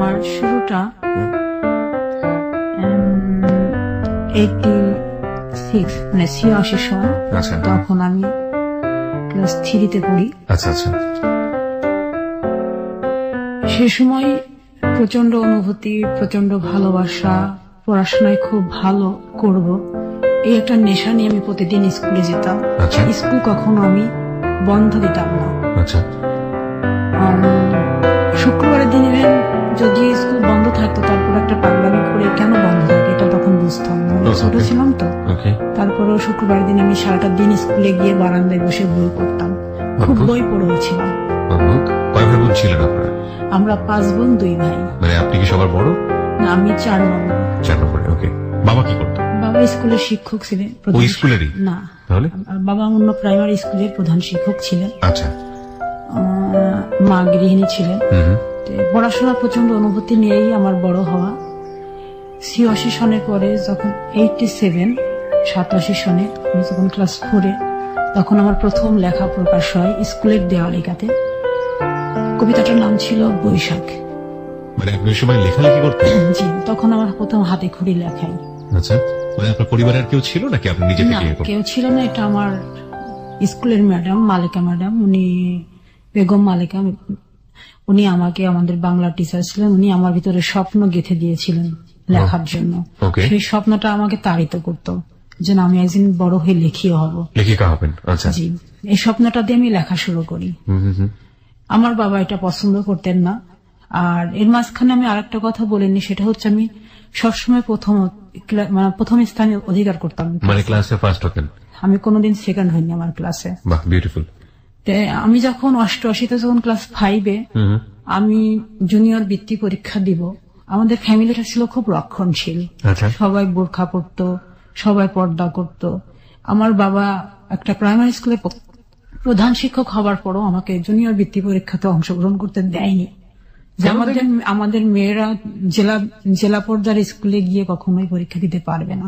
আমার শুরুটা 86 মানে 86 সাল। তখন আমি ক্লাস 3-তে পড়ি। আচ্ছা আচ্ছা। সে সময় প্রচন্ড অনুভূতি, প্রচন্ড ভালোবাসা, পড়াশোনায় খুব ভালো করব এই একটা নেশা নিয়ে আমি প্রতিদিন স্কুলে যেতাম। স্কুল কখনো আমি বন্ধ দিতাম না। শুক্রবারের দিন যদি স্কুল বন্ধ থাকতো তারপর একটা পাগলামি করে কেন বন্ধ থাকে এটা তখন বুঝতাম না, ছোট ছিলাম তো। তারপরেও শুক্রবারের দিন আমি সারাটা দিন স্কুলে গিয়ে বারান্দায় বসে বই পড়তাম, খুব বই পড়েছিলাম। কয় ভাই বোন ছিলেন আপনারা? আমরা 5 বোন 2 ভাই। মানে আপনি কি সবার বড়? না, আমি 4 নম্বর। 4 নম্বরে। ওকে। বাবা কি করতো? বাবা স্কুলের শিক্ষক ছিলেন। ওই স্কুলেরই? না, তাহলে বাবা অন্য প্রাইমারি স্কুলের প্রধান শিক্ষক ছিলেন। আচ্ছা। মা গৃহিণী ছিলেন। পড়াশোনার প্রচন্ড অনুভূতি নিয়েই আমার বড় হওয়া। 86 সনের পরে যখন 87 সনে আমি যখন ক্লাস 4-এ, তখন আমার প্রথম লেখা প্রকাশ হয় স্কুলের দেওয়ালিকাতে। কবিতাটার নাম ছিল বৈশাখ। মানে আপনি ওই সময় লেখালেখি করতেন? জি, তখন আমার প্রথম হাতে খড়ি লেখাই। আচ্ছা। মানে আপনার পরিবারের কেউ ছিল নাকি আপনি নিজে থেকে? না, কেউ ছিল না। এটা আমার স্কুলের ম্যাডাম, মালিকা ম্যাডাম, উনি বেগম মালিকা, উনি আমাকে, আমাদের বাংলা টিচার ছিলেন, উনি আমার ভিতরে স্বপ্ন গেঁথে দিয়েছিলেন লেখার জন্য। সেই স্বপ্নটা আমাকে তাড়িত করতো যে আমি একদিন বড় হয়ে লেখিকা হব, লেখিকা হবেন। আচ্ছা। জি, এই স্বপ্নটা দিয়ে আমি লেখা শুরু করি। আমার বাবা এটা পছন্দ করতেন না। আর এর মাঝখানে আমি আরেকটা কথা বলিনি, সেটা হচ্ছে আমি সবসময় প্রথম স্থানে অধিকার করতাম। মানে ক্লাসে ফার্স্ট হতেন? আমি কোনোদিন সেকেন্ড হইনি আমার ক্লাসে। বাহ, বিউটিফুল। আমি যখন 88-তে যখন ক্লাস 5-এ আমি জুনিয়র বৃত্তি পরীক্ষা দিব, আমাদের ফ্যামিলিটা ছিল খুব রক্ষণশীল। সবাই বোরখা পরতো, সবাই পর্দা করত। আমার বাবা একটা প্রাইমারি স্কুলে প্রধান শিক্ষক হবার পরও আমাকে জুনিয়র বৃত্তি পরীক্ষাতে অংশগ্রহণ করতে দেয়নি, যে আমাদের মেয়েরা জেলা পর্যায়ের স্কুলে গিয়ে কখনোই পরীক্ষা দিতে পারবে না।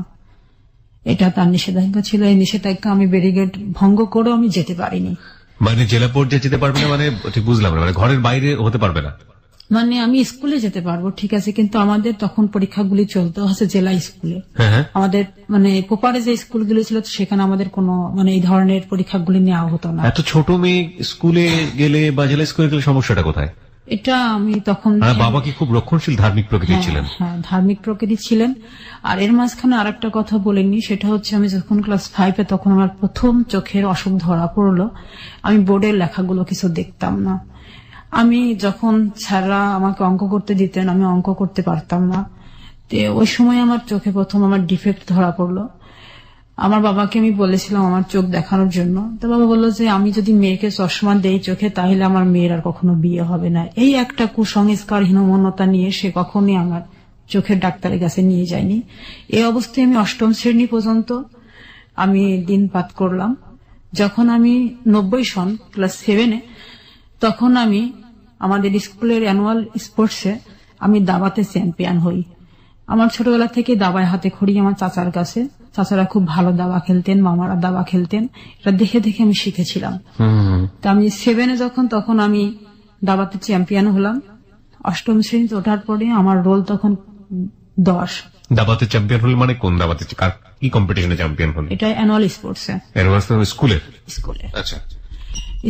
এটা তার নিষেধাজ্ঞা ছিল। এই নিষেধাজ্ঞা আমি ব্যারিকেড ভঙ্গ করেও আমি যেতে পারিনি। মানে জেলা পর্যায়ে যেতে পারবে না? মানে ঠিক বুঝলাম না, মানে ঘরের বাইরে হতে পারবে না? মানে আমি স্কুলে যেতে পারবো, ঠিক আছে, কিন্তু আমাদের তখন পরীক্ষাগুলি চলতে হচ্ছে জেলা স্কুলে। আমাদের মানে কোপারে যে স্কুলগুলি ছিল সেখানে আমাদের কোনো মানে এই ধরনের পরীক্ষাগুলি নেওয়া হতো না। এত ছোট মেয়ে স্কুলে গেলে বা জেলা স্কুলে গেলে সমস্যাটা কোথায়? এটা আমি তখন, বাবা কি খুব রক্ষণশীল ধার্মিক প্রকৃতির ছিলেন? হ্যাঁ, ধার্মিক প্রকৃতি ছিলেন। আর এর মাঝখানে আরেকটা কথা বলেননি, সেটা হচ্ছে আমি যখন ক্লাস 5-এ তখন আমার প্রথম চোখের অসুখ ধরা পড়লো। আমি বোর্ডের লেখাগুলো কিছু দেখতাম না। আমি যখন স্যাররা আমাকে অঙ্ক করতে দিতেন আমি অঙ্ক করতে পারতাম না। ওই সময় আমার চোখে প্রথম আমার ডিফেক্ট ধরা পড়লো। আমার বাবাকে আমি বলেছিলাম আমার চোখ দেখানোর জন্য, তো বাবা বললো যে আমি যদি মেয়েকে চশমা দেই চোখে তাহলে আমার মেয়ের আর কখনো বিয়ে হবে না। এই একটা কুসংস্কার, হীনমন্যতা নিয়ে সে কখনই আমার চোখের ডাক্তারের কাছে নিয়ে যায়নি। এই অবস্থায় আমি 8ম শ্রেণী পর্যন্ত আমি দিনপাত করলাম। যখন আমি 90 সন ক্লাস 7-এ, তখন আমি আমাদের স্কুলের অ্যানুয়াল স্পোর্টসে আমি দাবাতে চ্যাম্পিয়ন হই। আমার ছোটবেলা থেকে দাবায় হাতে খড়ি আমার চাচার কাছে। চাচারা খুব ভালো দাবা খেলতেন, মামারা দাবা খেলতেন, এটা দেখে দেখে আমি শিখেছিলাম। তা আমি 7-এ যখন, তখন আমি দাবাতে চ্যাম্পিয়ন হলাম। 8ম শ্রেণীতে ওঠার পরে আমার রোল তখন 10। দাবাতে চ্যাম্পিয়ন হল মানে কোন দাবাতে, কি কম্পিটিশনে চ্যাম্পিয়ন হল? এটা অ্যানুয়াল স্পোর্টসে। স্কুলে? আচ্ছা,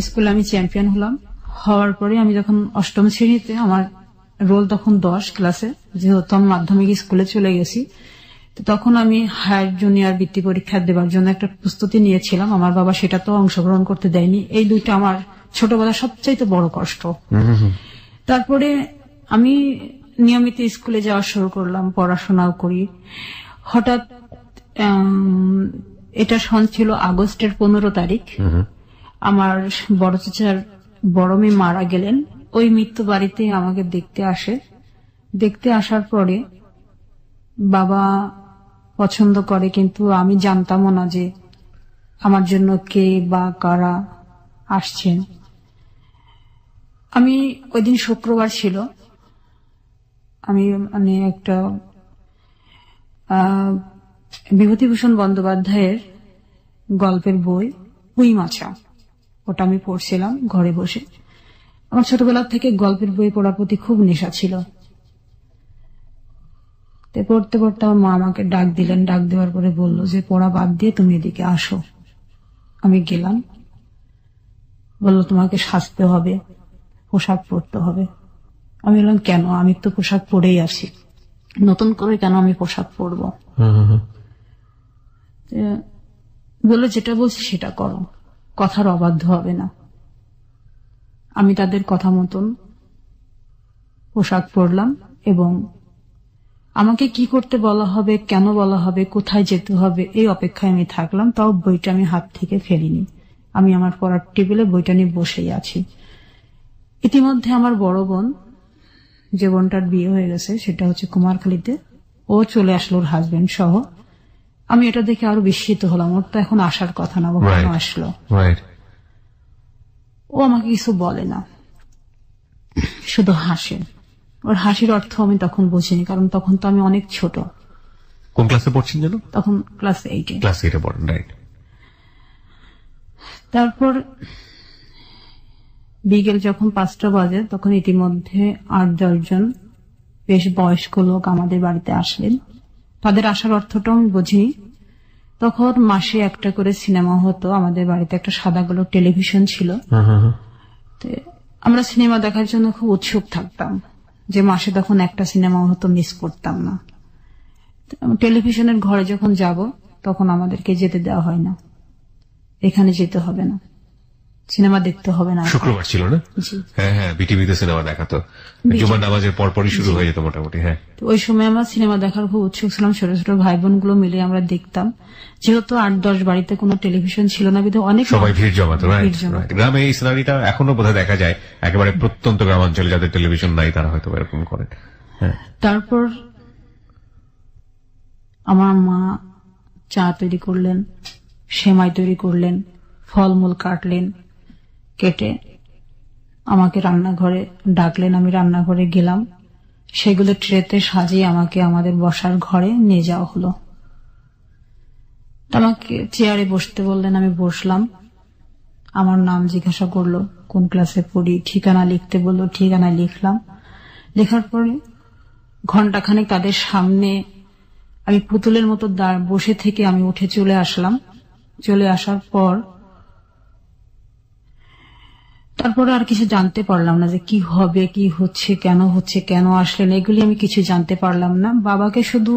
স্কুলে আমি চ্যাম্পিয়ন হলাম। হওয়ার পরে আমি যখন 8ম শ্রেণীতে, আমার রোল তখন 10 ক্লাসে, যেহেতু আমি মাধ্যমিক স্কুলে চলে গেছি, তখন আমি হায়ার জুনিয়র বৃত্তি পরীক্ষা দেওয়ার জন্য একটা প্রস্তুতি নিয়েছিলাম। আমার বাবা সেটা তো অংশগ্রহণ করতে দেয়নি। এই দুইটা আমার ছোটবেলার সবচাইতে বড় কষ্ট। তারপরে আমি নিয়মিত স্কুলে যাওয়া শুরু করলাম, পড়াশোনাও করি। হঠাৎ এটা সন ছিল আগস্টের 15 তারিখ। আমার বড় চাচার বড় মেয়ে মারা গেলেন। ওই মৃত্যু বাড়িতে আমাকে দেখতে আসে। দেখতে আসার পরে বাবা পছন্দ করে, কিন্তু আমি জানতামও না যে আমার জন্য কে বা কারা আসছেন। আমি ওই দিন শুক্রবার ছিল, আমি মানে একটা বিভূতিভূষণ বন্দ্যোপাধ্যায়ের গল্পের বই পুঁই মাছা, ওটা আমি পড়ছিলাম ঘরে বসে। আমার ছোটবেলা থেকে গল্পের বই পড়ার প্রতি খুব নেশা ছিল। তো পড়তে পড়তে আমার মা আমাকে ডাক দিলেন, ডাক দেওয়ার পরে বললো যে পড়া বাদ দিয়ে তুমি এদিকে আসো। আমি গেলাম, বললো তোমাকে সাজতে হবে, পোশাক পরতে হবে। আমি বললাম কেন, আমি তো পোশাক পরেই আসি, নতুন করে কেন আমি পোশাক পরবো? বললো যেটা বলছি সেটা করো, কথার অবাধ্য হবে না। আমি তাদের কথা মতন পোশাক পরলাম এবং আমাকে কি করতে বলা হবে, কেন বলা হবে, কোথায় যেতে হবে, এই অপেক্ষায় আমি থাকলাম। তাও বইটা আমি হাত থেকে ফেলিনি, আমি আমার পড়ার টেবিলে বইটা নিয়ে বসেই আছি। ইতিমধ্যে আমার বড় বোন, যে বোনটার বিয়ে হয়ে গেছে, সেটা হচ্ছে কুমারখালীতে, ও চলে আসলো ওর হাজবেন্ড সহ। আমি এটা দেখে আরো বিস্মিত হলাম, ওর তো এখন আসার কথা না, ও কেন আসলো? ও আমাকে কিছু বলে না, শুধু হাসে। ওর হাসির অর্থ আমি তখন বুঝিনি, কারণ তখন তো আমি অনেক ছোট। কোন ক্লাসে পড়ছেন যেন? তখন ক্লাস 8-এ। ক্লাস 8-এ পড়েন, রাইট। তারপর বিকেল যখন 5টা বাজে, তখন ইতিমধ্যে 8-10 জন বেশ বয়স্ক লোক আমাদের বাড়িতে আসলেন। তাদের আসার অর্থটাও আমি বুঝিনি। তখন মাসে একটা করে সিনেমা হতো, আমাদের বাড়িতে একটা সাদা কালো টেলিভিশন ছিল। তো আমরা সিনেমা দেখার জন্য খুব উৎসুক থাকতাম, যে মাসে তখন একটা সিনেমা হতো, মিস করতাম না। টেলিভিশনের ঘরে যখন যাব, তখন আমাদেরকে যেতে দেওয়া হয় না, এখানে যেতে হবে না, সিনেমা দেখতে হবে না। শুক্রবার ছিল না? হ্যাঁ, বিটিভিতে সিনেমা দেখাতো, জুমার নামাজের পরপরই শুরু হয়ে যেত মোটামুটি। হ্যাঁ, ওই সময় আমরা সিনেমা দেখার খুব উৎসুক ছিলাম, ছোট ছোট ভাই বোন গুলো মিলে আমরা দেখতাম। যেহেতু 8-10 বাড়িতে কোনো টেলিভিশন ছিল না, বিধে অনেক সবাই ভিড় জমাতো। গ্রামে এই সিনারিটা এখনো বোধহয় দেখা যায়, একেবারে প্রত্যন্ত গ্রামাঞ্চলে যাদের টেলিভিশন নাই তারা হয়তো এরকম করেন। তারপর আমার মা চা তৈরি করলেন, সেমাই তৈরি করলেন, ফলমূল কাটলেন, কেটে আমাকে রান্নাঘরে ডাকলেন। আমি রান্নাঘরে গেলাম, সেগুলো ট্রেতে সাজিয়ে আমাকে আমাদের বসার ঘরে নিয়ে যাওয়া হলো। আমাকে চেয়ারে বসতে বললেন, আমি বসলাম। আমার নাম জিজ্ঞাসা করলো, কোন ক্লাসে পড়ি, ঠিকানা লিখতে বললো, ঠিকানা লিখলাম। লেখার পরে ঘন্টাখানেক তাদের সামনে আমি পুতুলের মতো বসে থেকে আমি উঠে চলে আসলাম। চলে আসার পর তারপরে আর কিছু জানতে পারলাম না, যে কি হবে, কি হচ্ছে, কেন আসলেন, এগুলি আমি কিছু জানতে পারলাম না। বাবাকে শুধু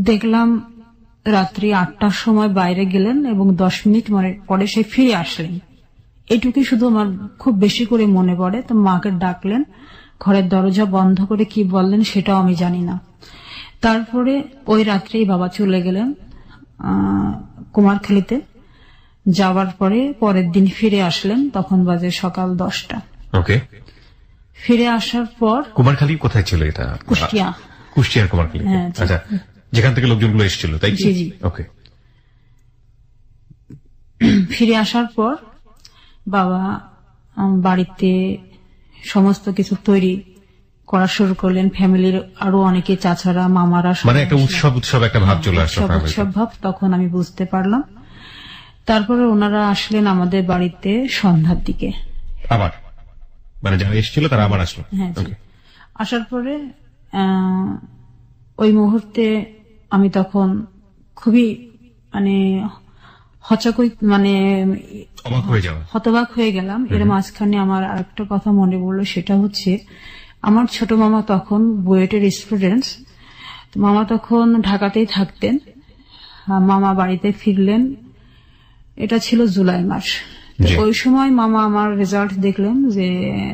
দেখলাম রাত্রি 8টার সময় বাইরে গেলেন এবং 10 মিনিট পরে সে ফিরে আসলেন। এইটুকুই শুধু আমার খুব বেশি করে মনে পড়ে। তো মাকে ডাকলেন, ঘরের দরজা বন্ধ করে কি বললেন সেটাও আমি জানি না। তারপরে ওই রাত্রেই বাবা চলে গেলেন কুমারখালীতে। যাওয়ার পরে পরের দিন ফিরে আসলেন, তখন বাজে সকাল 10টা। ওকে, ফিরে আসার পর কুমারখালী কোথায় ছিল এটা? কুষ্টিয়ার কুমারখালী। আচ্ছা, যেখান থেকে লোকজনগুলো এসেছিল, তাই? জি। ওকে। ফিরে আসার পর বাবা বাড়িতে সমস্ত কিছু তৈরি করা শুরু করলেন। ফ্যামিলির আরো অনেকে, চাচারা, মামারা, মানে একটা উৎসব একটা ভাব চলে আসলো, উৎসব ভাব তখন আমি বুঝতে পারলাম। তারপরে ওনারা আসলেন আমাদের বাড়িতে সন্ধ্যার দিকে আবার, মানে যারা এসেছিল তারা আবার আসলো। হ্যাঁ, আসার পরে ওই মুহূর্তে আমি তখন খুবই হতবাক হয়ে গেলাম। এর মাঝখানে আমার আরেকটা কথা মনে পড়লো, সেটা হচ্ছে আমার ছোট মামা তখন বুয়েটের স্টুডেন্টস। মামা তখন ঢাকাতেই থাকতেন। মামা বাড়িতে ফিরলেন, এটা ছিল জুলাই মাস। ওই সময় মামা আমার রেজাল্ট দেখলেন, যে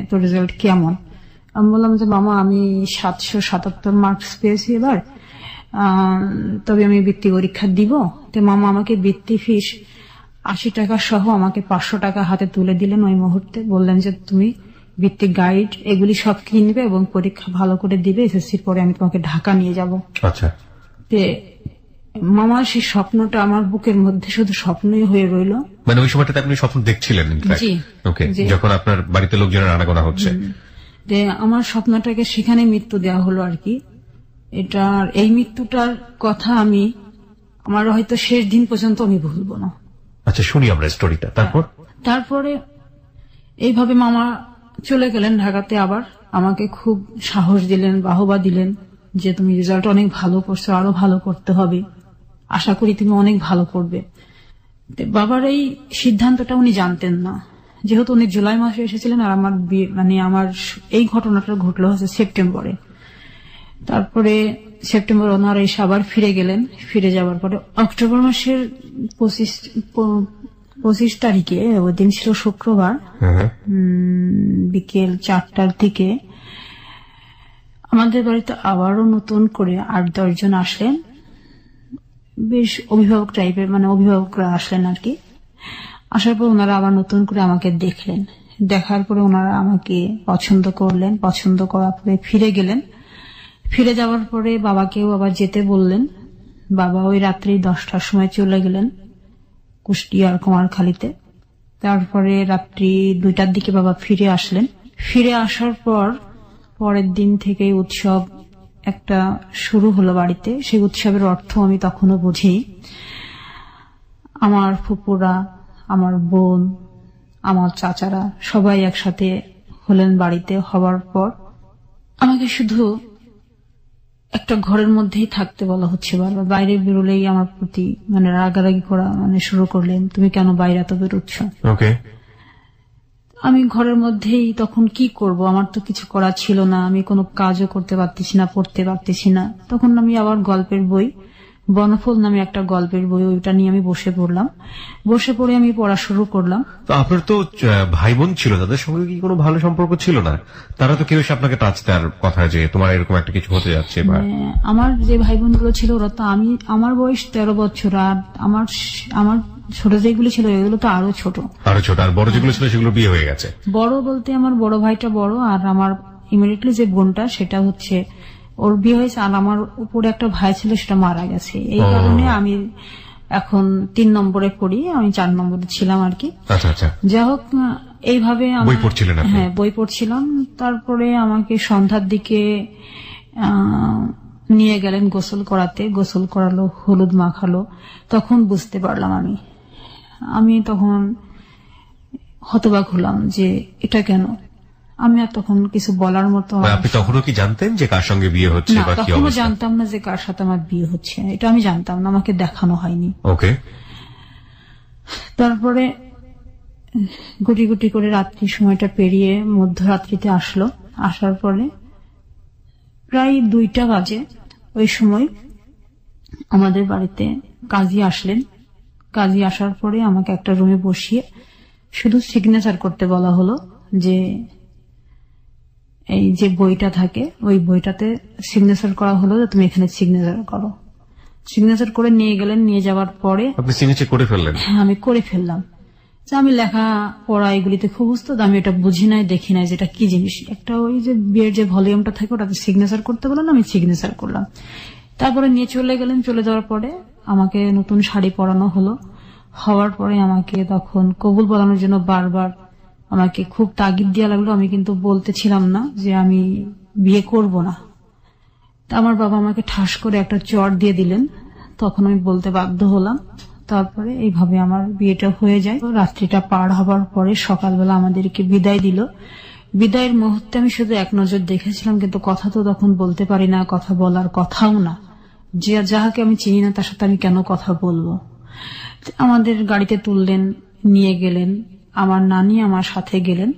তোর রেজাল্ট কেমন। আমি বললাম যে মামা, আমি 777 মার্কস পেয়েছি এবার, তবে আমি বৃত্তি পরীক্ষা দিব। তো মামা আমাকে বৃত্তি ফিস 80 টাকা সহ আমাকে 500 টাকা হাতে তুলে দিলেন ওই মুহূর্তে। বললেন যে তুমি বৃত্তি গাইড এগুলি সব কিনবে এবং পরীক্ষা ভালো করে দিবে, এসএসসির পরে আমি তোমাকে ঢাকা নিয়ে যাব। আচ্ছা। মামা সেই স্বপ্নটা আমার বুকের মধ্যে শুধু স্বপ্নই হয়ে রইল। মানে ওই সময়টাতে আপনি স্বপ্ন দেখছিলেন? ওকে, যখন আপনার বাড়িতে লোকজনের আনাগোনা হচ্ছে। আমার স্বপ্নটাকে সেখানে মৃত্যু দেওয়া হলো আর কি। এই মৃত্যুটার কথা আমার হয়তো শেষ দিন পর্যন্ত আমি ভুলবো না। আচ্ছা, শুনি আমরা স্টোরিটা। তারপরে এইভাবে মামা চলে গেলেন ঢাকাতে। আবার আমাকে খুব সাহস দিলেন, বাহবা দিলেন যে তুমি রেজাল্ট অনেক ভালো করছো, আরো ভালো করতে হবে, আশা করি তুমি অনেক ভালো করবে। বাবার এই সিদ্ধান্তটা উনি জানতেন না, যেহেতু উনি জুলাই মাসে এসেছিলেন আর আমার আমার এই ঘটনাটা ঘটলো হচ্ছে সেপ্টেম্বরে। তারপরে সেপ্টেম্বর ওনার এসে আবার ফিরে গেলেন। ফিরে যাওয়ার পরে অক্টোবর মাসের 25 তারিখে, ওই দিন ছিল শুক্রবার, বিকেল 4টার দিকে আমাদের বাড়িতে আবারও নতুন করে 8-10 জন আসলেন, বেশ অভিভাবক টাইপের, অভিভাবকরা আসলেন আর কি। আসার পর ওনারা আবার নতুন করে আমাকে দেখলেন। দেখার পরে ওনারা আমাকে পছন্দ করলেন। পছন্দ করার পরে ফিরে গেলেন। ফিরে যাওয়ার পরে বাবাকেও আবার যেতে বললেন। বাবা ওই রাত্রি 10টার সময় চলে গেলেন কুষ্টিয়ার কুমারখালীতে। তারপরে রাত্রি 2টার দিকে বাবা ফিরে আসলেন। ফিরে আসার পর পরের দিন থেকে উৎসব একটা শুরু হলো বাড়িতে। সেই উৎসবের অর্থ আমি তখনও বুঝি। আমার ফুপুরা, আমার বোন, আমার চাচারা সবাই একসাথে হলেন বাড়িতে। হবার পর আমাকে শুধু একটা ঘরের মধ্যেই থাকতে বলা হচ্ছে বারবার। বাইরে বেরোলেই আমার প্রতি রাগারাগি করা শুরু করলেন, তুমি কেন বাইরে এত বেরোচ্ছ। আমি ঘরের মধ্যেই তখন কি করব, আমার তো কিছু করা ছিল না, আমি কোনো কাজও করতে পারতেছি না, পড়তে পারতেছি না। তখন আমি আবার গল্পের বই, বনফুল নামে একটা গল্পের বই, ওইটা নিয়ে আমি বসে পড়লাম। বসে পড়ে আমি পড়া শুরু করলাম। তো আপনার তো ভাই বোন ছিল, তাদের সঙ্গে কি কোনো ভালো সম্পর্ক ছিল না? তারা তো কেউ এসে আপনাকে টাচ দেওয়ার কথা যে তোমার এরকম একটা কিছু হতে যাচ্ছে? আমার যে ভাই বোন গুলো ছিল ওরা তো, আমার বয়স 13 বছর, আর আমার ছোট যেগুলো ছিল এগুলো তো আরো ছোট। আর বড় যেগুলো ছিল সেগুলো বিয়ে হয়ে গেছে? বড় বলতে আমার বড় ভাইটা বড়, আর আমার ইমিডিয়েটলি যে বোনটা সেটা হচ্ছে ওর বিয়ে হয়েছে, আর আমার উপরে একটা ভাই ছিল সেটা মারা গেছে। এই কারণে আমি এখন 3 নম্বরে পড়ি, আমি 4 নম্বরে ছিলাম আর কি। যাই হোক, এইভাবে বই পড়ছিলেন? হ্যাঁ, বই পড়ছিলাম। তারপরে আমাকে সন্ধ্যার দিকে নিয়ে গেলেন গোসল করাতে। গোসল করালো, হলুদ মাখালো। তখন বুঝতে পারলাম আমি তখন হতবাক হলাম যে এটা কেন। আমি আর তখন কিছু বলার মতো। আপনি তখনও কি জানতেন যে কার সঙ্গে বিয়ে হচ্ছে? তখনও জানতাম না যে কার সাথে আমার বিয়ে হচ্ছে, এটা আমি জানতাম না, আমাকে দেখানো হয়নি। ওকে। তারপরে গুটি গুটি করে রাত্রি সময়টা পেরিয়ে মধ্যরাত্রিতে আসলো। আসার পরে প্রায় 2টা বাজে, ওই সময় আমাদের বাড়িতে কাজী আসলেন। কাজী আসার পরে আমাকে একটা রুমে বসিয়ে শুধু সিগনেচার করতে বলা হলো যে এই যে বইটা থাকে ওই বইটাতে সিগনেচার করা হলো, যে তুমি এখানে সিগনেচার করো। সিগনেচার করে নিয়ে গেলেন। নিয়ে যাওয়ার পরে আপনি সিগনেচার করে ফেললেন? হ্যাঁ, আমি করে ফেললাম। আমি লেখা পড়া এগুলিতে খুব উস্তাদ, আমি এটা বুঝি নাই, দেখি নাই যেটা কি জিনিস। একটা ওই যে বিয়ের যে ভলিউমটা থাকে ওটাতে সিগনেচার করতে বললেন, আমি সিগনেচার করলাম। তারপরে নিয়ে চলে গেলেন। চলে যাওয়ার পরে আমাকে নতুন শাড়ি পরানো হলো। হওয়ার পরে আমাকে তখন কবুল বলানোর জন্য বারবার আমাকে খুব তাগিদ দেওয়া লাগলো। আমি কিন্তু বলতেছিলাম না যে আমি বিয়ে করব না। আমার বাবা আমাকে ঠাস করে একটা চড় দিয়ে দিলেন। তখন আমি বলতে বাধ্য হলাম। তারপরে এইভাবে আমার বিয়েটা হয়ে যায়। রাত্রিটা পার হবার পরে সকালবেলা আমাদেরকে বিদায় দিল। বিদায়ের মুহূর্তে আমি শুধু এক নজর দেখেছিলাম, কিন্তু কথা তো তখন বলতে পারি না, কথা বলার কথাও না। যে যাহাকে আমি চিনি না তার সাথে আমি কেন কথা বলবো। আমাদের গাড়িতে তুললেন, নিয়ে গেলেন। আমার নানি আমার সাথে গেলেন।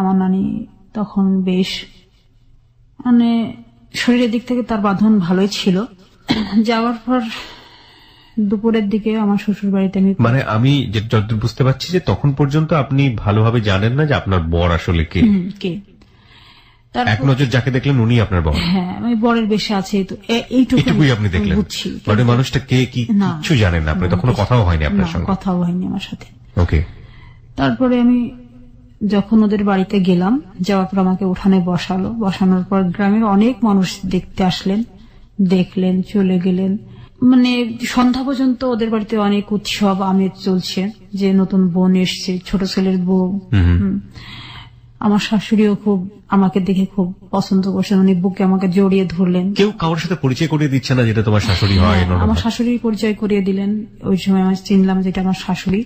আমার নানি তখন বেশ শরীরের দিক থেকে তার বাঁধন ভালোই ছিল। যাওয়ার পর দুপুরের দিকে আমার শ্বশুর বাড়িতে আমি যতদূর বুঝতে পারছি যে তখন পর্যন্ত আপনি ভালোভাবে জানেন না যে আপনার বর আসলে কে। এক নজর যাকে দেখলেন উনি আপনার বর? হ্যাঁ, আমি বরের বেশে আছে এইটুকুই আপনি দেখলেন। মানে মানুষটা কে কি কিছু জানেন না আপনি? তখন কথাও হয়নি আপনার সঙ্গে? কথাও হয়নি আমার সাথে। ওকে। তারপরে আমি যখন ওদের বাড়িতে গেলাম, যাওয়ার পর আমাকে উঠানে বসালো। বসানোর পর গ্রামের অনেক মানুষ দেখতে আসলেন, দেখলেন, চলে গেলেন। সন্ধ্যা পর্যন্ত ওদের বাড়িতে অনেক উৎসব আমেজ চলছে, যে নতুন বোন এসছে, ছোট ছেলের বউ। আমার শাশুড়িও খুব আমাকে দেখে খুব পছন্দ করছেন, উনি বুকে আমাকে জড়িয়ে ধরলেন। কেউ কারোর সাথে পরিচয় করিয়ে দিচ্ছে না যেটা তোমার শাশুড়ি হয়? আমার শাশুড়ির পরিচয় করিয়ে দিলেন। ওই সময় আমি চিনলাম যেটা আমার শাশুড়ি।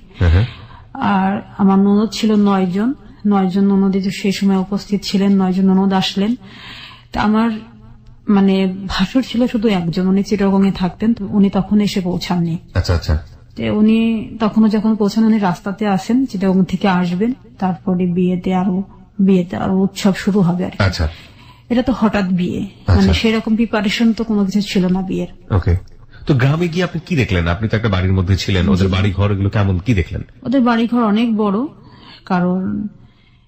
আর আমার ননদ ছিল 9 জন। 9 জন ননদ সেই সময় উপস্থিত ছিলেন। 9 জন ননদ আসলেন। তা আমার মানে ভাসুর ছিল শুধু একজন, উনি চিটাগংয়ে থাকতেন, তো উনি তখন এসে পৌঁছাননি। আচ্ছা আচ্ছা। উনি তখনও যখন পৌঁছান উনি রাস্তাতে আসেন, চিটাগং থেকে আসবেন, তারপরে বিয়েতে আরো উৎসব শুরু হবে আর কি। আচ্ছা। এটা তো হঠাৎ বিয়ে, মানে সেরকম প্রিপারেশন তো কোনো কিছু ছিল না বিয়ের। ওকে। তো গ্রামে গিয়ে আপনি কি দেখলেন? আপনি তো একটা বাড়ির মধ্যে ছিলেন, ওদের বাড়ি ঘর এগুলো কেমন, কি দেখলেন? ওদের বাড়ি ঘর অনেক বড়, কারণ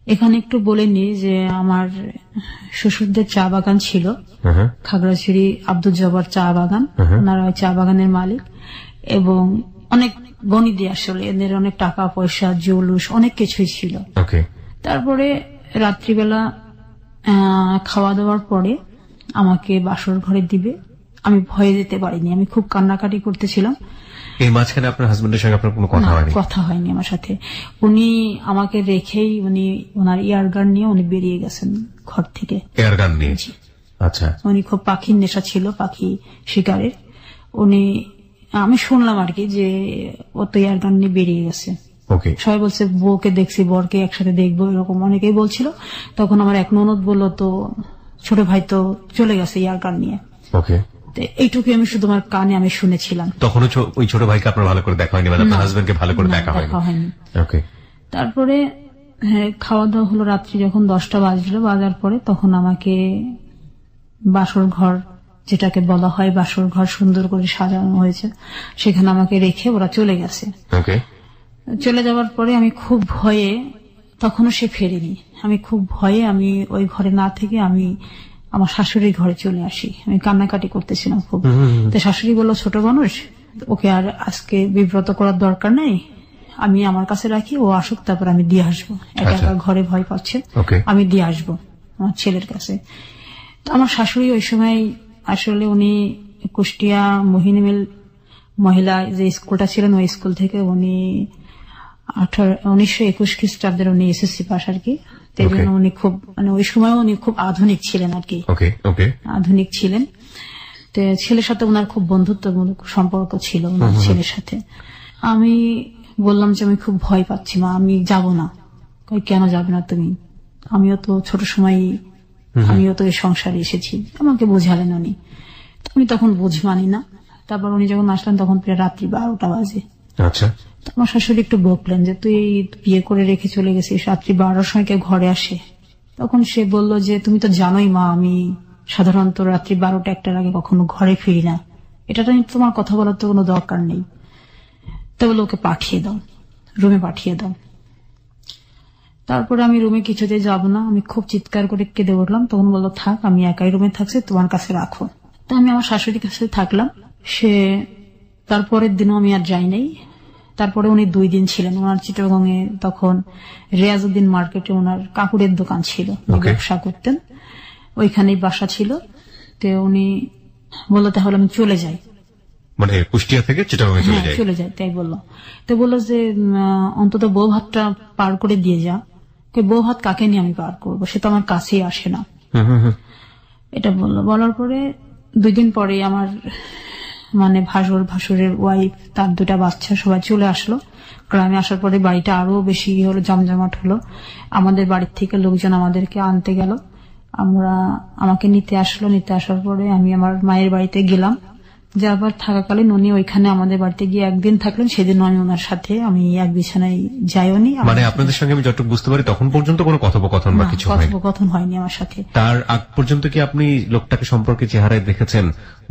এখানে একটু বলে নি যে আমার শ্বশুরদের চা বাগান ছিল, খাগড়াছড়ি আব্দুল জব্বার চা বাগান, ওনারা ওই চা বাগানের মালিক, এবং অনেক গণিদি, আসলে এদের অনেক টাকা পয়সা জৌলুস অনেক কিছুই ছিল। তারপরে রাত্রিবেলা খাওয়া দাওয়ার পরে আমাকে বাসর ঘরে দিবে, আমি ভয়ে যেতে পারিনি, আমি খুব কান্নাকাটি করতেছিলাম। এই মাঝখানে আপনার হাজবেন্ডের সঙ্গে আপনার কোনো কথা হয়নি? কথা হয়নি আমার সাথে। উনি আমাকে রেখেই উনি ওনার এয়ারগান নিয়ে উনি বেরিয়ে গেছেন ঘর থেকে। এয়ারগান নিয়ে? আচ্ছা। উনি খুব পাখির নেশা ছিল, পাখি শিকারের। আমি শুনলাম আর কি যে ও তো এয়ারগান নিয়ে বেরিয়ে গেছে। সবাই বলছে বউকে দেখছি, বরকে একসাথে দেখবো, এরকম অনেকেই বলছিল। তখন আমার এক ননদ বলল, তো ছোট ভাই তো চলে গেছে এয়ারগান নিয়ে। এইটুকু আমি শুধু আমার কানে আমি শুনেছিলাম। তখন ওই ছোট ভাইকে আপনার ভালো করে দেখা হয়নি, মানে আপনার হাজবেন্ডকে ভালো করে দেখা হয়নি? তারপরে খাওয়া দাওয়া হলো, রাত্রি যখন 10টা বাজলো, বাজার পরে তখন আমাকে বাসর ঘর, যেটাকে বলা হয় বাসর ঘর, সুন্দর করে সাজানো হয়েছে, সেখানে আমাকে রেখে ওরা চলে গেছে। চলে যাওয়ার পরে আমি খুব ভয়ে, তখনও সে ফেরেনি, আমি খুব ভয়ে আমি ওই ঘরে না থেকে আমি আমার শাশুড়ির ঘরে চলে আসি। আমি কান্নাকাটি করতেছিলাম খুব। তো শাশুড়ি বলল, ছোট মানুষ, ওকে আর আজকে বিব্রত করার দরকার নেই, আমি আমার কাছে রাখি, ও আসুক, তারপর আমি দিয়ে আসবো, একা একা ঘরে ভয় পাচ্ছে, আমি দিয়ে আসবো আমার ছেলের কাছে। তো আমার শাশুড়ি ওই সময় আসলে উনি কুষ্টিয়া মোহিনীমেল মহিলা যে স্কুলটা ছিলেন, ওই স্কুল থেকে উনি 1921 খ্রিস্টাব্দের উনি এসএসসি পাস আর কি। উনি খুব, মানে ওই সময় উনি খুব আধুনিক ছিলেন আর কি, আধুনিক ছিলেন। তো ছেলের সাথে ওনার খুব বন্ধুত্বমূলক সম্পর্ক ছিল ওনার ছেলের সাথে। আমি বললাম যে আমি খুব ভয় পাচ্ছি মা, আমি যাব না। কেন যাবে না তুমি? আমিও তো ছোট সময়, আমিও তো এই সংসারে এসেছি। আমাকে বোঝালেন উনি, আমি তখন বুঝ মানি না। তারপর উনি যখন আসলেন তখন প্রায় রাত্রি 12টা বাজে। আচ্ছা। আমার শাশুড়ি একটু বকলেন যে তুই বিয়ে করে রেখে চলে গেছিস, রাত্রি 12টার সময় কেউ ঘরে আসে? তখন সে বলল যে তুমি তো জানোই মা, আমি সাধারণত রাত্রি 12টা 1টার আগে কখনো ঘরে ফিরি না, এটা তোমার কথা বলার তো কোনো দরকার নেই। তা বলে ওকে পাঠিয়ে দাও, রুমে পাঠিয়ে দাও। তারপরে আমি রুমে কিছুতেই যাব না, আমি খুব চিৎকার করে কেঁদে উঠলাম। তখন বললো থাক, আমি একাই রুমে থাকছি, তোমার কাছে রাখো। তা আমি আমার শাশুড়ির কাছে থাকলাম। সে তারপরের দিনও আমি আর যাই নাই। তারপরে উনি 2 দিন ছিলেন ওনার চিটাগংয়ে, তখন রিয়াজউদ্দিন মার্কেটে ওনার কাপড়ের দোকান ছিল, ব্যবসা করতেন, ওইখানেই বাসা ছিল। তো উনি বললো তাহলে আমি চলে যাই, মানে কুষ্টিয়া থেকে চিটাগংয়ে চলে যাই, তাই বললো। তো বললো যে অন্তত বউ ভাতটা পার করে দিয়ে যা। বউ ভাত কাকে নিয়ে আমি পার করবো, সে তো আমার কাছেই আসে না, এটা বললো। বলার পরে 2 দিন পরে আমার মানে ভাসুরের ওয়াইফ, তার 2টা বাচ্চা সবাই চলে আসলো। গ্রামে আসার পরে বাড়িটা আরো বেশি হলো, জমজমাট হলো। আমাদের বাড়ির থেকে লোকজন আমাদেরকে আনতে গেল, আমাকে নিতে আসলো। নিতে আসার পরে আমি আমার মায়ের বাড়িতে গেলাম। যাবার থাকাকালীন উনি ওইখানে আমাদের বাড়িতে গিয়ে 1 দিন থাকলেন। সেদিন আমি ওনার সাথে আমি এক বিছানায় যাইওনি। মানে আপনাদের সঙ্গে আমি যতটুকু বুঝতে পারি তখন পর্যন্ত কোনো কথোপকথন বা কিছু কথোপকথন হয়নি আমার সাথে। তার আগ পর্যন্ত কি আপনি লোকটাকে সম্পর্কে চেহারায় দেখেছেন?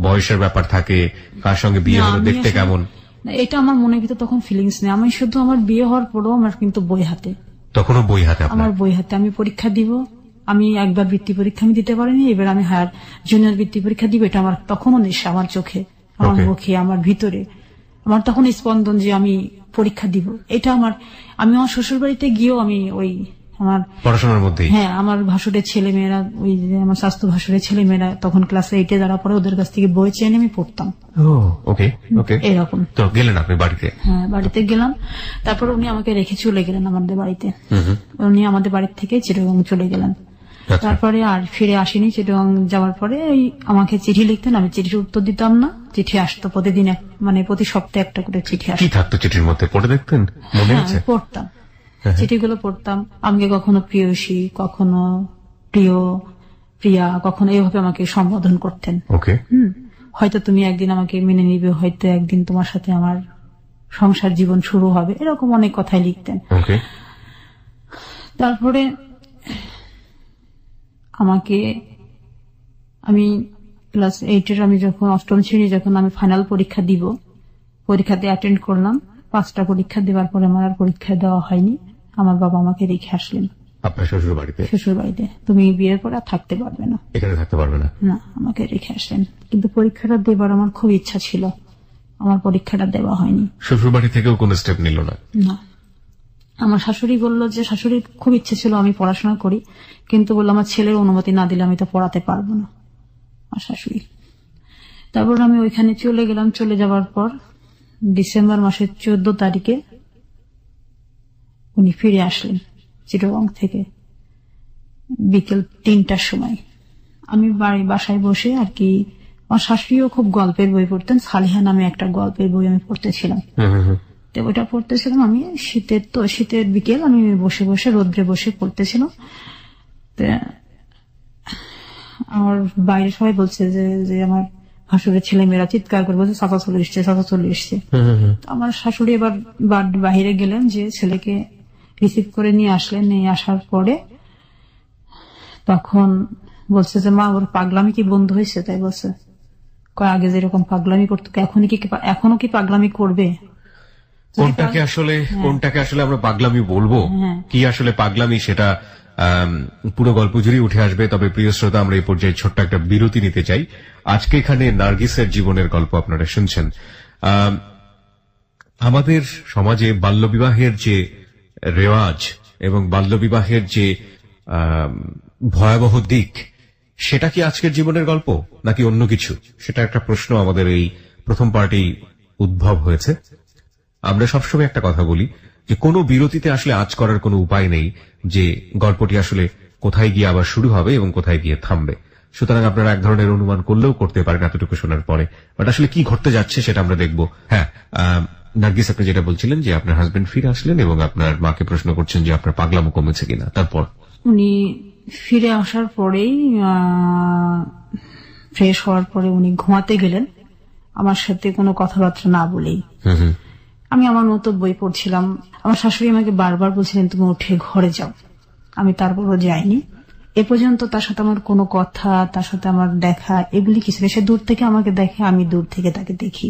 বয়সের ব্যাপার থাকে, কার সঙ্গে বিয়ে হলো, দেখতে কেমন? এটা আমার মনের ভিতরে তখন ফিলিংস নেই। আমি শুধু আমার বিয়ে হওয়ার পরেও আমার কিন্তু বই হাতে, তখনও বই হাতে, আমার বই হাতে। আমি পরীক্ষা দিব, আমি একবার বৃত্তি পরীক্ষা আমি দিতে পারিনি, এবার আমি হায়ার জুনিয়র বৃত্তি পরীক্ষা দিব। এটা আমার তখনও নেশা, আমার চোখে, আমার মুখে, আমার ভিতরে, আমার তখন স্পন্দন যে আমি পরীক্ষা দিব। এটা আমি আমার শ্বশুর বাড়িতে গিয়েও আমি ওই আমার পড়াশোনার মধ্যে, হ্যাঁ, আমার ভাসুরের ছেলেমেয়েরা, ওই যে আমার স্বাস্থ্য ভাসুরের ছেলেমেয়েরা তখন ক্লাস 8-এ যারা পড়ে, ওদের কাছ থেকে বই চেয়ে আমি পড়তাম। এরকম। তো গেলেন আপনি বাড়িতে? হ্যাঁ, বাড়িতে গেলাম। তারপর উনি আমাকে রেখে চলে গেলেন আমাদের বাড়িতে। উনি আমাদের বাড়ি থেকে চিটাগং চলে গেলেন। তারপরে আর ফিরে আসেনি। চিটাগং যাওয়ার পরে আমাকে চিঠি লিখতেন, আমি চিঠির উত্তর দিতাম না। চিঠি আসতো প্রতিদিন, মানে প্রতি সপ্তাহে একটা করে চিঠি আসতো। কি থাকতো চিঠির মধ্যে, পড়ে দেখতেন? মনে আছে? পড়তাম, চিঠিগুলো পড়তাম। আমাকে কখনো প্রিয়সী, কখনো প্রিয়, প্রিয়া, কখনো এইভাবে আমাকে সম্বোধন করতেন। ওকে। হয়তো তুমি একদিন আমাকে মেনে নিবে, হয়তো একদিন তোমার সাথে আমার সংসার জীবন শুরু হবে, এরকম অনেক কথাই লিখতেন। ওকে। তারপরে আমাকে আমি ক্লাস 8 আমি যখন 8ম শ্রেণী যখন আমি ফাইনাল পরীক্ষা দিব, পরীক্ষাতে অ্যাটেন্ড করলাম। 5টা পরীক্ষা দেওয়ার পরে আমার আর পরীক্ষা দেওয়া হয়নি। আমার বাবা আমাকে রেখে আসলেন আপনার শ্বশুর বাড়িতে। শ্বশুর বাড়িতে, তুমি বিয়ের পরে আর থাকতে পারবে না, এখানে থাকতে পারবে না। না, আমাকে রেখে আসলেন। কিন্তু পরীক্ষাটা দেবার আমার খুব ইচ্ছা ছিল, আমার পরীক্ষাটা দেওয়া হয়নি। শ্বশুর বাড়ি থেকেও কোনো স্টেপ নিল না? না। আমার শাশুড়ি বলল যে, শাশুড়ির খুব ইচ্ছে ছিল আমি পড়াশোনা করি, কিন্তু বললো আমার ছেলের অনুমতি না দিলে আমি তো পড়াতে পারবো না, আমার শাশুড়ি। তারপর আমি ওইখানে চলে গেলাম। চলে যাওয়ার পর ডিসেম্বর মাসের 14 তারিখে উনি ফিরে আসলেন চিটাগং থেকে বিকেল 3টার সময়। আমি বাসায় বসে আর কি, আমার শাশুড়িও খুব গল্পের বই পড়তেন, সালিহা নামে একটা গল্পের বই আমি পড়তেছিলাম। তো ওইটা পড়তেছিলাম আমি, শীতের বিকেল আমি বসে বসে রোদ্রে বসে পড়তেছিলাম। আমার বাইরে সবাই বলছে যে আমার ভাসুরের ছেলে মেয়েরা চিৎকার করে বলছে চাচা চলে এসছে, চাচা চলে এসছে। আমার শাশুড়ি এবার বাহিরে গেলেন, যে ছেলেকে রিসিভ করে নিয়ে আসলেন। নিয়ে আসার পরে তখন বলছে যে মা, ওর পাগলামি কি বন্ধ হয়েছে? তাই বলছে, আগে যেরকম পাগলামি করতো এখনো কি পাগলামি করবে? কোনটাকে আসলে আমরা পাগলামি বলবো, কি আসলে পাগলামি, সেটা পুরো গল্প জুড়ে উঠে আসবে। তবে প্রিয় শ্রোতা, আমরা এই পর্যায়ে ছোট্ট একটা বিরতি নিতে চাই। আজকে এখানে নার্গিসের জীবনের গল্প আপনারা শুনছেন। আমাদের সমাজে বাল্যবিবাহের যে রেওয়াজ এবং বাল্যবিবাহের যে ভয়াবহ দিক, সেটা কি আজকের জীবনের গল্প নাকি অন্য কিছু, সেটা একটা প্রশ্ন আমাদের এই প্রথম পার্টেই উদ্ভব হয়েছে। আমরা সবসময় একটা কথা বলি যে কোনো বিরতিতে আসলে আজ করার কোনো উপায় নেই যে গল্পটি আসলে কোথায় গিয়ে আবার শুরু হবে এবং কোথায় গিয়ে থামবে। সুতরাং আপনারা এক ধরনের অনুমান করলেও করতে পারেন এতটুকু শোনার পরে, বাট আসলে কি ঘটতে যাচ্ছে সেটা আমরা দেখব। হ্যাঁ, নার্গিস, আপনি যেটা বলছিলেন যে আপনার হাজবেন্ড ফিরে আসলেন এবং আপনার মাকে প্রশ্ন করছেন যে আপনার পাগলামো কমেছে কিনা। তারপর উনি ফিরে আসার পরেই ফ্রেশ হওয়ার পরে উনি ঘুমাতে গেলেন আমার সাথে কোনো কথাবার্তা না বলেই। আমি আমার মতো বই পড়ছিলাম। আমার শাশুড়ি আমাকে বারবার বলছিলেন তুমি উঠে ঘরে যাও, আমি তারপরও যাইনি। এ পর্যন্ত তার সাথে আমার কোনো কথা, তার সাথে আমার দেখা, এগুলি কিছু নেই। সে দূর থেকে আমাকে দেখে, আমি দূর থেকে তাকে দেখি।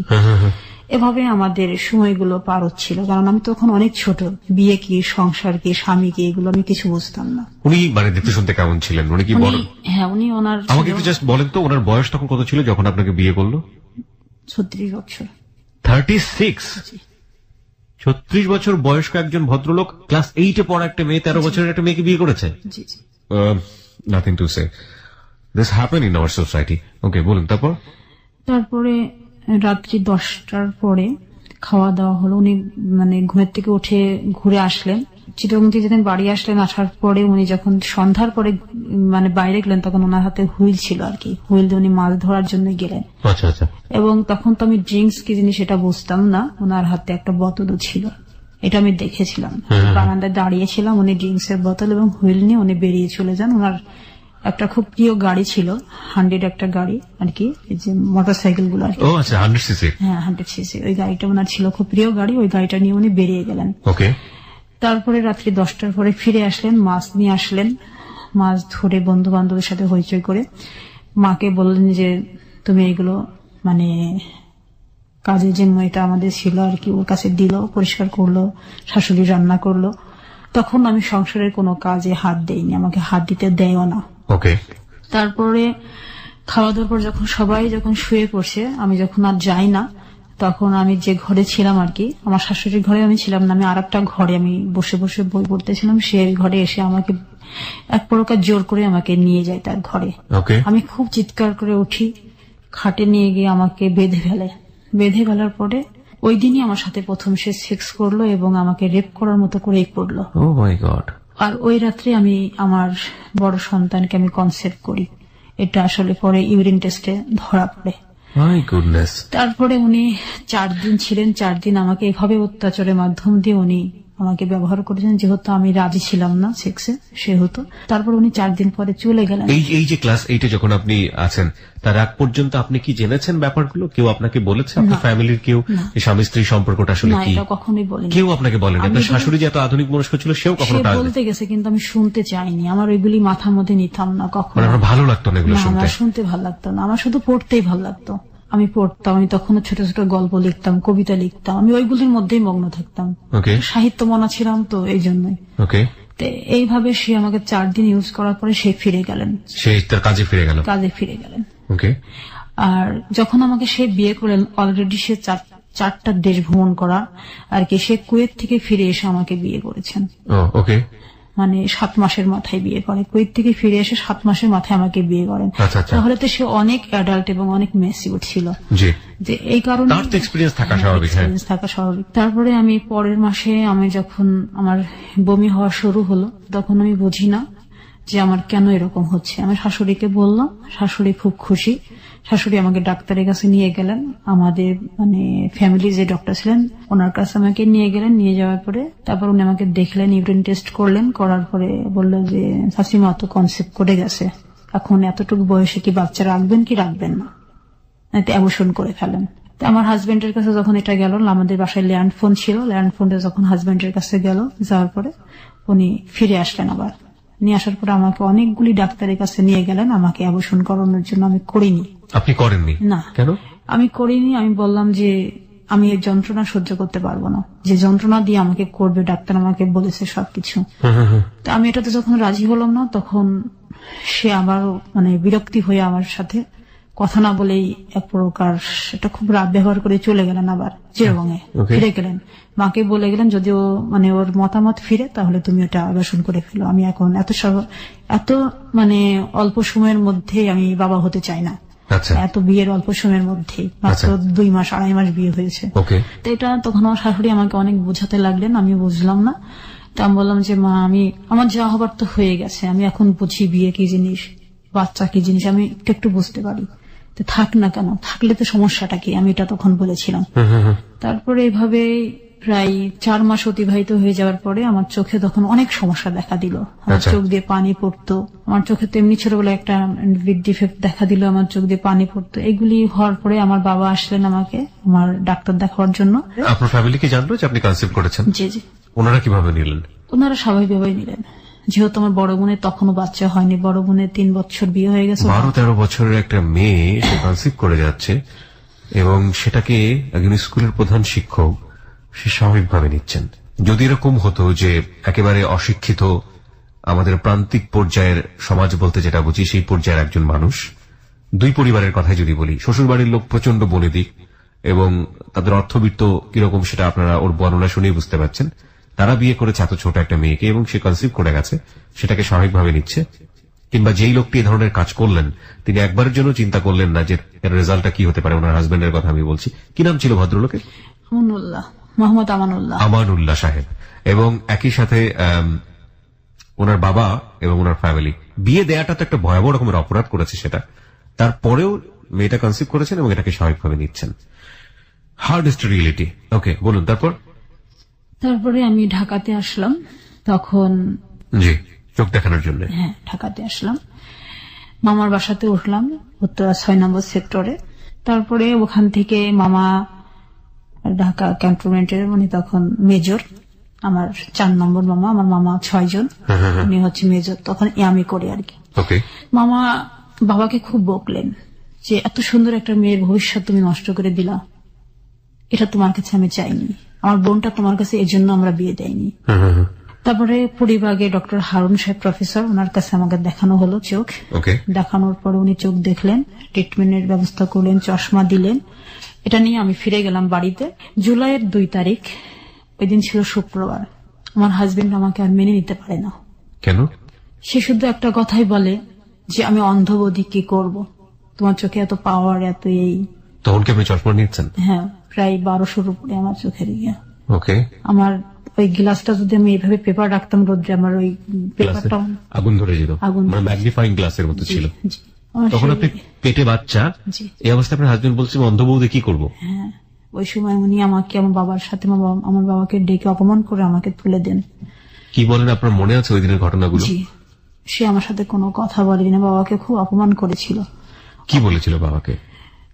এভাবে আমাদের সময়গুলো পার হচ্ছিল, কারণ আমি তখন অনেক ছোট। বিয়ে কি, সংসার কি, স্বামী কি, এগুলো আমি কিছু বুঝতাম না। উনি মানে দেখতে শুনতে কেমন ছিলেন? উনি কি বড়? হ্যাঁ, উনি ওনার, আমাকে একটু জাস্ট বলেন তো, ওনার বয়স তখন কত ছিল যখন আপনাকে বিয়ে করলো? 36 বছর। 36? 36 বছর বয়স্ক একজন ভদ্রলোক ক্লাস 8-এ পড়া একটা মেয়ে, 13 বছরের একটা মেয়েকে বিয়ে করেছে? Nothing to say, this happen in our society. Okay, বলুন তারপরে রাত্রি 10টার পরে খাওয়া দাওয়া হলো। উনি মানে ঘুমের থেকে উঠে ঘুরে আসলেন চিটাগং থেকে, যেদিন বাড়ি আসলেন। আসার পরে উনি যখন সন্ধ্যার পরে মানে বাইরে গেলেন, তখন ওনার হাতে হুইল ছিল আর কি, হুইল দিয়ে উনি মাছ ধরার জন্য গেলেন। এবং তখন তো আমি ড্রিঙ্কস কি জিনিস এটা বুঝতাম না। ওনার হাতে একটা বোতলও ছিল, এটা আমি দেখেছিলাম। বারান্দায় দাঁড়িয়েছিলাম, উনি ড্রিঙ্কস এর বোতল এবং হুইল নিয়ে উনি বেরিয়ে চলে যান। ওনার একটা খুব প্রিয় গাড়ি ছিল, 100 একটা গাড়ি আর কি, এই যে মোটরসাইকেল গুলো আর কি। 100 সিসি? হ্যাঁ, 100 সিসি। ওই গাড়িটা ওনার ছিল, খুব প্রিয় গাড়ি। ওই গাড়িটা নিয়ে উনি বেরিয়ে গেলেন। ওকে। তারপরে রাত্রি 10টার পরে ফিরে আসলেন, মাছ নিয়ে আসলেন। মাছ ধরে বন্ধু বান্ধবের সাথে হইচই করে মাকে বললেন যে তুমি এগুলো মানে কাজের যে মেয়েটা আমাদের ছিল আর কি, ওর কাছে দিল, পরিষ্কার করলো, শাশুড়ি রান্না করলো। তখন আমি সংসারের কোনো কাজে হাত দেইনি, আমাকে হাত দিতে দেয়ও না। ওকে। তারপরে খাওয়া দাওয়ার পর যখন সবাই শুয়ে পড়ছে, আমি যখন আর যাই না, তখন আমি যে ঘরে ছিলাম আর কি, আমার শাশুড়ির ঘরে আমি ছিলাম না, আমি আর একটা ঘরে আমি বসে বসে বই পড়তেছিলাম। সেই ঘরে এসে আমাকে এক প্রকার জোর করে আমাকে নিয়ে যায় তার ঘরে। আমি খুব চিৎকার করে উঠি, খাটে নিয়ে গিয়ে আমাকে বেঁধে ফেলার পরে ওই দিনই আমার সাথে প্রথম সে সেক্স করলো এবং আমাকে রেপ করার মতো করেই করলো। Oh my God! আর ওই রাত্রে আমি আমার বড় সন্তানকে আমি কনসেপ্ট করি। এটা আসলে পরে ইউরিন টেস্টে ধরা পড়ে। My goodness! তারপরে উনি 4 দিন ছিলেন। 4 দিন আমাকে এভাবে অত্যাচারের মাধ্যম দিয়ে উনি আমাকে ব্যবহার করেছেন, যেহেতু আমি রাজি ছিলাম না সেক্সে সেহেতু। তারপর উনি 4 দিন পরে চলে গেলেন। এই যে ক্লাস 8-এ যখন আপনি আছেন তার আগ পর্যন্ত আপনি কি জেনেছেন ব্যাপারগুলো? কেউ আপনাকে বলেছে? আপনার ফ্যামিলির কেউ এই স্বামী স্ত্রী সম্পর্কটা আসলে না, কি? এটা কখনোই বলেনি। কেউ আপনাকে বলেনি? আপনার শাশুড়ি যে এত আধুনিক মনস্ক ছিল সেও কখনো সে বলতে গেছে, কিন্তু আমি শুনতে চাইনি। আমার ওইগুলি মাথার মধ্যে নিতাম না কখনো। আমার ভালো লাগতো না এগুলো না, শুনতে। আমার শুনতে ভালো লাগতো না, আমার শুধু পড়তেই ভালো লাগতো। আমি পড়তাম, আমি তখন ছোট ছোট গল্প লিখতাম, কবিতা লিখতাম, আমি ওইগুলির মধ্যেই মগ্ন থাকতাম। ওকে, সাহিত্য মনা ছিলাম তো এই জন্যই। ওকে। তো এইভাবে সে আমাকে 4 দিন ইউজ করার পরে সে ফিরে গেলেন, সে তার কাজে ফিরে গেল। কাজে ফিরে গেলেন। ওকে। আর যখন আমাকে সে বিয়ে করলেন, অলরেডি সে 4টা দেশ ভ্রমণ করা আর কি, সে কুয়েত থেকে ফিরে এসে আমাকে বিয়ে করেছেন। ওকে। মানে 7 মাসের মাথায় বিয়ে করে, কুয়েত থেকে ফিরে এসে 7 মাসের মাথায় আমাকে বিয়ে করেন। আচ্ছা, আচ্ছা। তাহলে তো সে অনেক অ্যাডাল্ট এবং অনেক ম্যাচিউর ছিল। জি। যে এই কারণে তার তো এক্সপিরিয়েন্স থাকা স্বাভাবিক। এক্সপিরিয়েন্স থাকা স্বাভাবিক। তারপরে আমি পরের মাসে আমি যখন আমার বমি হওয়া শুরু হলো, তখন আমি বুঝি না যে আমার কেন এরকম হচ্ছে। আমি শাশুড়িকে বললাম, শাশুড়ি খুব খুশি। শাশুড়ি আমাকে ডাক্তারের কাছে নিয়ে গেলেন, আমাদের মানে ফ্যামিলি যে ডক্টর ছিলেন ওনার কাছে আমাকে নিয়ে গেলেন। নিয়ে যাওয়ার পরে তারপর উনি আমাকে দেখলেন, ইউরিন টেস্ট করলেন, করার পরে বললো যে শাশুড়িমা তো কনসেপ্ট করে গেছে, এখন এতটুকু বয়সে কি বাচ্চা রাখবেন কি রাখবেন না, অ্যাবর্শন করে ফেলেন। আমার হাজবেন্ডের কাছে যখন এটা গেল, আমাদের বাসায় ল্যান্ড ফোন ছিল, ল্যান্ড ফোনটা যখন হাজবেন্ডের কাছে গেল, যাওয়ার পরে উনি ফিরে আসলেন। আবার নিয়ে আসার পরে আমাকে অনেকগুলি ডাক্তারের কাছে নিয়ে গেলেন আমাকে অ্যাবর্শন করানোর জন্য। আমি করিনি। আপনি করেননি? না। কেন? আমি করিনি। আমি বললাম যে আমি এই যন্ত্রণা সহ্য করতে পারবো না, যে যন্ত্রণা দিয়ে আমাকে করবে, ডাক্তার আমাকে বলেছে সবকিছু। তো আমি এটাতে যখন রাজি হলাম না, তখন সে আবারও মানে বিরক্তি হয়ে আমার সাথে কথা না বলেই এক প্রকার এটা খুব রাত ব্যবহার করে চলে গেলেন। আবার চিরবঙ্গে ফিরে গেলেন, মাকে বলে গেলেন যদি ও মানে ওর মতামত ফিরে তাহলে তুমি ওটা আবাসন করে ফেলো। আমি এখন এত মানে অল্প সময়ের মধ্যে আমি বাবা হতে চাই না। এত বিয়ের অল্প সময়ের মধ্যে মাত্র 2 মাস 2.5 মাস বিয়ে হয়েছে। তো এটা তখন আমার শাশুড়ি আমাকে অনেক বোঝাতে লাগলেন, আমি বুঝলাম না। তা আমি বললাম যে মা, আমি আমার যা হবার তো হয়ে গেছে, আমি এখন বুঝি বিয়ে কি জিনিস, বাচ্চা কি জিনিস, আমি একটু বুঝতে পারি। তো থাক না কেন, থাকলে তো সমস্যাটা কি, আমি এটা তখন বলেছিলাম। তারপরে এভাবে প্রায় 4 মাস অতিবাহিত হয়ে যাওয়ার পরে আমার চোখে তখন অনেক সমস্যা দেখা দিল। আমার চোখ দিয়ে পানি পড়তো, আমার চোখে তো এমনি ছোটবেলায় একটা ডিফেক্ট দেখা দিল, আমার চোখ দিয়ে পানি পড়তো। এগুলি হওয়ার পরে আমার বাবা আসলেন আমাকে আমার ডাক্তার দেখাবার জন্য। আপনার ফ্যামিলি কি জানলো যে আপনি কনসেপ্ট করেছেন? জি জি। ওনারা কিভাবে নিলেন? ওনারা স্বাভাবিকভাবে নিলেন, যেহেতু আমার বড় বোনের তখনও বাচ্চা হয়নি, বড় বোনের 3 বছর বিয়ে হয়ে গেছে। 12-13 বছরের একটা মেয়ে সে কনসেপ্ট করে যাচ্ছে এবং সেটাকে একজন স্কুলের প্রধান শিক্ষক সে স্বাভাবিকভাবে নিচ্ছেন। যদি এরকম হতো যে একেবারে অশিক্ষিত আমাদের প্রান্তিক পর্যায়ের সমাজ বলতে যেটা বুঝি সেই পর্যায়ের একজন মানুষ, 2 পরিবারের কথাই যদি বলি, শ্বশুর বাড়ির লোক প্রচন্ড বনেদিক এবং তাদের অর্থবিত্ত কিরকম সেটা আপনারা ওর বর্ণনা শুনেই বুঝতে পারছেন, তারা বিয়ে করেছে এত ছোট একটা মেয়েকে এবং সে কনসিভ করে গেছে, সেটাকে স্বাভাবিকভাবে নিচ্ছে। কিংবা যেই লোকটি এই ধরনের কাজ করলেন তিনি একবারের জন্য চিন্তা করলেন না যে এর রেজাল্টটা কি হতে পারে। ওনার হাজবেন্ডের কথা আমি বলছি। কি নাম ছিল ভদ্রলোকের? মোহাম্মদ আমানুল্লাহ। আমানুল্লাহ সাহেব। এবং একই সাথে ওনার বাবা এবং ওনার ফ্যামিলি বিয়ে দেয়াটা তো একটা ভয়াবহ রকমের অপরাধ করেছে, সেটা তারপরেও মেয়েটা কনসিভ করেছেন এবং এটাকে স্বাভাবিকভাবে নিচ্ছেন। Hardest reality. ওকে, বলুন তারপর। তারপরে আমি ঢাকাতে আসলাম তখন। জি, চোখ দেখানোর জন্য। হ্যাঁ, ঢাকাতে আসলাম, মামার বাসাতে উঠলাম উত্তরা 6 নম্বর সেক্টরে। তারপরে ওখান থেকে মামা ঢাকা ক্যান্টনমেন্টের মানে তখন মেজর, আমার 4 নম্বর মামা, আমার মামা 6 জন, উনি হচ্ছে মেজর, তখন আমি করি আর কি। মামা বাবাকে খুব বকলেন যে এত সুন্দর একটা মেয়ের ভবিষ্যৎ তুমি নষ্ট করে দিলা, এটা তোমার কাছে আমি চাইনি, আমার বোনটা তোমার কাছে এই জন্য আমরা বিয়ে দেয়নি। তারপরে পরিবাগে ডক্টর হারুন সাহেব প্রফেসর, ওনার কাছে আমাকে দেখানো হলো চোখ। দেখানোর পরে উনি চোখ দেখলেন, ট্রিটমেন্টের ব্যবস্থা করলেন, চশমা দিলেন। এটা নিয়ে আমি ফিরে গেলাম বাড়িতে। জুলাইয়ের 2 তারিখ, ওই দিন ছিল শুক্রবার। আমার হাজবেন্ড আমাকে আর মেনে নিতে পারে না। কেন? সে শুধু একটা কথাই বলে যে আমি অন্ধবধি কি করব, তোমার চোখে এত পাওয়ার, এত এই। তখন কি আপনি চশমা নিয়েছেন? হ্যাঁ, প্রায় 1200-র উপরে আমার চোখের ইয়ে। আমার ওই গ্লাসটা যদি আমি এইভাবে পেপার রাখতাম রোদ্রে, আমার ওই পেপারটা আগুন ধরে যেত, মানে ম্যাগনিফাইং গ্লাসের মতো ছিল। তখন আপনি পেটে বাচ্চা, এই অবস্থায় আপনার হাজবেন্ড বলছে অন্ধ বউ দিয়ে কি করবো? হ্যাঁ, ওই সময় উনি আমাকে আমার বাবার সাথে আমার বাবাকে ডেকে অপমান করে আমাকে তুলে দেন। কি বলেন, আপনার মনে আছে ওই দিনের ঘটনাগুলো? জি, সে আমার সাথে কোনো কথা বলেনি, না, বাবাকে খুব অপমান করেছিল। কি বলেছিল বাবাকে?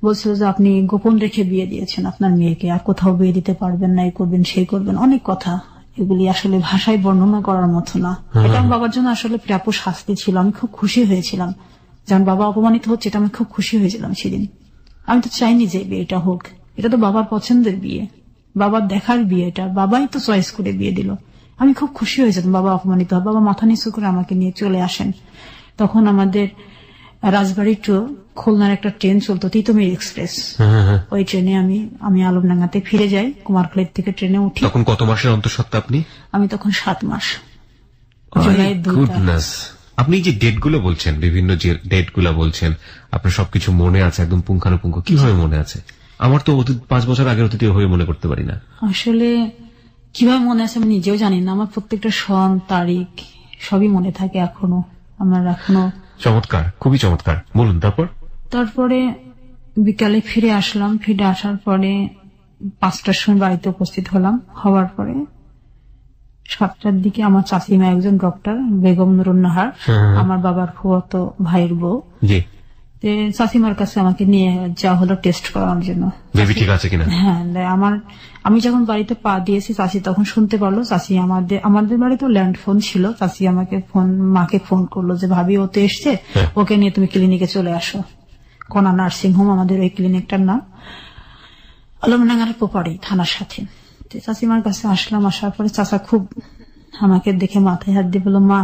বলছিল যে আপনি গোপন রেখে বিয়ে দিয়েছেন আপনার মেয়েকে, আর কোথাও বিয়ে দিতে পারবেন না, এই করবেন সেই করবেন, অনেক কথা। এগুলি আসলে ভাষায় বর্ণনা করার মতো না। এটা আমার বাবার জন্য আসলে প্রাপ্য শাস্তি ছিল। আমি খুব খুশি হয়েছিলাম যখন বাবা অপমানিত হচ্ছে, এটা আমি খুব খুশি হয়েছিলাম সেদিন। আমি তো চাইনি যে বিয়েটা হোক, এটা তো বাবার পছন্দের বিয়ে, বাবার দেখার বিয়ে, এটা বাবাই তো চয়েস করে বিয়ে দিল। আমি খুব খুশি হয়েছিলাম বাবা অপমানিত হয়। বাবা মাথা নিচু করে আমাকে নিয়ে চলে আসেন। তখন আমাদের রাজবাড়ি টু খুলনার একটা ট্রেন চলতো, তিতুমির এক্সপ্রেস। ওই ট্রেনে আমি আলমডাঙ্গাতে ফিরে যাই, কুমারখালীর থেকে ট্রেনে উঠি। তখন কত মাসের অন্তঃসত্ত্বা আপনি? আমি তখন 7 মাস, জুলাই 2 তারিখ। আপনি যে ডেট গুলো বলছেন, বিভিন্ন যে ডেট গুলো বলছেন, আপনার সবকিছু মনে আছে একদম পুঙ্খানুপুঙ্খ? কিভাবে মনে আছে? আমার তো 5 বছর আগের অতীত হয়ে মনে করতে পারি না। আসলে কিভাবে মনে আছে আমি নিজেও জানি না। আমার প্রত্যেকটা সন তারিখ সবই মনে থাকে এখনো। আমার এখনো। চমৎকার, খুবই চমৎকার। বলুন তারপরে বিকালে ফিরে আসলাম। ফিরে আসার পরে 5টার সময় বাড়িতে উপস্থিত হলাম। হওয়ার পরে 7টার দিকে আমার চাচিমা, একজন ডক্টর, বেগম নুরুন্নাহার, আমার বাবার ফুফাতো ভাইয়ের বউ, চাচিমার কাছে আমাকে নিয়ে যাওয়া হলো টেস্ট করানোর জন্য, বেবি ঠিক আছে কিনা। হ্যাঁ, আমি যখন বাড়িতে পা দিয়েছি চাচি তখন শুনতে পারলো। চাচি আমাদের বাড়িতে ল্যান্ড ফোন ছিল। চাচি মাকে ফোন করলো যে ভাবি ও তো এসছে, ওকে নিয়ে তুমি ক্লিনিকে চলে আসো। কোনা নার্সিং হোম আমাদের ওই ক্লিনিকটার নাম, আলমডাঙ্গার পোপাড়ি থানার সাথে। চাচিমার কাছে আসলাম। আসার পরে চাচা খুব আমাকে দেখে মাথায় হাত দিয়ে বলল, মা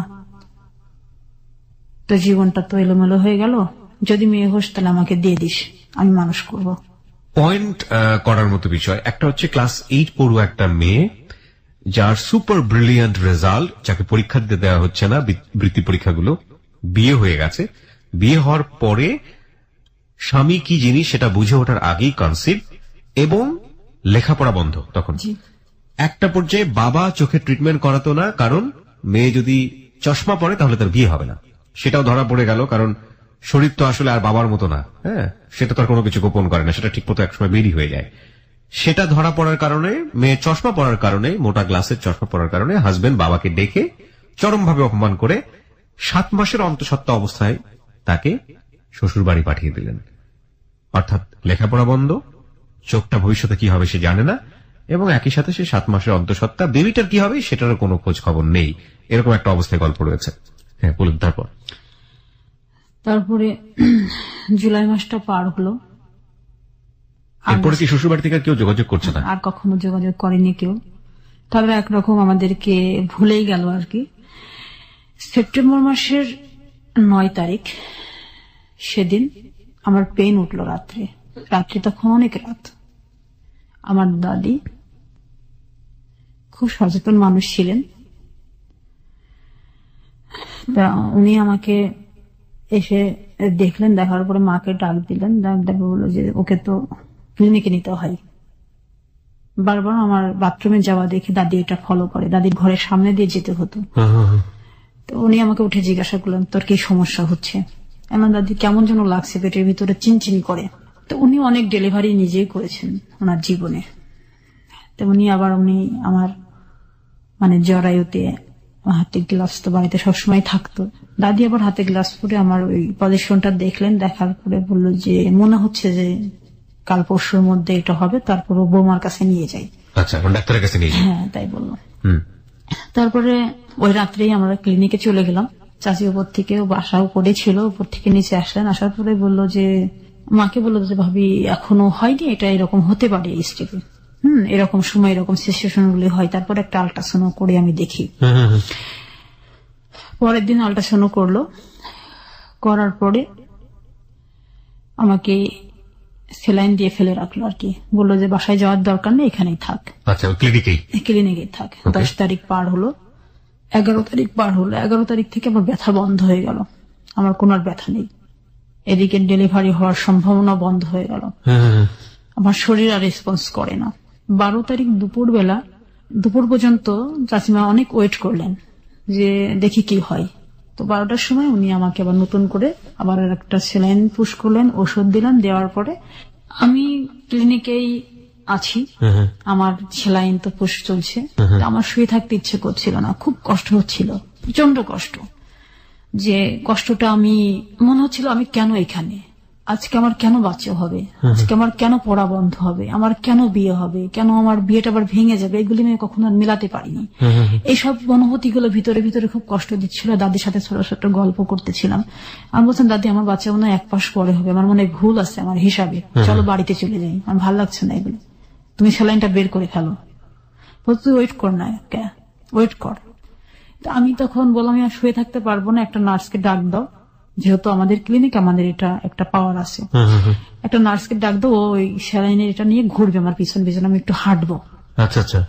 তো জীবনটা তো এলোমেলো হয়ে গেল, যদি মেয়ে হোস তাহলে আমাকে দিয়ে দিস, আমি মানুষ করব। পয়েন্ট করার মতো বিষয় একটা হচ্ছে ক্লাস 8 পড়ুয়া একটা মেয়ে, যার সুপার ব্রিলিয়ান্ট রেজাল্ট, যাকে পরীক্ষা দিতে দেওয়া হচ্ছে না, বৃত্তি পরীক্ষাগুলো, বিয়ে হয়ে গেছে। বিয়ে হওয়ার পরে স্বামী কি জিনিস সেটা বুঝে ওঠার আগেই কনসিভ, এবং লেখাপড়া বন্ধ। তখন একটা পর্যায়ে বাবা চোখের ট্রিটমেন্ট করাতো না, কারণ মেয়ে যদি চশমা পরে তাহলে তার বিয়ে হবে না। সেটাও ধরা পড়ে গেল, কারণ শরীর তো আসলে আর বাবার মতো না, হ্যাঁ, সেটা তো আর কোনো কিছু গোপন করে না, সেটা ঠিক মতো একসময় বেরিয়ে হয়ে যায়। সেটা ধরা পড়ার কারণে, মেয়ে চশমা পড়ার কারণে, মোটা গ্লাসের চশমা পড়ার কারণে হাজবেন্ড বাবাকে ডেকে চরমভাবে অপমান করে 7 মাসের অন্তঃসত্ত্বা অবস্থায় তাকে শ্বশুর বাড়ি পাঠিয়ে দিলেন। অর্থাৎ লেখাপড়া বন্ধ, চোখটা ভবিষ্যতে কি হবে সে জানে না, এবং একই সাথে সে 7 মাসের অন্তঃসত্ত্বা, বেবিটার কি হবে সেটারও কোনো খোঁজ খবর নেই। এরকম একটা অবস্থায় গল্প রয়েছে। হ্যাঁ, বলুন। তারপরে জুলাই মাসটা পার হলো। এরপরে কি শ্বশুর বাড়ি থেকে কেউ যোগাযোগ করছে না? আর কখনো যোগাযোগ করেনি কেউ। তারা একরকম আমাদেরকে ভুলেই গেল আর কি। সেপ্টেম্বর মাসের 9 তারিখ সেদিন আমার পেইন উঠলো রাত্রে তখন অনেক রাত। আমার দাদি খুব সচেতন মানুষ ছিলেন, উনি আমাকে এসে দেখলেন। দেখার পরে মাকে ডাক দিলেন, ডাক বললো যে ওকে তো ক্লিনিকে নিতে হয়। বারবার আমার বাথরুমে যাওয়া দেখে দাদি এটা ফলো করে, দাদির ঘরের সামনে দিয়ে যেতে হতো। তো উনি আমাকে উঠে জিজ্ঞাসা করলেন তোর কি সমস্যা হচ্ছে। আমার দাদি কেমন যেন লাগছে, পেটের ভিতরে চিনচিন করে। তো উনি অনেক ডেলিভারি নিজেই করেছেন ওনার জীবনে। তো উনি আমার জরায়ুতে হাতে গ্লাস তো বাড়িতে সবসময় থাকতো। দাদি আবার হাতে গ্লাস পরে আমার ওই পজিশনটা দেখলেন। দেখার পরে বললো যে মনে হচ্ছে যে কাল পরশুর মধ্যে এটা হবে, তারপর বৌমার কাছে নিয়ে যাই। আচ্ছা, ডাক্তারের কাছে নিয়ে যাই। হ্যাঁ, তাই বললো। তারপরে ওই রাত্রেই আমরা ক্লিনিকে চলে গেলাম। চাচি উপর থেকে, বাসা উপরে ছিল, উপর থেকে নিচে আসলেন। আসার পরে বললো যে, মাকে বললো যে ভাবি এখনো হয়নি, এটা এরকম হতে পারে স্টেপে, এরকম সময় এরকম সিচুয়েশন গুলি হয়। তারপর একটা আল্ট্রাসাউন্ড করে আমি দেখি। পরের দিন আল্ট্রাসাউন্ড করলো, করার পরে আমাকে সেলাইন দিয়ে ফেলে রাখলো আর কি। বললো যে বাসায় যাওয়ার দরকার নেই, এখানেই থাক। আচ্ছা, ক্লিনিকেই থাক। 10 তারিখ পার হলো, 11 তারিখ পার হলো। 11 তারিখ থেকে আমার ব্যথা বন্ধ হয়ে গেল, আমার কোনো আর ব্যথা নেই। এদিকে ডেলিভারি হওয়ার সম্ভাবনা বন্ধ হয়ে গেল, আমার শরীর আর রেসপন্স করে না। 12 তারিখ দুপুর পর্যন্ত চাচিমা অনেক ওয়েট করলেন যে দেখি কি হয়। তো 12টার সময় উনি আমাকে আবার নতুন করে আবার একটা সেলাইন পুশ করলেন, ওষুধ দিলেন। দেওয়ার পরে আমি ক্লিনিকেই আছি, আমার সেলাইন তো পুশ চলছে, আমার শুয়ে থাকতে ইচ্ছে করছিল না, খুব কষ্ট হচ্ছিল, প্রচন্ড কষ্ট। যে কষ্টটা আমি মনে হচ্ছিল আমি কেন এখানে, আজকে আমার কেন বাচ্চা হবে, আজকে আমার কেন পড়া বন্ধ হবে, আমার কেন বিয়ে হবে, কেন আমার বিয়েটা আবার ভেঙে যাবে, এগুলি আমি কখনো আর মেলাতে পারিনি। এইসব অনুভূতিগুলো ভিতরে ভিতরে খুব কষ্ট দিচ্ছিল। দাদির সাথে ছোট ছোট গল্প করতেছিলাম। আমি বলছিলাম, দাদি আমার বাচ্চা মনে হয় 1 মাস পরে হবে, আমার মনে হয় ভুল আছে আমার হিসাবে, চলো বাড়িতে চলে যাই, আমার ভালো লাগছে না এগুলো, তুমি সেলাইনটা বের করে ফেলো। বলতো ওয়েট কর না, ওয়েট কর। আমি তখন বললাম আমি আর শুয়ে থাকতে পারবো না, একটা নার্সকে ডাক দাও, যেহেতু আমাদের ক্লিনিক আমাদের এটা একটা পাওয়ার আছে, একটা নার্সকে ডাক দাও, ওই সেলাইনের এটা নিয়ে ঘুরবে আমার পিছন পিছন, আমি একটু হাঁটবো। আচ্ছা আচ্ছা।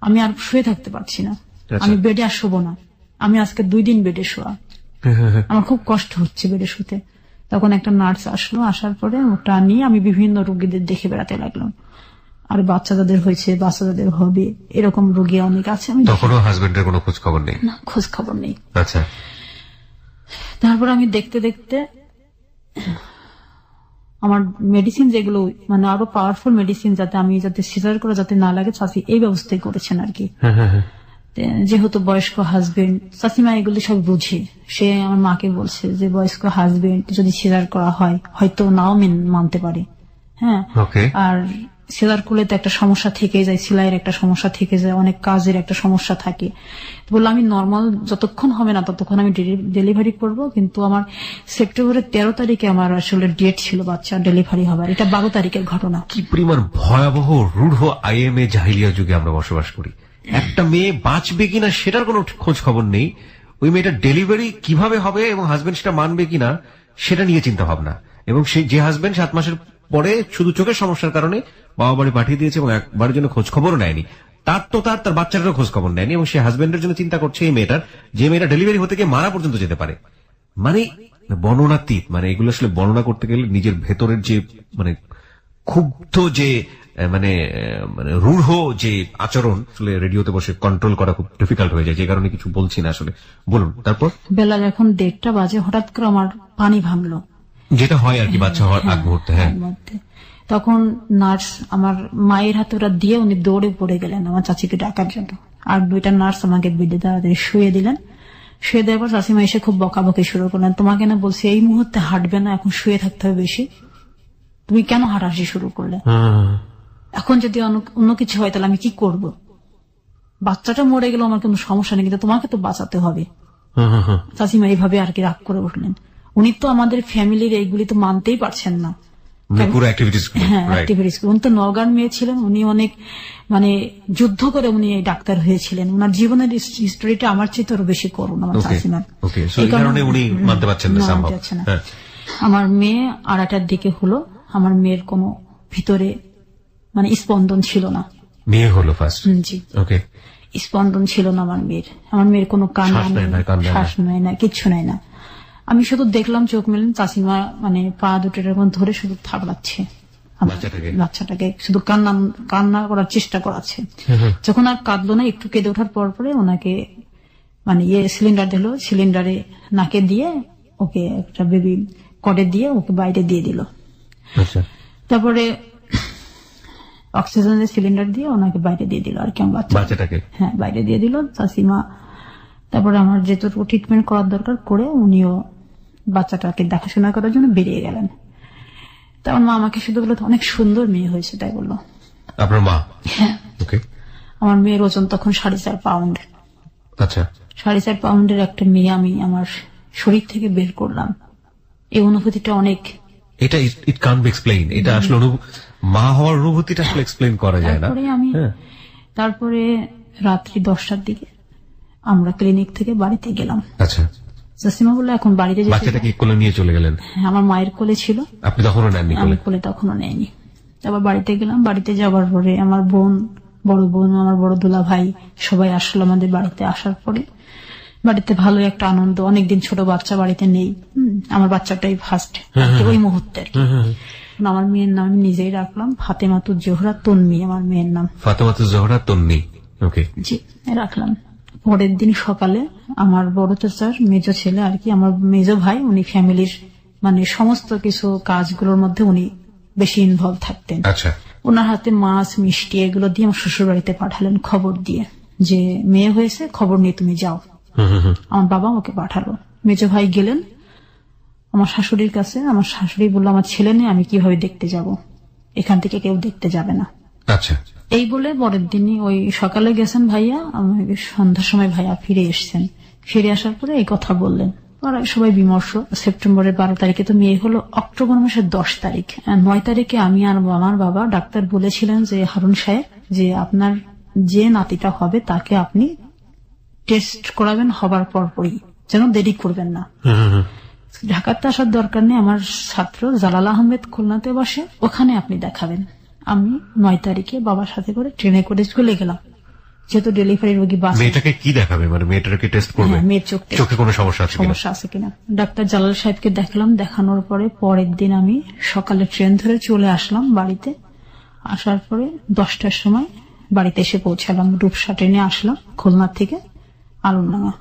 আমি আর শুয়ে থাকতে পারছি না, আমি বেডে আর শোবো না, আমি আজকে 2 দিন বেডে শোয়া, আমার খুব কষ্ট হচ্ছে বেডে শুতে। তখন একটা নার্স আসলো, আসার পরে ওটা নিয়ে আমি বিভিন্ন রোগীদের দেখে বেড়াতে লাগলাম, আর বাচ্চা যাদের হয়েছে, বাচ্চা যাদের হবে, এরকম রোগী অনেক আছে। আমি তখনও হাজবেন্ডের কোনো খোঁজ খবর নেই? না, খোঁজ খবর নেই। আচ্ছা। তারপর আমি দেখতে দেখতে আমার মেডিসিন যেগুলো মানে আরো পাওয়ারফুল মেডিসিন, যাতে সিজার করে যাতে না লাগে, চাচি এই ব্যবস্থাই করেছেন আর কি। যেহেতু বয়স্ক হাজবেন্ড, চাচিমা এগুলি সব বুঝে, সে আমার মাকে বলছে যে বয়স্ক হাজবেন্ড যদি সিজার করা হয় হয়তো নাও মানতে পারে, হ্যাঁ, আর সিজার করলে তো একটা সমস্যা থেকে যায়, সেলাইয়ের একটা সমস্যা থেকে যায়, অনেক কাজের একটা সমস্যা থাকে। বললাম আমি নর্মাল যতক্ষণ হবে না ততক্ষণ আমি ডেলিভারি করব, কিন্তু আমার সেপ্টেম্বরের 13 তারিখে আমার আসলে ডেট ছিল বাচ্চা ডেলিভারি হবার, এটা 12 তারিখের ঘটনা। কি পরিমাণ ভয়াবহ রূঢ় আইএমএ জাহিলিয়া যুগে আমরা বসবাস করি। একটা মেয়ে বাঁচবে কিনা সেটার কোনো খোঁজ খবর নেই, ওই মেয়েটার ডেলিভারি কিভাবে হবে এবং হাজবেন্ড সেটা মানবে কিনা সেটা নিয়ে চিন্তা ভাবনা, এবং সেই যে হাজবেন্ড 7 মাসের পরে শুধু চোখের সমস্যার কারণে বাবা বাড়ি পাঠিয়ে দিয়েছে এবং একবারের জন্য খোঁজ খবরও নেয়নি, তার বাচ্চাটারও খোঁজ খবর নেয়নি, এবং সে হাজবেন্ডের জন্য চিন্তা করছে এই মেয়েটার, যে মেয়েটা ডেলিভারি হতে গিয়ে মারা পর্যন্ত যেতে পারে। মানে বর্ণনাতীত, মানে এগুলো আসলে বর্ণনা করতে গেলে নিজের ভেতরের যে মানে ক্ষুব্ধ যে মানে রূঢ় যে আচরণ, আসলে রেডিওতে বসে কন্ট্রোল করা খুব ডিফিকাল্ট হয়ে যায়, যে কারণে কিছু বলছি না আসলে। বলুন। তারপর বেলা যখন 1:30 বাজে হঠাৎ করে আমার পানি ভাঙলো, যেটা হয় আর কি বাচ্চা হওয়ার আগ মুহূর্তে। হ্যাঁ, তখন নার্স আমার মায়ের হাতে ওরা দিয়ে উনি দৌড়ে পড়ে গেলেন আমার চাচিকে ডাকার জন্য, আর 2টা নার্স আমাকে বেডে তাড়াতাড়ি শুয়ে দিলেন। শুয়ে দেওয়ার পর চাচিমা এসে খুব বকাবকি শুরু করলেন, তোমাকে না বলছি এই মুহূর্তে হাঁটবে না, এখন শুয়ে থাকতে হবে বেশি, তুমি কেন হাঁটাহাঁটি শুরু করলে, এখন যদি অন্য কিছু হয় তাহলে আমি কি করব, বাচ্চাটা মরে গেল আমার কোনো সমস্যা নেই, কিন্তু তোমাকে তো বাঁচাতে হবে। চাচিমা এইভাবে আর কি রাগ করে উঠলেন। উনি তো আমাদের ফ্যামিলির এইগুলি তো মানতেই পারছেন না, উনি তো নওগাঁর মেয়ে ছিলেন, উনি অনেক মানে যুদ্ধ করে উনি ডাক্তার হয়েছিলেন, ওনার জীবনের হিস্টোরিটা আমার চেয়ে তো বেশি করুন আমার চাচিমার, এই কারণে উনি মানতে পারছেন না। আমার মেয়ে 2:30টার দিকে হলো, আমার মেয়ের কোনো ভিতরে মানে স্পন্দন ছিল না, মেয়ে হলো ফার্স্ট, জি, ওকে, স্পন্দন ছিল না আমার মেয়ের কোনো কান্না শ্বাস নেয় না, কিচ্ছু নেয় না। আমি শুধু দেখলাম চোখ মেলেন চাচিমা মানে পা দুটোর ধরে শুধু থাকলাচ্ছে বাচ্চাটাকে, শুধু কান্না করার চেষ্টা করাচ্ছে। যখন আর কাঁদলো না, একটু কেঁদে ওঠার পর পরে ওনাকে মানে সিলিন্ডার দিল, সিলিন্ডারে নাকে দিয়ে ওকে একটা বেবি কডে দিয়ে ওকে বাইরে দিয়ে দিল। তারপরে অক্সিজেনের সিলিন্ডার দিয়ে ওনাকে বাইরে দিয়ে দিল আর কি, বাচ্চাটাকে, হ্যাঁ, বাইরে দিয়ে দিল চাচিমা। তারপরে আমার যেটুকু ট্রিটমেন্ট করার দরকার করে উনিও বাচ্চাটাকে দেখাশোনা করার জন্য বেরিয়ে গেলেন। তারপর মা আমাকে শুধু বললো অনেক সুন্দর মেয়ে হয়েছে, তাই বললো। আপনার মা? হ্যাঁ। আমার মেয়ের ওজন তখন 4.5 পাউন্ড। আচ্ছা, 4.5 পাউন্ডের একটা মেয়ে আমি আমার শরীর থেকে বের করলাম, এই অনুভূতিটা অনেক, এটা ইট কান্ট বি এক্সপ্লেইন, এটা আসলে মা হওয়ার অনুভূতিটা আসলে এক্সপ্লেইন করা যায় না। তারপরে রাত্রি 10টার দিকে আমরা ক্লিনিক থেকে বাড়িতে গেলাম। আচ্ছা, চাচিমা বললো এখন বাড়িতে যেতে। বাচ্চাটাকে কোলে নিয়ে চলে গেলেন? আমার মায়ের কোলে ছিল। আপনি তখনও নেননি? আমি কোলে তখনও নেয়নি। তারপর বাড়িতে গেলাম, বাড়িতে যাওয়ার পরে আমার বোন, বড় বোন, আমার বড় দুলা ভাই সবাই আসলো আমাদের বাড়িতে। আসার পরে বাড়িতে ভালো একটা আনন্দ, অনেকদিন ছোট বাচ্চা বাড়িতে নেই, আমার বাচ্চাটাই ফার্স্ট ওই মুহূর্তে। আমার মেয়ের নাম আমি নিজেই রাখলাম ফাতেমাতুজ জোহরা তন্নি, আমার মেয়ের নাম ফাতেমাতুজ জোহরা তন্নি। ওকে, জি, রাখলাম। পরের দিন সকালে আমার বড় চাচার মেজো ছেলে আর কি, আমার মেজো ভাই, উনি ফ্যামিলির মানে সমস্ত কিছু কাজগুলোর মধ্যে উনি বেশি ইনভলভ থাকতেন। আচ্ছা, ওনার হাতে মাছ মিষ্টি এগুলো দিয়ে আমার শ্বশুর বাড়িতে পাঠালেন খবর দিয়ে যে মেয়ে হয়েছে, খবর নিয়ে তুমি যাও। আমার বাবা আমাকে পাঠালো। মেজো ভাই গেলেন আমার শাশুড়ির কাছে। আমার শাশুড়ি বললো আমার ছেলে নেই, আমি কিভাবে দেখতে যাব, এখান থেকে কেউ দেখতে যাবে না। আচ্ছা, এই বলে পরের দিনই ওই সকালে গেছেন ভাইয়া, সন্ধ্যার সময় ভাইয়া ফিরে এসছেন। ফিরে আসার পরে এই কথা বললেন। ওরা সবাই বিমর্ষ। সেপ্টেম্বরের 12 তারিখে তো মেয়ে হলো, অক্টোবর মাসের 10 তারিখ 9 তারিখে আমি আর আমার বাবা ডাক্তার বলেছিলেন যে হারুন সাহেব যে আপনার যে নাতিটা হবে তাকে আপনি টেস্ট করাবেন, হবার পরপরই, যেন দেরি করবেন না। ঢাকাতে আসার দরকার নেই, আমার ছাত্র জালাল আহমেদ খুলনাতে বসে, ওখানে আপনি দেখাবেন। আমি 9 তারিখে বাবার সাথে করে ট্রেনে করে চলে গেলাম, যেহেতু ডেলিভারি রোগী বাস। মেয়েটাকে কি দেখাবে, মানে মেয়েটাকে টেস্ট করবে? মেয়ের চোখে কোনো সমস্যা আছে কিনা। ডাক্তার জালাল সাহেবকে দেখলাম। দেখানোর পরে পরের দিন আমি সকালে ট্রেন ধরে চলে আসলাম বাড়িতে। আসার পরে 10টার সময় বাড়িতে এসে পৌঁছালাম। রূপসা ট্রেনে আসলাম খুলনা থেকে আলমডাঙ্গা।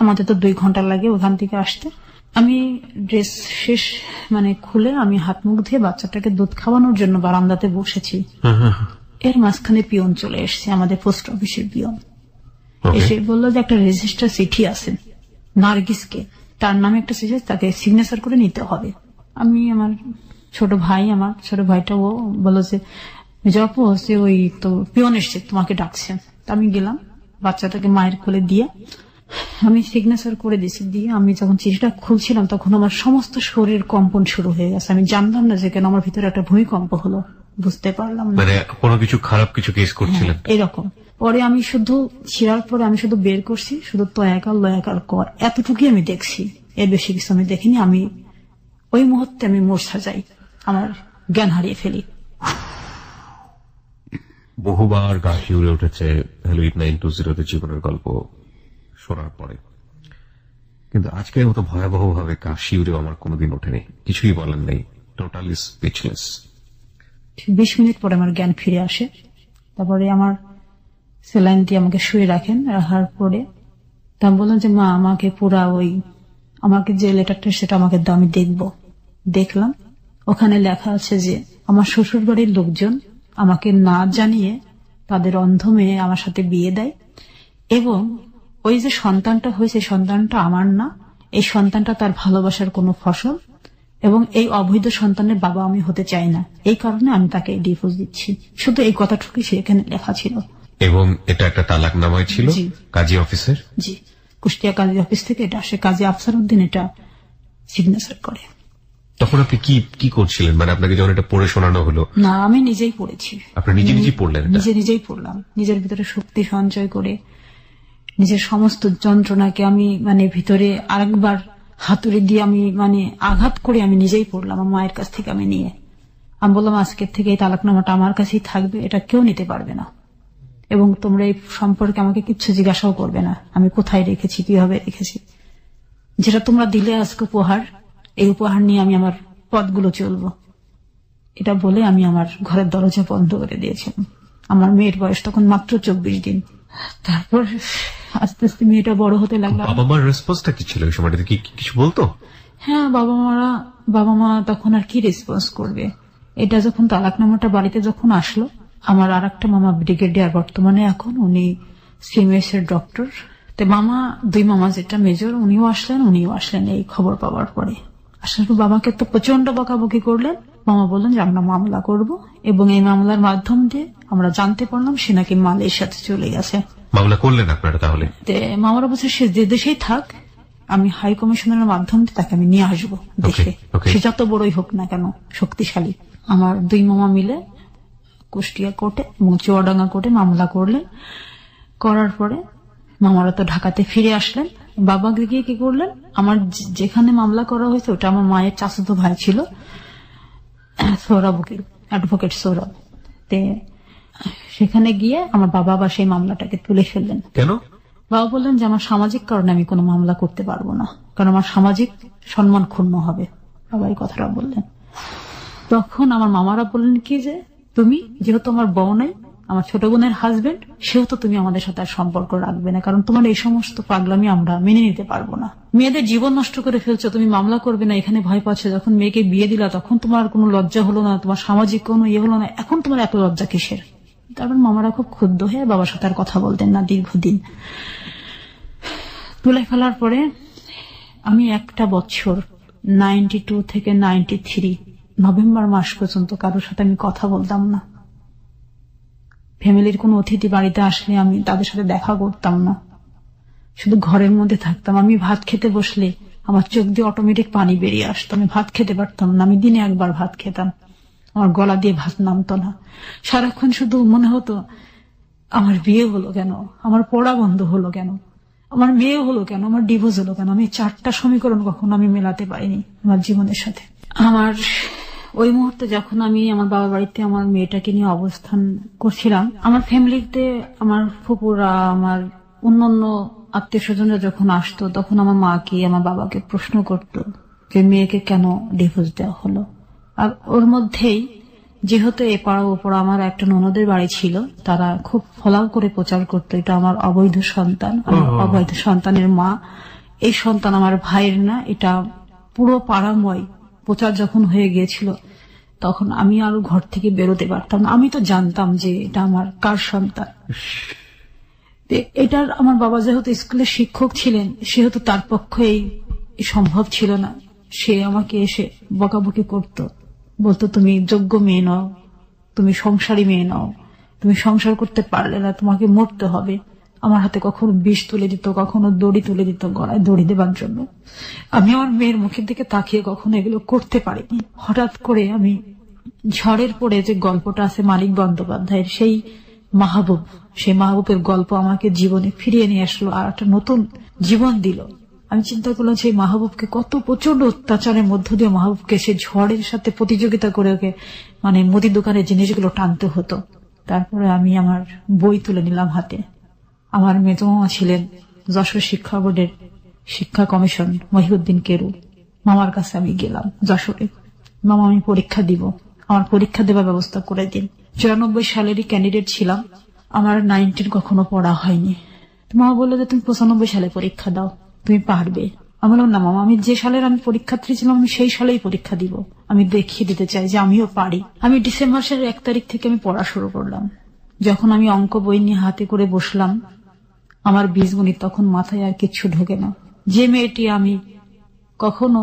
আমাদের তো 2 ঘন্টা লাগে ওখান থেকে আসতে। আমি ড্রেস শেষ খুলে আমি হাত মুখ ধুয়ে বাচ্চাটাকে দুধ খাওয়ানোর জন্য বারান্দাতে বসেছি। এর মাঝখানে পিয়ন চলে এসছে, আমাদের পোস্ট অফিসের পিয়ন। এসে বললো যে একটা রেজিস্টার চিঠি আছে নার্গিসকে, তার নামে একটা চিঠি, তাকে সিগনেচার করে নিতে হবে। আমি আমার ছোট ভাইটা ও বললো যে মেজপু হচ্ছে ওই তো পিয়ন এসছে, তোমাকে ডাকছে। আমি গেলাম, বাচ্চাটাকে মায়ের কোলে দিয়ে আমি সিগনেচার করে দিয়েছি। দিয়ে আমি যখন চিঠিটা খুলছিলাম তখন আমার সমস্ত শরীর কম্পন শুরু হয়ে গেছে। আমি জানলাম না যে কেন আমার ভিতরে একটা ভূমিকম্প হলো, বুঝতে পারলাম না। কোনো কিছু খারাপ কিছু কেস করছিলেন এরকম। পরে আমি শুধু ছিঁড়ার পরে আমি শুধু বের করছি, শুধু তয়াকার লয়াকার কর, এতটুকুই আমি দেখছি, এর বেশি কিছু আমি দেখিনি। আমি ওই মুহূর্তে আমি মূর্ছা যাই, আমার জ্ঞান হারিয়ে ফেলি। বহুবার গা শিউরে উঠেছে হ্যালো 8920 জীবনের গল্প শোনার পরে, কিন্তু আজকের মতো ভয়াবহ ভাবে গা শিউরেও আমার কোনোদিন ওঠেনি। কিছুই বলেন নেই, টোটালি স্পিচলেস। 20 মিনিট পরে আমার জ্ঞান ফিরে আসে। তারপরে আমার স্যালাইন দিয়ে আমাকে শুয়ে রাখেন। রাখার পরে তা বললাম যে মা আমাকে পুরা আমাকে যে লেটারটা সেটা আমাকে দাও, আমি দেখবো। দেখলাম ওখানে লেখা আছে যে আমার শ্বশুর বাড়ির লোকজন আমাকে না জানিয়ে তাদের অন্ধ মেয়ে আমার সাথে বিয়ে দেয়, এবং ওই যে সন্তানটা হয়েছে সন্তানটা আমার না, এই সন্তানটা তার ভালোবাসার কোনো ফসল, এবং এই অবৈধ সন্তানের বাবা আমি হতে চাই না, এই কারণে আমি তাকে ডিভোর্স দিচ্ছি। শুধু এই কথাটুকুই সেখানে লেখা ছিল। এবং এটা একটা তালাকনামায় ছিল কাজী অফিসের। জি, কুষ্টিয়া কাজী অফিস থেকে এটা আসে, কাজী আফসার উদ্দিন এটা সিগনেচার করে। তখন আপনি কি করছিলেন, আপনাকে যখন এটা পড়ে শোনানো হলো? না, আমি নিজেই পড়েছি। আপনি নিজেই পড়লেন? নিজেই পড়লাম, নিজের ভিতরে শক্তি সঞ্চয় করে নিজের সমস্ত যন্ত্রণাকে আমি ভিতরে আরেকবার হাতুড়ি দিয়ে আমি আঘাত করে আমি নিজেই পড়লাম। আমার মায়ের কাছ থেকে আমি নিয়ে আমি বললাম আজকের থেকে এই তালাকনামাটা আমার কাছেই থাকবে, এটা কেউ নিতে পারবে না, এবং তোমরা এই সম্পর্কে আমাকে কিচ্ছু জিজ্ঞাসাও করবে না, আমি কোথায় রেখেছি, কিভাবে রেখেছি। যেটা তোমরা দিলে আজকে উপহার, এই উপহার নিয়ে আমি আমার পথগুলো চলবো। এটা বলে আমি আমার ঘরের দরজা বন্ধ করে দিয়েছিলাম। আমার মেয়ের বয়স তখন মাত্র 24 দিন। তারপর আস্তে আস্তে মেয়েটা বড় হতে লাগলো। বাবা মার রেসপন্সটা কি ছিল? সময়টাতে কি কিছু বলতো? হ্যাঁ, বাবা মা তখন আর কি রেসপন্স করবে। এটা যখন তালাকনামাটা বাড়িতে যখন আসলো, আমার আর একটা মামা ব্রিগেডিয়ার বর্তমানে এখন, উনি সিএমএস এর ডক্টর। তো দুই মামা যেটা মেজর, উনিও আসলেন এই খবর পাওয়ার পরে। আসার পর বাবাকে তো প্রচন্ড বকাবকি করলেন। মামা বললেন যে আমরা মামলা করব, এবং এই মামলার মাধ্যম দিয়ে আমরা জানতে পারলাম সে নাকি মালয়েশিয়াতে চলে গেছে। মামলা করলেন আপনারা? তাহলে মামারা বলছে সে যে দেশেই থাক, আমি হাই কমিশনারের মাধ্যম দিয়ে তাকে আমি নিয়ে আসবো দেশে, সে যত বড়ই হোক না কেন, শক্তিশালী। আমার দুই মামা মিলে কুষ্টিয়া কোর্টে এবং চুয়াডাঙ্গা কোর্টে মামলা করলেন। করার পরে মামারা তো ঢাকাতে ফিরে আসলেন। বাবা গিয়ে কি করলেন, আমার যেখানে মামলা করা হয়েছে ওটা আমার মায়ের চাচাতো ভাই ছিল, সৌরভ উকিল, অ্যাডভোকেট সৌরভ। সেখানে গিয়ে আমার বাবা আবার সেই মামলাটাকে তুলে ফেললেন। কেন? বাবা বললেন যে আমার সামাজিক কারণে আমি কোনো মামলা করতে পারবো না, কারণ আমার সামাজিক সম্মান ক্ষুণ্ণ হবে। বাবা এই কথাটা বললেন। তখন আমার মামারা বললেন কি যে তুমি যেহেতু আমার বউ নাই, আমার ছোট বোনের হাজবেন্ড, সেও তো তুমি আমাদের সাথে আর সম্পর্ক রাখবে না, কারণ তোমার এই সমস্ত পাগলামি আমরা মেনে নিতে পারবো না। মেয়েদের জীবন নষ্ট করে ফেলছো, তুমি মামলা করবে না এখানে ভয় পাচ্ছ। যখন মেয়েকে বিয়ে দিলা তখন তোমার কোনো লজ্জা হলো না, তোমার সামাজিক কোনো ইয়ে হলো না, এখন তোমার এত লজ্জা কিসের? তারপর মামারা খুব ক্ষুব্ধ হয়ে বাবার সাথে আর কথা বলতেন না দীর্ঘদিন। তুলে ফেলার পরে আমি একটা বছর 92 থেকে 93 নভেম্বর মাস পর্যন্ত কারোর সাথে আমি কথা বলতাম না। ফ্যামিলির কোন অতিথি বাড়িতে আসলে আমি তাদের সাথে দেখা করতাম না, শুধু ঘরের মধ্যে থাকতাম। আমি ভাত খেতে বসলে আমার চোখ দিয়ে অটোমেটিক পানি বেরিয়ে আসতো, আমি ভাত খেতে পারতাম না। আমি দিনে একবার ভাত খেতাম, আমার গলা দিয়ে ভাত নামতো না। সারাক্ষণ শুধু মনে হতো আমার বিয়ে হলো কেন, আমার পড়া বন্ধ হলো কেন, আমার মেয়ে হলো কেন, আমার ডিভোর্স হলো কেন। আমি 4টা সমীকরণ কখনো আমি মেলাতে পারিনি আমার জীবনের সাথে। আমার ওই মুহূর্তে যখন আমি আমার বাবার বাড়িতে আমার মেয়েটাকে নিয়ে অবস্থান করছিলাম, আমার ফ্যামিলিতে আমার ফুপুরা, আমার অন্যান্য আত্মীয় স্বজনরা যখন আসতো, তখন আমার মাকে আমার বাবাকে প্রশ্ন করতো যে মেয়েকে কেন ডিভোর্স দেওয়া হলো। আর ওর মধ্যেই যেহেতু এপাড়া ওপাড়া আমার একটা ননদের বাড়ি ছিল, তারা খুব ফলাও করে প্রচার করতো এটা আমার অবৈধ সন্তান, আমার অবৈধ সন্তানের মা, এই সন্তান আমার ভাইয়ের না। এটা পুরো পাড়াময় প্রচার যখন হয়ে গিয়েছিল, তখন আমি আর ঘর থেকে বেরোতে পারতাম না। আমি তো জানতাম যে এটা আমার কার সন্তান। এটার আমার বাবা যেহেতু স্কুলের শিক্ষক ছিলেন, সেহেতু তার পক্ষে সম্ভব ছিল না। সে আমাকে এসে বকাবকি করতো, বলতো তুমি যোগ্য মেয়ে নও, তুমি সংসারী মেয়ে নও, তুমি সংসার করতে পারলে না, তোমাকে মরতে হবে। আমার হাতে কখনো বিষ তুলে দিত, কখনো দড়ি তুলে দিত গলায় দড়ি দেবার জন্য। আমি আমার মেয়ের মুখের দিকে তাকিয়ে কখনো এগুলো করতে পারিনি। হঠাৎ করে আমি ঝড়ের পরে যে গল্পটা আছে মানিক বন্দ্যোপাধ্যায়ের, সেই মাহবুবের গল্প আমাকে জীবনে ফিরিয়ে নিয়ে আসলো, আর একটা নতুন জীবন দিল। আমি চিন্তা করলাম সেই মাহবুবকে কত প্রচন্ড অত্যাচারের মধ্য দিয়ে মাহবুবকে সে ঝড়ের সাথে প্রতিযোগিতা করে ওকে মানে মুদি দোকানের জিনিসগুলো টানতে হতো। তারপরে আমি আমার বই তুলে নিলাম হাতে। আমার মেজমামা ছিলেন যশোর শিক্ষা বোর্ডের শিক্ষা কমিশন মহিউদ্দিন কেরু, মামার কাছে আমি গেলাম যশোরে। মামা আমি পরীক্ষা দিব, আমার পরীক্ষা দেওয়ার ব্যবস্থা করে দিন। 94 সালেরই ক্যান্ডিডেট ছিলাম, আমার 90 কখনো পড়া হয়নি। মামা বললো যে তুমি 95 সালে পরীক্ষা দাও, তুমি পারবে। আমি বললাম না মামা, আমি যে সালের আমি পরীক্ষার্থী ছিলাম আমি সেই সালেই পরীক্ষা দিব, আমি দেখিয়ে দিতে চাই যে আমিও পারি। আমি ডিসেম্বর মাসের 1 তারিখ থেকে আমি পড়া শুরু করলাম। যখন আমি অঙ্ক বই নিয়ে হাতে করে বসলাম, আমার বীজগণিত তখন মাথায় আর কিচ্ছু ঢোকে না। যে মেয়েটি আমি কখনো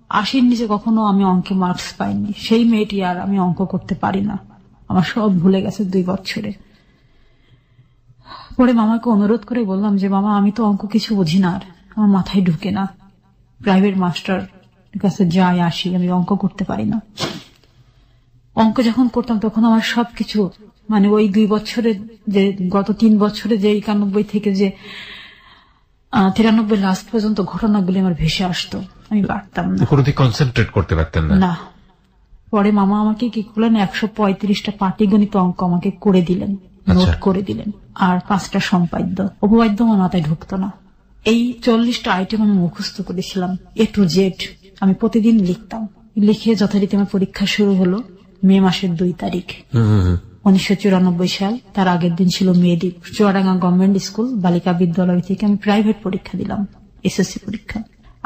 80 নিচে কখনো আমি অঙ্কে মার্কস পাইনি, সেই মেয়েটি আর আমি অঙ্ক করতে পারি না। আমার সব ভুলে গেছে 2 বছরে। পরে মামাকে অনুরোধ করে বললাম যে মামা আমি তো অঙ্ক কিছু বুঝি না, আর আমার মাথায় ঢুকে না, প্রাইভেট মাস্টার কাছে যাই আসি, আমি অঙ্ক করতে পারি না। অঙ্ক যখন করতাম তখন আমার সবকিছু মানে ওই 2 বছরে যে গত 3 বছরে যে 91 থেকে যে 93 লাস্ট পর্যন্ত ঘটনাগুলি আমার ভেসে আসতো, আমি পারতাম না, কোনোদিন কনসেন্ট্রেট করতে পারতেন না। পরে মামা আমাকে কি করলেন, 135টা পাটিগণিত অঙ্ক আমাকে করে দিলেন, নোট করে দিলেন, আর 5টা সম্পাদ্য। উপবাদ্য আমার মাথায় ঢুকতো না। এই 40টা আইটেম আমি মুখস্থ করেছিলাম A to Z। আমি প্রতিদিন লিখতাম, লিখে যথারীতি আমার পরীক্ষা শুরু হলো মে মাসের 2 তারিখ 1994 সাল। তার আগের দিন ছিল মে দ্বীপ, চুয়াডাঙ্গা গভর্নমেন্ট স্কুল বালিকা বিদ্যালয় থেকে আমি প্রাইভেট পরীক্ষা দিলাম, এসএসসি পরীক্ষা।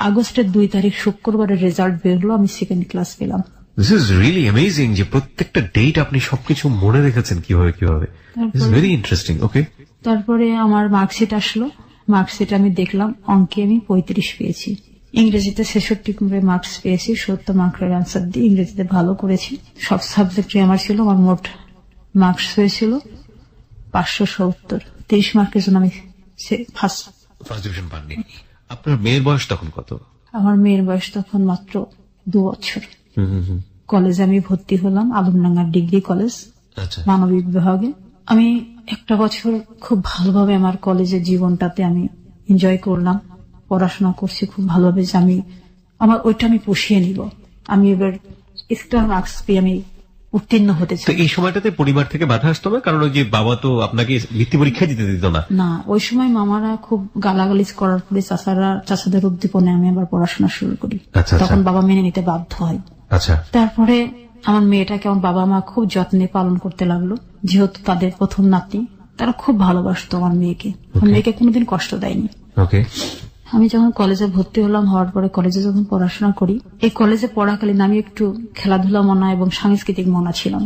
আগস্টের 2 তারিখ শুক্রবারের রেজাল্ট বের হলো, আমি 2nd ক্লাস পেলাম। দিস ইজ রিয়েলি অ্যামেজিং যে প্রত্যেকটা ডেট আপনি সবকিছু মনে রেখেছেন কিভাবে। Very interesting. ওকে, তারপরে আমার মার্কশিট আসলো। মার্কশিট আমি দেখলাম, অঙ্কে আমি 35 পেয়েছি, ইংরেজিতে 66 মার্কস পেয়েছি, 70 মার্কের অ্যান্সার দিয়ে ইংরেজিতে ভালো করেছি। সব সাবজেক্টে আমার ছিল, আমার মোট মার্কস হয়েছিল 570। 30 মার্কের জন্য আমি ফার্স্ট ডিভিশন পাননি। আপনার মেয়ের বয়স তখন কত? আমার মেয়ের বয়স তখন মাত্র 2 বছর। কলেজে আমি ভর্তি হলাম, আলমডাঙ্গা ডিগ্রি কলেজ, মানবিক বিভাগে। আমি 1 বছর খুব ভালোভাবে আমার কলেজের জীবনটাতে আমি এনজয় করলাম, পড়াশোনা করছি খুব ভালোভাবে, যে আমি আমার ওইটা আমি পুষিয়ে নিব, আমি এবার স্টার মার্কস পেয়ে আমি উত্তীর্ণ হতে চাই। এই সময়টাতে পরিবার থেকে বাধা আসতো না? কারণ ওই যে বাবা তো আপনাকে বৃত্তি পরীক্ষা দিতে দিত না। না, ওই সময় মামারা খুব গালাগালিজ করার পরে চাচাদের উদ্দীপনে আমি আবার পড়াশোনা শুরু করি। তখন বাবা মেনে নিতে বাধ্য হয়। আচ্ছা। তারপরে আমার মেয়েটাকে আমার বাবা মা খুব যত্নে পালন করতে লাগলো, যেহেতু তাদের প্রথম নাতি। তারা খুব ভালোবাসতো আমার মেয়েকে, আমার মেয়েকে কোনোদিন কষ্ট দেয়নি। ওকে। আমি যখন কলেজে ভর্তি হলাম, হওয়ার পরে কলেজে যখন পড়াশোনা করি, এই কলেজে পড়াকালীন আমি একটু খেলাধুলা মনা এবং সাংস্কৃতিক মনা ছিলাম।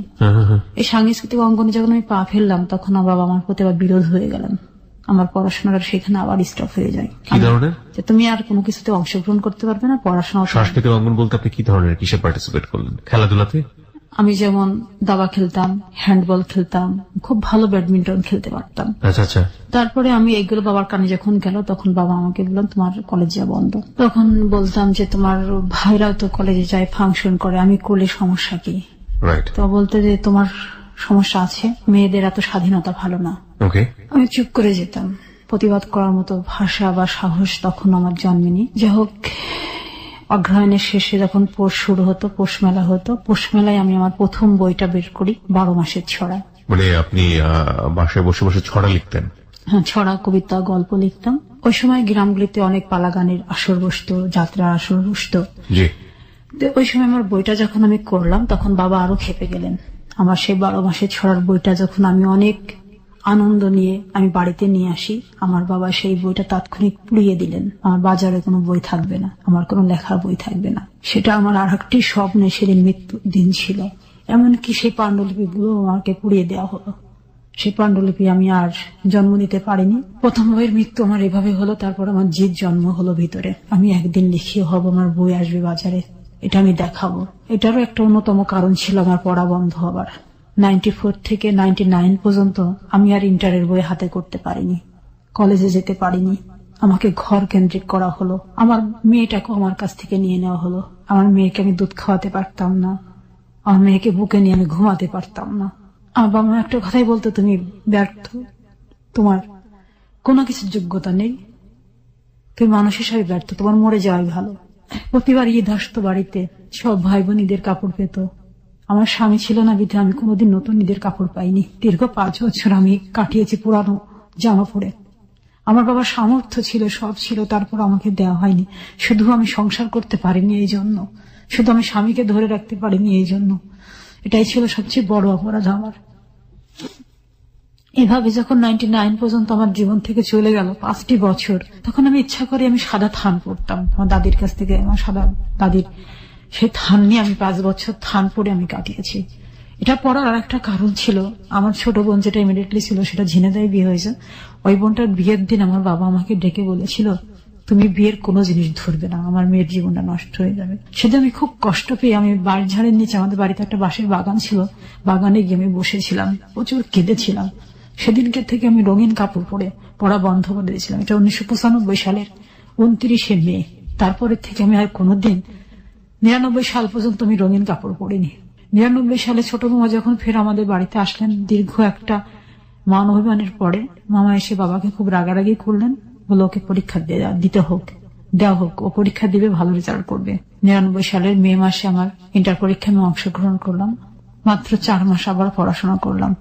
এই সাংস্কৃতিক অঙ্গনে যখন আমি পা ফেললাম, তখন আমার বাবা আমার প্রতি আবার বিরোধ হয়ে গেলেন। আমার পড়াশোনাটা সেখানে আবার স্টপ হয়ে যায়। কি ধরনের? যে তুমি আর কোনো কিছুতে অংশগ্রহণ করতে পারবে না, পড়াশোনা। সাংস্কৃতিক অঙ্গন বলতে আপনি কি ধরনের, কিসে পার্টিসিপেট করলেন? খেলাধুলাতে? আমি যেমন দাবা খেলতাম, হ্যান্ডবল খেলতাম, খুব ভালো ব্যাডমিন্টন খেলতে পারতাম। আচ্ছা আচ্ছা। তারপরে আমি এগুলো বাবার কানে যখন গেল, তখন বাবা আমাকে বললেন তোমার কলেজ যা বন্ধ। তখন বলতাম যে তোমার ভাইরাও তো কলেজে যায়, ফাংশন করে, আমি করলে সমস্যা কি? রাইট। তো বলতে যে তোমার সমস্যা আছে, মেয়েদের এত স্বাধীনতা ভালো না। ওকে। আমি চুপ করে যেতাম, প্রতিবাদ করার মতো ভাষা বা সাহস তখন আমার জন্মেনি। যাই হোক, অগ্রহায়ণের শেষে যখন পৌষ শুরু হতো, পৌষ মেলা হতো, পৌষ মেলায় আমি আমার প্রথম বইটা বের করি, 12 মাসের ছড়া। মানে আপনি বাসায় বসে বসে ছড়া লিখতেন? হ্যাঁ, ছড়া, কবিতা, গল্প লিখতাম। ওই সময় গ্রামগুলিতে অনেক পালা গানের আসর বসতো, যাত্রা আসর বসতো। জি। ওই সময় আমার বইটা যখন আমি করলাম, তখন বাবা আরো খেপে গেলেন। আমার সেই 12 মাসের ছড়ার বইটা যখন আমি অনেক আনন্দ নিয়ে আমি বাড়িতে নিয়ে আসি, আমার বাবা সেই বইটা তাৎক্ষণিক পুড়িয়ে দিলেন। আমার বাজারে কোনো বই থাকবে না, আমার কোনো লেখার বই থাকবে না। সেটা আমার আর একটি স্বপ্নে সেদিন মৃত্যু দিন ছিল। এমনকি সেই পাণ্ডুলিপিগুলো আমাকে পুড়িয়ে দেওয়া হলো। সেই পাণ্ডুলিপি আমি আর জন্ম নিতে পারিনি। প্রথম বইয়ের মৃত্যু আমার এভাবে হলো। তারপর আমার জিদ জন্ম হলো ভিতরে, আমি একদিন লিখিয়ে হব, আমার বই আসবে বাজারে, এটা আমি দেখাবো। এটারও একটা অন্যতম কারণ ছিল আমার পড়া বন্ধ হবার। 94 থেকে 99 পর্যন্ত আমি আর ইন্টারের বই হাতে করতে পারিনি, কলেজে যেতে পারিনি। আমাকে ঘর কেন্দ্রিক করা হলো, আমার মেয়েটাকেও আমার কাছ থেকে নিয়ে নেওয়া হলো। আমার মেয়েকে আমি দুধ খাওয়াতে পারতাম না, আমার মেয়েকে বুকে নিয়ে আমি ঘুমাতে পারতাম না। আমার বাবা মা একটা কথাই বলতো, তুমি ব্যর্থ, তোমার কোনো কিছুর যোগ্যতা নেই, তুমি মানুষ হিসাবে ব্যর্থ, তোমার মরে যাওয়াই ভালো। প্রতিবার ঈদ আসতো বাড়িতে, সব ভাই বোন ঈদের কাপড় পেত। আমার স্বামী ছিল না বিধে আমি কোনোদিন নতুন ঈদের কাপড় পাইনি। দীর্ঘ 5 বছর আমি কাটিয়েছি পুরানো জামা পরে। আমার বাবার সামর্থ্য ছিল, সব ছিল, তারপর আমাকে দেওয়া হয়নি। শুধু আমি সংসার করতে পারিনি এই জন্য, শুধু আমি স্বামীকে ধরে রাখতে পারিনি এই জন্য। এটাই ছিল সবচেয়ে বড় অপরাধ আমার। এভাবে যখন 99 পর্যন্ত আমার জীবন থেকে চলে গেল 5টি বছর, তখন আমি ইচ্ছা করে আমি সাদা থান পড়তাম আমার দাদির কাছ থেকে। আমার সাদা দাদির সেই থান নিয়ে আমি 5 বছর থান পরে আমি কাটিয়েছি। এটা পড়ার আর একটা কারণ ছিল, আমার ছোট বোন যেটা ইমিডিয়েটলি ছিল সেটা ঝিনেদায় বিয়ে হয়েছে। ওই বোনটার বিয়ের দিন আমার বাবা আমাকে ডেকে বলেছিল, তুমি বিয়ের কোনো জিনিস ধরবে না, আমার মেয়ের জীবনটা নষ্ট হয়ে যাবে। সেদিন আমি খুব কষ্ট পেয়ে আমি বাড়ির ঝাড়ের নিচে, আমাদের বাড়িতে একটা বাঁশের বাগান ছিল, বাগানে গিয়ে আমি বসেছিলাম, প্রচুর কেঁদেছিলাম। সেদিনকে থেকে আমি রঙিন কাপড় পরে পড়া বন্ধ করে দিয়েছিলাম। এটা 1995 সালের 29শে মে। তারপরে থেকে আমি আর কোনোদিন 99 সাল পর্যন্ত আমি রঙিন কাপড় পরিনি। 99 সালে ছোট মামা যখন ফের আমাদের বাড়িতে আসলেন, দীর্ঘ একটা মান অভিমানের পরে মামা এসে বাবাকে খুব রাগারাগি করলেন, বলে ওকে পরীক্ষা দেওয়া হোক, ও পরীক্ষা দিবে, ভালো রেজাল্ট করবে। 99 সালের মে মাসে আমার ইন্টার পরীক্ষায় আমি অংশগ্রহণ করলাম। মাত্র 4 মাস আবার পড়াশোনা করলাম,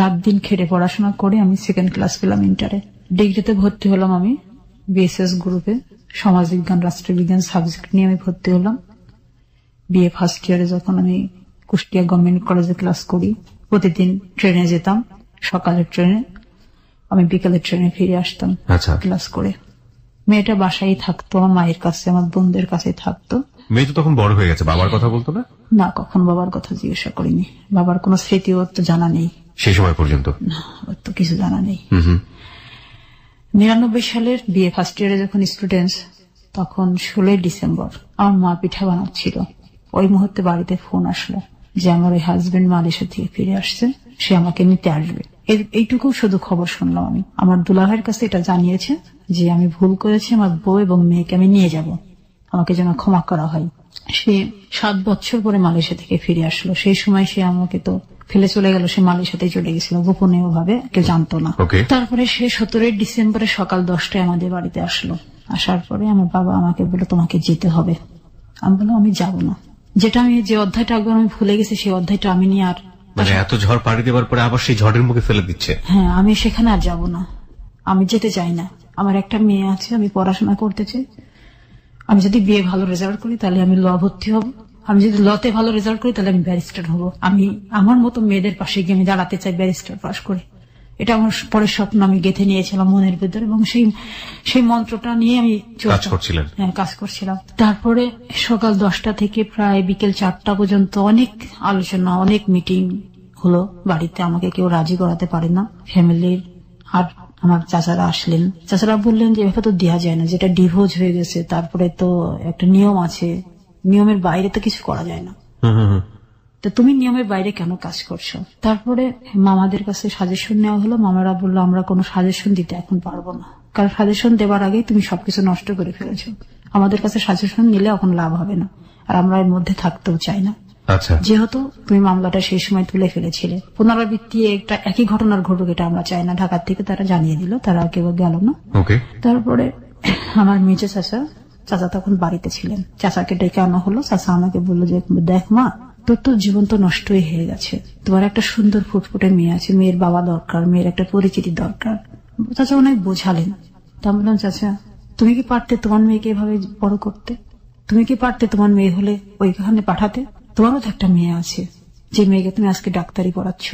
রাত দিন খেটে পড়াশোনা করে আমি 2nd ক্লাস পেলাম ইন্টারে। ডিগ্রিতে ভর্তি হলাম আমি বিএসএস গ্রুপে, সমাজবিজ্ঞান রাষ্ট্রবিজ্ঞান সাবজেক্ট নিয়ে আমি ভর্তি হলাম। বিএ ফার্স্ট ইয়ারে যখন আমি কুষ্টিয়া গভর্নমেন্ট কলেজে ক্লাস করি, প্রতিদিন ট্রেনে যেতাম, সকালের ট্রেনে, আমি বিকালের ট্রেনে ফিরে আসতাম ক্লাস করে। মেয়েটা বাসায় থাকতো, আমার মায়ের কাছে, আমার বোনদের কাছে থাকতো। মেয়ে তো তখন বড় হয়ে গেছে, বাবার কথা বলতো না? না, কখন বাবার কথা জিজ্ঞাসা করিনি। বাবার কোনো স্মৃতি ওর তো জানা নেই সেই সময় পর্যন্ত, না, ওর তো কিছু জানা নেই। 99 সালের বিএ ফার্স্ট ইয়ারে যখন স্টুডেন্টস, তখন 16 ডিসেম্বর আমার মা পিঠা বানাচ্ছিল। ওই মুহূর্তে বাড়িতে ফোন আসলো যে আমার ওই হাজবেন্ড মালয়েশিয়া থেকে ফিরে আসছে, সে আমাকে নিতে আসবে। এইটুকু শুধু খবর শুনলাম আমি। আমার দুলাভাইয়ের কাছে এটা জানিয়েছে যে আমি ভুল করেছি, আমার বউ এবং মেয়েকে আমি নিয়ে যাব, আমাকে যেন ক্ষমা করা হয়। সে 7 বছর পরে মালয়েশিয়া থেকে ফিরে আসলো। সেই সময় সে আমাকে তো ফেলে চলে গেল, সে মালয়েশিয়াতে চলে গেছিল গোপনে, ভাবে কেউ জানতো না। তারপরে সে 17 ডিসেম্বরে সকাল 10টায় আমাদের বাড়িতে আসলো। আসার পরে আমার বাবা আমাকে বলল তোমাকে যেতে হবে। আমি বললাম আমি যাব না। যেটা আমি, যে অধ্যায়টা একবার আমি ভুলে গেছি, সেই অধ্যায়টা আমি নিয়ে আর, মানে এত ঝড় পাড়ি দেওয়ার পরে আবার সেই ঝড়ের মুখে ফেলে দিচ্ছে। হ্যাঁ, আমি সেখানে আর যাব না, আমি যেতে চাই না। আমার একটা মেয়ে আছে, আমি পড়াশোনা করতে চাই। আমি যদি বিয়ে ভালো রেজাল্ট করি তাহলে আমি ল ভর্তি হব, আমি যদি লতে ভালো রেজাল্ট করি তাহলে আমি ব্যারিস্টার হব। আমি আমার মতো মেয়েদের পাশে গিয়ে আমি দাঁড়াতে চাই ব্যারিস্টার পাশ করে। এটা আমার পরের স্বপ্ন আমি গেঁথে নিয়েছিলাম মনের ভিতরে, এবং সেই মন্ত্রটা নিয়ে আমি কাজ করছিলেন। হ্যাঁ, কাজ করছিলাম। তারপরে সকাল 10টা থেকে প্রায় বিকেল 4টা পর্যন্ত অনেক আলোচনা, অনেক মিটিং হলো বাড়িতে। আমাকে কেউ রাজি করাতে পারে না ফ্যামিলির। আর আমার চাচারা আসলেন, চাচারা বললেন যে এভাবে তো দেওয়া যায় না, যেটা ডিভোর্স হয়ে গেছে, তারপরে তো একটা নিয়ম আছে, নিয়মের বাইরে তো কিছু করা যায় না, তো তুমি নিয়মের বাইরে কেন কাজ করছো? তারপরে মামাদের কাছে সাজেশন নেওয়া হলো। মামারা বললো আমরা কোনো সাজেশন দিতে এখন পারবো না, কারণ সাজেশন দেবার আগেই তুমি সবকিছু নষ্ট করে ফেলেছো। আমাদের কাছে সাজেশন নিলে এখন লাভ হবে না, আর আমরা এর মধ্যে থাকতেও চাই না। আচ্ছা, যেহেতু তুমি মামলাটা সেই সময় তুলে ফেলেছিলে, পুনরাবৃত্তি একটা একই ঘটনার ঘটুক এটা আমরা চাই না। ঢাকার থেকে তারা জানিয়ে দিল, তারা কেউ গেল না। তারপরে আমার মেজো চাচা তখন বাড়িতে ছিলেন, চাচাকে ডেকে আনা হলো। চাচা আমাকে বললো যে দেখ মা, তোর তো জীবন তো নষ্টই হয়ে গেছে, তোমার একটা সুন্দর ফুটফুটে মেয়ে আছে, মেয়ের বাবা দরকার, মেয়ের একটা পরিচিতি দরকার। চাচা অনেক বোঝালেন। তা বললাম চাচা, তুমি কি পারতে তোমার মেয়েকে এভাবে বড় করতে? তুমি কি পারতে তোমার মেয়ে হলে ওইখানে পাঠাতে? তোমারও তো একটা মেয়ে আছে, যে মেয়েকে তুমি আজকে ডাক্তারি পড়াচ্ছ।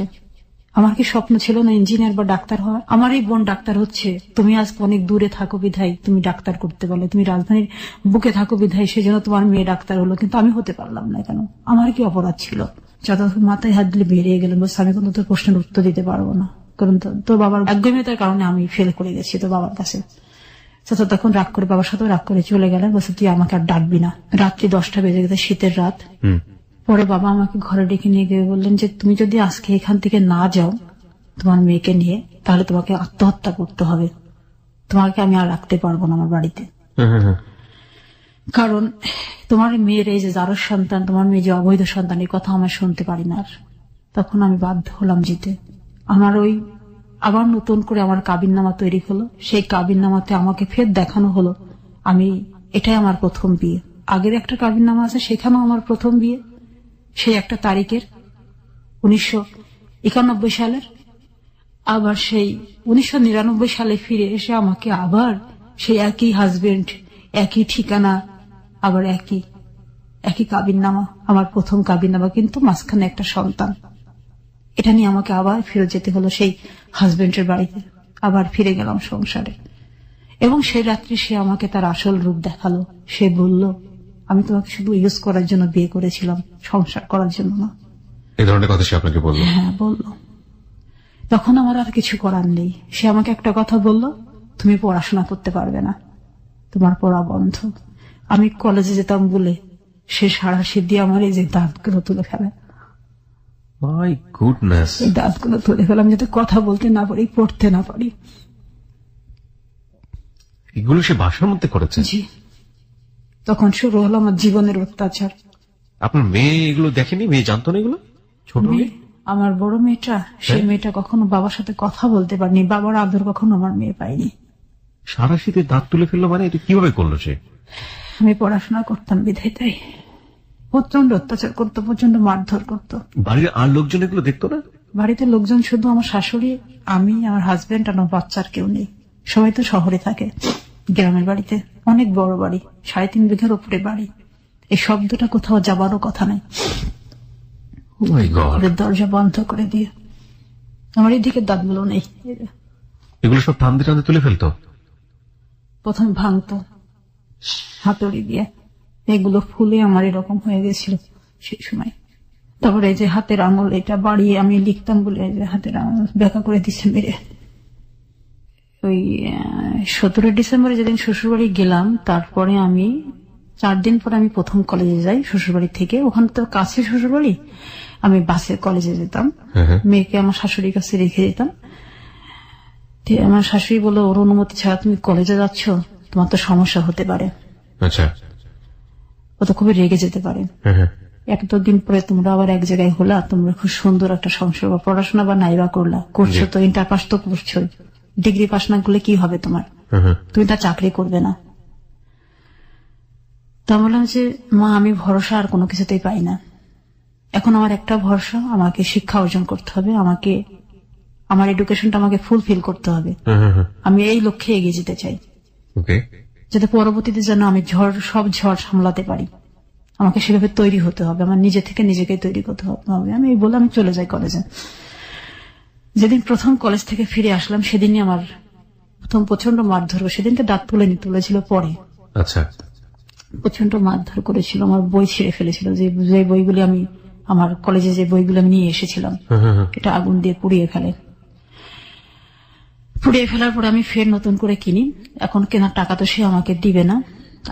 আমার কি স্বপ্ন ছিল না ইঞ্জিনিয়ার বা ডাক্তার হওয়ার? আমার এই বোন ডাক্তার হচ্ছে, তুমি আজকে অনেক দূরে থাকো বিধায় তুমি ডাক্তার করতে পারলে, তুমি রাজধানীর বুকে থাকো বিধায় সেজন্য তোমার মেয়ে ডাক্তার হলো, কিন্তু আমি হতে পারলাম না কেন? আমার কি অপরাধ ছিল? যত মাথায় হাত দিলে বেরিয়ে গেলেন, বলছে আমি কিন্তু তোর প্রশ্নের উত্তর দিতে পারবো না, কারণ তোর বাবার একগম্যতার কারণে আমি ফেল করে গেছি তোর বাবার কাছে। চাচা তখন রাগ করে, বাবার সাথে রাগ করে চলে গেলেন, বলছে তুই আমাকে আর ডাকবি না। রাত্রি 10টা বেজে গেছে, শীতের রাত। পরে বাবা আমাকে ঘরে ডেকে নিয়ে গিয়ে বললেন যে তুমি যদি আজকে এখান থেকে না যাও তোমার মেয়েকে নিয়ে, তাহলে তোমাকে আত্মহত্যা করতে হবে, তোমাকে আমি আর রাখতে পারবো না আমার বাড়িতে। কারণ তোমার মেয়ের এই যে যারোর সন্তান, তোমার মেয়ে যে অবৈধ সন্তান, এই কথা আমার শুনতে পারি না। আর তখন আমি বাধ্য হলাম যেতে। আমার ওই আবার নতুন করে আমার কাবিননামা তৈরি হলো। সেই কাবিননামাতে আমাকে ফের দেখানো হলো আমি এটাই আমার প্রথম বিয়ে। আগের একটা কাবিননামা আছে, সেখানেও আমার প্রথম বিয়ে, সেই একটা তারিখের 1991 সালের। আবার সেই 1999 সালে ফিরে এসে আমাকে আবার সেই একই হাজবেন্ড, একই ঠিকানা, আবার একই কাবিননামা, আমার প্রথম কাবিননামা, কিন্তু মাঝখানে একটা সন্তান। এটা নিয়ে আমাকে আবার ফিরে যেতে হলো সেই হাজবেন্ডের বাড়িতে। আবার ফিরে গেলাম সংসারে, এবং সেই রাত্রি সে আমাকে তার আসল রূপ দেখালো। সে বলল আমি তোমাকে শুধু ইউজ করার জন্য বিয়ে করেছিলাম, সংসার করার জন্য না। এই ধরনের কথা সে আপনাকে বলল? হ্যাঁ, বলল। তখন আমার আর কিছু করার নেই। সে আমাকে একটা কথা বলল, তুমি পড়াশোনা করতে পারবে না, তোমার পড়া বন্ধ। আমি কলেজে যেতাম বলে সে সাঁড়াশি দিয়ে আমার এই যে দাঁতগুলো তুলে ফেলে। My goodness! এই দাঁতগুলো তুলে ফেলাম যাতে কথা বলতে না পারি, পড়তে না পারি। এগুলো সে বাসার মধ্যে করেছে? জি। তখন শুরু হলো আমার জীবনের অত্যাচার। আপনার মেয়ে এগুলো দেখেনি? মেয়ে জানতো না এগুলো? ছোট মেয়ে? আমার বড় মেয়েটা, সেই মেয়েটা কখনো বাবার সাথে কথা বলতে পারেনি, বাবার আদর কখনো আমার মেয়ে পাইনি। সারাশিতে দাঁত তুলে ফেললো মানে? এটা কিভাবে করলো সে? আমি পড়াশোনা করতাম বিধায় তাই। প্রচন্ড অত্যাচার করতো, প্রচন্ড মারধর করতো। বাড়ির আর লোকজন এগুলো দেখতো না? বাড়িতে লোকজন শুধু আমার শাশুড়ি, আমি, আমার হাজবেন্ড আর আমার বাচ্চার কেউ নেই। সবাই তো শহরে থাকে, গ্রামের বাড়িতে। অনেক বড় বাড়ি, 3.5 বিঘার উপরে বাড়ি। এই শব্দটা কোথাও যাবারও কথা নাই। দরজা বন্ধ করে দিয়ে আমার এদিকে দাঁতগুলো নেই। এগুলো সব টানতে টানতে তুলে ফেলতো? প্রথম ভাঙতো হাতুড়ি দিয়ে, এগুলো ফুলে আমার এরকম হয়ে গেছিল সেই সময়। তারপরে এই যে হাতের আঙুল, এটা বাড়িয়ে আমি লিখতাম বলে এই যে হাতের আঙুল ব্যাকা করে দিচ্ছে মেরে। ওই 17 ডিসেম্বরে যেদিন শ্বশুরবাড়ি গেলাম, তারপরে আমি 4 দিন পরে আমি প্রথম কলেজে যাই শ্বশুরবাড়ি থেকে। ওখান তো কাছে শ্বশুরবাড়ি, আমি বাসে কলেজে যেতাম। মেয়েকে আমার শাশুড়ির কাছে রেখে যেতাম। আমার শাশুড়ি বললো ওর অনুমতি ছাড়া তুমি কলেজে যাচ্ছ, তোমার তো সমস্যা হতে পারে। আচ্ছা। ও তো খুবই রেগে যেতে পারে। এতদিন পরে তোমরা আবার এক জায়গায় হলা, তোমরা খুব সুন্দর একটা সংসার বা পড়াশোনা বা নাইবা করছো তো, ইন্টার পাস তো করছো, ডিগ্রি পাস না করলে কি হবে তোমার? তুমি তা চাকরি করবে না। তা বললাম যে মা, আমি ভরসা আর কোনো কিছুতেই পাই না। এখন আমার একটা ভরসা, আমাকে শিক্ষা অর্জন করতে হবে, আমাকে আমার এডুকেশনটা আমাকে ফুলফিল করতে হবে। আমি এই লক্ষ্যে এগিয়ে যেতে চাই, যাতে পরবর্তীতে যেন আমি সব ঝড় সামলাতে পারি। আমাকে সেভাবে তৈরি হতে হবে, আমার নিজে থেকে নিজেকে তৈরি করতে হবে। আমি এই বলে আমি চলে যাই কলেজে। যেদিন প্রথম কলেজ থেকে ফিরে আসলাম সেদিনই আমার প্রথম প্রচন্ড মারধর। সেদিনকে দাঁত তুলেছিল পরে। আচ্ছা, প্রচন্ড মারধর করেছিল, আমার বই ছিঁড়ে ফেলেছিল। যে বইগুলি আমি আমার কলেজে যে বইগুলো আমি নিয়ে এসেছিলাম এটা আগুন দিয়ে পুড়িয়ে ফেলার পরে আমি ফের নতুন করে কিনি। এখন কেনার টাকা তো সে আমাকে দিবে না।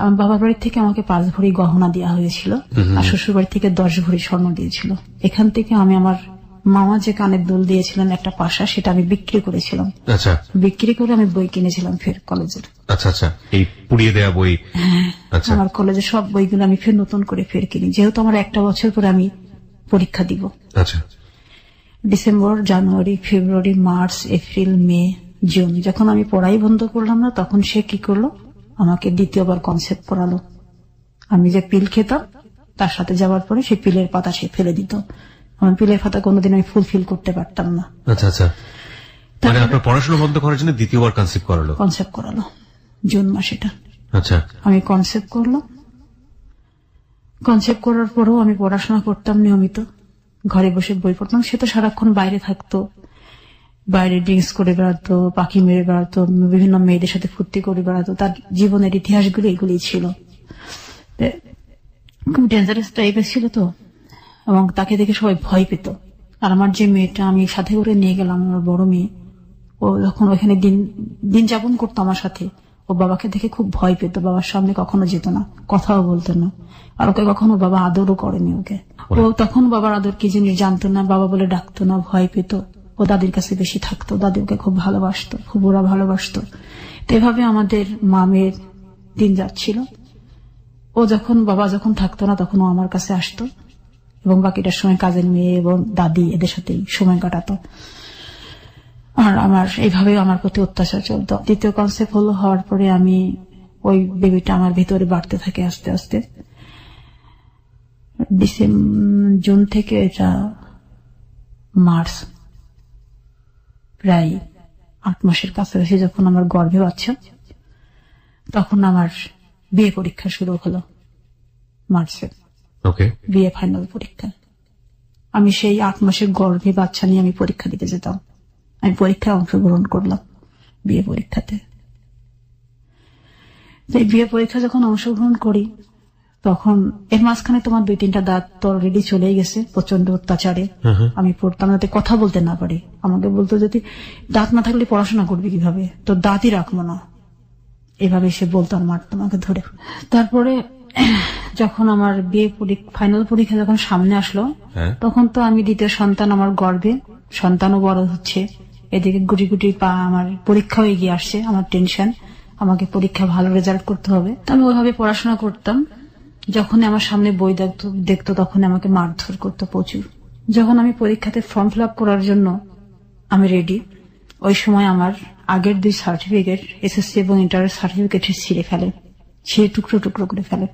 আমার বাবার বাড়ি থেকে আমাকে 5 ভরি গহনা দেওয়া হয়েছিল, আর শ্বশুর বাড়ি থেকে 10 ভরি স্বর্ণ দিয়েছিল। এখান থেকে আমি আমার মামা যে কানের দুল দিয়েছিলেন একটা পাশা, সেটা আমি বিক্রি করেছিলাম। আচ্ছা, বিক্রি করে আমি বই কিনেছিলাম ফের কলেজের। আচ্ছা আচ্ছা, এই পুড়িয়ে দেয়া বই। আচ্ছা, আমার কলেজের সব বইগুলো আমি ফের নতুন করে ফের কিনি, যেহেতু আমার একটা বছর পরে আমি পরীক্ষা দিব। আচ্ছা, ডিসেম্বর, জানুয়ারি, ফেব্রুয়ারি, মার্চ, এপ্রিল, মে, জুন, যখন আমি পড়াই বন্ধ করলাম না, তখন সে কি করলো, আমাকে দ্বিতীয়বার কনসেপ্ট পড়ালো। আমি যে পিল খেতাম তার সাথে যাওয়ার পরে সেই পিলের পাতা সে ফেলে দিত। আমার পিলের পাতা কোনোদিন আমি ফুলফিল করতে পারতাম না। আচ্ছা আচ্ছা, মানে আপনার পড়াশোনা বন্ধ করার জন্য দ্বিতীয়বার কনসেপ্ট করালো জুন মাসে। এটা আচ্ছা, আমি কনসেপ্ট করলাম। কনসেপ্ট করার পরেও আমি পড়াশোনা করতাম নিয়মিত, ঘরে বসে বই পড়তাম। সে তো সারাক্ষণ বাইরে থাকতো, বাইরে ড্রিঙ্কস করে বেড়াতো, পাখি মেরে বেড়াতো, বিভিন্ন মেয়েদের সাথে ফুর্তি করে বেড়াতো। তার জীবনের ইতিহাসগুলো এগুলি ছিল। খুব ডেঞ্জারাস টাইপের ছিল তো, এবং তাকে দেখে সবাই ভয় পেত। আর আমার যে মেয়েটা আমি সাথে করে নিয়ে গেলাম, আমার বড় মেয়ে, ও যখন ওখানে দিন যাপন করতো আমার সাথে, ও বাবাকে দেখে খুব ভয় পেত। বাবার সামনে কখনো যেত না, কথাও বলতো না, আর ওকে কখনো বাবা আদরও করেনি ওকে। ও তখন বাবার আদর কি জিনিস জানতো না, বাবা বলে ডাকতো না, ভয় পেত। ও দাদির কাছে বেশি থাকতো, দাদি ওকে খুব ভালোবাসতো, খুব ওরা ভালোবাসতো। তো এভাবে আমাদের মামের দিন যাচ্ছিল। ও বাবা যখন থাকতো না তখন ও আমার কাছে আসতো, এবং বাকিটার সময় কাজের মেয়ে এবং দাদি এদের সাথেই সময় কাটাতো। আর এইভাবে আমার প্রতি অত্যাচার চলতো। দ্বিতীয় কনসেপ্ট হওয়ার পরে আমি ওই বেবিটা আমার ভিতরে বাড়তে থাকে আস্তে আস্তে। জুন থেকে এটা মার্চ, প্রায় 8 মাসের কাছাকাছি যখন আমার গর্ভে বাচ্চা, তখন আমার বিয়ে পরীক্ষা শুরু হলো মার্চে। বিয়ে ফাইনাল পরীক্ষা। আমি সেই 8 মাসের গর্ভে বাচ্চা নিয়ে আমি পরীক্ষা দিতে যেতাম। আমি পরীক্ষায় অংশগ্রহণ করলাম, বিয়ে পরীক্ষাতে। বিয়ে পরীক্ষা যখন অংশগ্রহণ করি, তখন এর মাঝখানে তোমার 2-3টা দাঁত তো অলরেডি চলেই গেছে প্রচন্ড অত্যাচারে। আমি পড়তাম যাতে কথা বলতে না পারি। আমাকে বলতো যদি দাঁত না থাকলে পড়াশোনা করবে কিভাবে, তো দাঁতই রাখবো না, এভাবে সে বলতো, আর মারতো আমাকে ধরে। তারপরে যখন আমার বিয়ে ফাইনাল পরীক্ষা যখন সামনে আসলো, তখন তো আমি দ্বিতীয় সন্তান আমার গর্ভে, সন্তানও বড় হচ্ছে, এদিকে গুটি গুটি পা আমার পরীক্ষাও এগিয়ে আসছে। আমার টেনশন, আমাকে পরীক্ষা ভালো রেজাল্ট করতে হবে। আমি ওইভাবে পড়াশোনা করতাম। যখন আমার সামনে বই দেখতো তখন আমাকে মারধর করতো প্রচুর। যখন আমি পরীক্ষাতে ফর্ম ফিল আপ করার জন্য আমি রেডি, ওই সময় আমার আগের 2 সার্টিফিকেট, এসএসসি এবং ইন্টারের সার্টিফিকেট ছিঁড়ে ফেলে, সে টুকরো টুকরো করে ফেলে।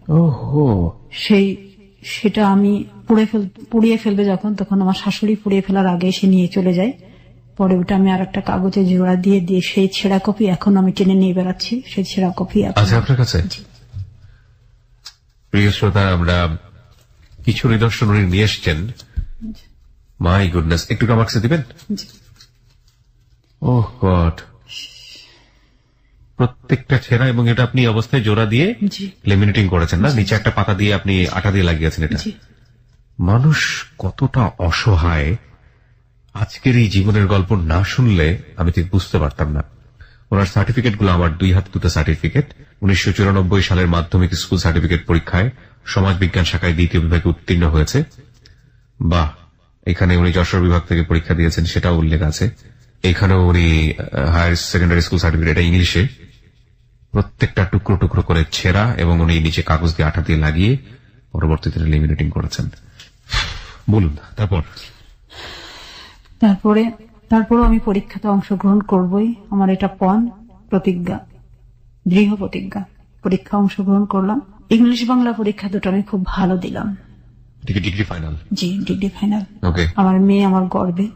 সেটা আমি পুড়িয়ে ফেলবে যখন, তখন আমার শাশুড়ি পুড়িয়ে ফেলার আগে সে নিয়ে চলে যায়। পরে ওটা আমি আর একটা কাগজে জোড়া দিয়ে সেই ছেঁড়া কপি এখন আমি টেনে নিয়ে বেড়াচ্ছি। সেই ছেঁড়া কপি আছে আপনার কাছে? প্রিয় শ্রোতা, আমরা কিছু নিদর্শন উনি নিয়ে এসছেন। মাই গুডনেস, একটু আমার কাছে দিবেন? ওহ গড, প্রত্যেকটা ছেঁড়া, এবং এটা আপনি অবস্থায় জোড়া দিয়ে লেমিনেটিং করেছেন না? নিচে একটা পাতা দিয়ে আপনি আঠা দিয়ে লাগিয়েছেন। এটা মানুষ কতটা অসহায়, আজকের এই জীবনের গল্প না শুনলে আমি ঠিক বুঝতে পারতাম না। ওনার সার্টিফিকেট গুলো আমার 2 হাতে 2টা সার্টিফিকেট। 1994 সালের মাধ্যমিক স্কুল সার্টিফিকেট পরীক্ষায় সমাজ বিজ্ঞান শাখায় 2য় বিভাগে উত্তীর্ণ হয়েছে। বাহ, এখানে উনি যশোর বিভাগ থেকে পরীক্ষা দিয়েছেন সেটাও উল্লেখ আছে। এখানেও উনি হায়ার সেকেন্ডারি স্কুল সার্টিফিকেট, এটা ইংলিশে, প্রত্যেকটা টুকরো টুকরো করে ছেঁড়া, এবং উনি নিচে কাগজ দিয়ে আঠা দিয়ে লাগিয়ে পরবর্তীতে লেমিনেটিং করেছেন। বলুন তারপরে আমি পরীক্ষাতে অংশগ্রহণ করবই, আমার এটা প্রতিজ্ঞা, দৃঢ় প্রতিজ্ঞা। পরীক্ষা অংশগ্রহণ করলাম। ইংলিশ বাংলা পরীক্ষা দুটো আমি খুব ভালো দিলাম। Degree final? জি, ডিগ্রি ফাইনাল। আমার মেয়ে আমার গর্ভে,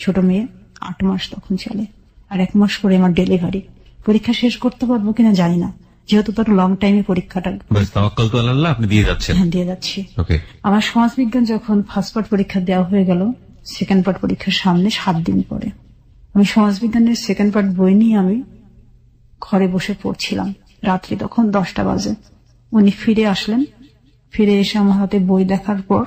ছোট মেয়ে, 8 মাস তখন চলে, আর 1 মাস পরে আমার ডেলিভারি। পরীক্ষা শেষ করতে পারবো কিনা জানি না, যেহেতু তোর লং টাইমে পরীক্ষাটা বাস তাওয়াক্কাল তো আল্লাহ, আপনি দিয়ে যাচ্ছেন। হ্যাঁ, দিয়ে যাচ্ছি। ওকে। আমার সমাজবিজ্ঞান যখন ফার্স্ট পার্ট পরীক্ষা দেওয়া হয়ে গেল, সেকেন্ড পার্ট পরীক্ষার সামনে 7 দিন পরে আমি সমাজবিজ্ঞানের সেকেন্ড পার্ট বই নিয়ে আমি ঘরে বসে পড়ছিলাম। রাত্রি তখন 10টা বাজে। উনি ফিরে আসলেন। ফিরে এসে আমার হাতে বই দেখার পর,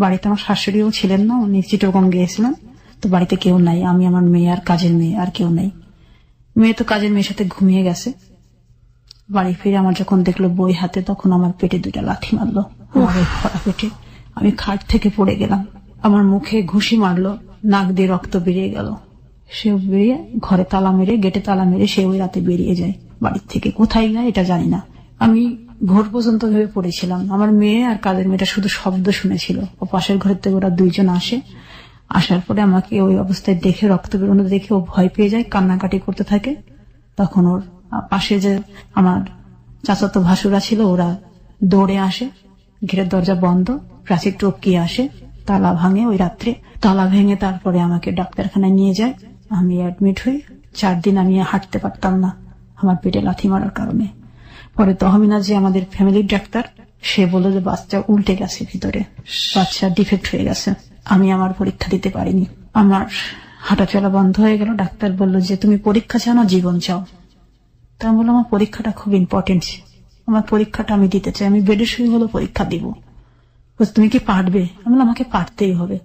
বাড়িতে আমার শাশুড়িও ছিলেন না, উনি চিটাগং গিয়েছিলেন, তো বাড়িতে কেউ নাই, আমি আমার মেয়ে আর কাজের মেয়ে, আর কেউ নাই। মেয়ে তো কাজের মেয়ের সাথে ঘুমিয়ে গেছে। বাড়ি ফিরে আমার যখন দেখলো বই হাতে, তখন আমার পেটে 2টা লাথি মারলো, আমার এই ভরা পেটে। আমি খাট থেকে পড়ে গেলাম। আমার মুখে ঘুষি মারলো, নাক দিয়ে রক্ত বেরিয়ে গেল। সে বেরিয়ে ঘরে তালা মেরে, গেটে তালা মেরে সে ওই রাতে বেরিয়ে যায় বাড়ির থেকে। কোথায় যায় এটা জানি না। আমি ভোর পর্যন্ত ভেবে পড়েছিলাম। আমার মেয়ে আর কাজের মেয়েটা শুধু শব্দ শুনেছিল। ও পাশের ঘর থেকে ওরা 2জন আসে। আসার পরে আমাকে ওই অবস্থায় দেখে, রক্ত বেরোনো দেখে ও ভয় পেয়ে যায়, কান্নাকাটি করতে থাকে। তখন ওর পাশে যে আমার চাচাতো ভাসুরা ছিল, ওরা দৌড়ে আসে, ঘেরের দরজা বন্ধ, প্রাচীর টপকিয়ে আসে, তালা ভাঙে ওই রাত্রে। তালা ভেঙে তারপরে আমাকে ডাক্তারখানায় নিয়ে যায়। আমি অ্যাডমিট হই। 4 দিন আমি হাঁটতে পারতাম না আমার পেটে লাথি মারার কারণে। পরে তহমিনা যে আমাদের ফ্যামিলির ডাক্তার, সে বলল যে বাচ্চা উল্টে গেছে, ভিতরে বাচ্চা ডিফেক্ট হয়ে গেছে। আমি আমার পরীক্ষা দিতে পারিনি। আমার হাঁটা চলা বন্ধ হয়ে গেল। ডাক্তার বলল যে তুমি পরীক্ষা চাও না জীবন চাও? তা আমি বললাম আমার পরীক্ষাটা খুব ইম্পর্টেন্ট, আমার পরীক্ষাটা আমি দিতে চাই, আমি বেডে শুয়ে হলো পরীক্ষা দিব। তুমি কি পারবে? আমি বললাম আমাকে পারতেই হবে।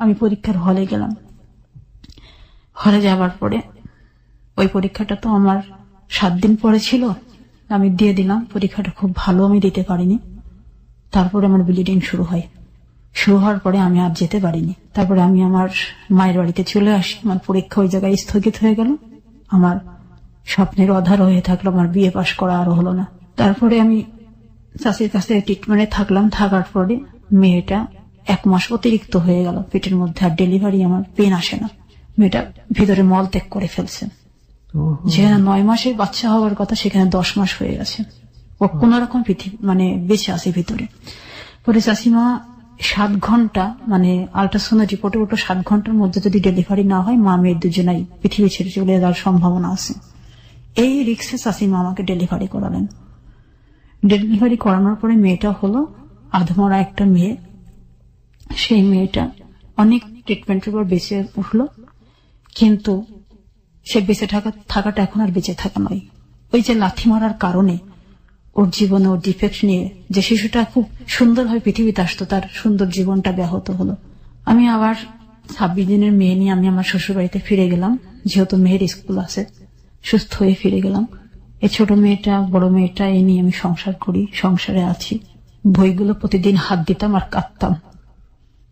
আমি পরীক্ষার হলে গেলাম। হলে যাবার পরে ওই পরীক্ষাটা তো আমার 7 দিন পরে ছিল, আমি দিয়ে দিলাম। পরীক্ষাটা খুব ভালো আমি দিতে পারিনি। তারপরে আমার ব্লিডিং শুরু হয়। শুরু হওয়ার পরে আমি আর যেতে পারিনি। তারপরে আমি আমার মায়ের বাড়িতে চলে আসি। আমার পরীক্ষা ওই জায়গায় স্থগিত হয়ে গেল। আমার স্বপ্নের অধার হয়ে থাকলো, আমার বিয়ে পাশ করা আরো হলো না। তারপরে আমি চাষির কাছে ট্রিটমেন্টে থাকলাম। থাকার পরে মেয়েটা 1 মাস অতিরিক্ত হয়ে গেল পেটের মধ্যে, আর ডেলিভারি আমার পেন আসে না। মেয়েটা ভিতরে মল ত্যাগ করে ফেলছে। যেখানে 9 মাসে বাচ্চা হওয়ার কথা, সেখানে 10 মাস হয়ে গেছে। ও কোন রকম বেঁচে আছে ভিতরে। পরে চাষিমা 7 ঘন্টা, মানে আল্ট্রাসাউন্ড রিপোর্টে ওটা 7 ঘন্টার মধ্যে যদি ডেলিভারি না হয়, মা মেয়ে দুজনাই পৃথিবী ছেড়ে চলে যাওয়ার সম্ভাবনা আছে। এই রিক্সে চাষিমা আমাকে ডেলিভারি করালেন। ডেলিভারি করানোর পরে মেয়েটা হলো আধমরা একটা মেয়ে। সেই মেয়েটা অনেক ট্রিটমেন্টের পর বেঁচে উঠলো, কিন্তু সে বেঁচে থাকাটা এখন আর বেঁচে থাকা নয়। ওই যে লাথি মারার কারণে ওর জীবনে ওর ডিফেক্ট নিয়ে যে শিশুটা খুব সুন্দরভাবে পৃথিবীতে আসতো, তার সুন্দর জীবনটা ব্যাহত হলো। আমি আবার 26 দিনের মেয়ে নিয়ে আমি আমার শ্বশুর বাড়িতে ফিরে গেলাম। যেহেতু মেয়ের স্কুল আছে, সুস্থ হয়ে ফিরে গেলাম। এই ছোট মেয়েটা, বড় মেয়েটা, এই নিয়ে আমি সংসার করি, সংসারে আছি। বইগুলো প্রতিদিন হাত দিতাম আর কাঁদতাম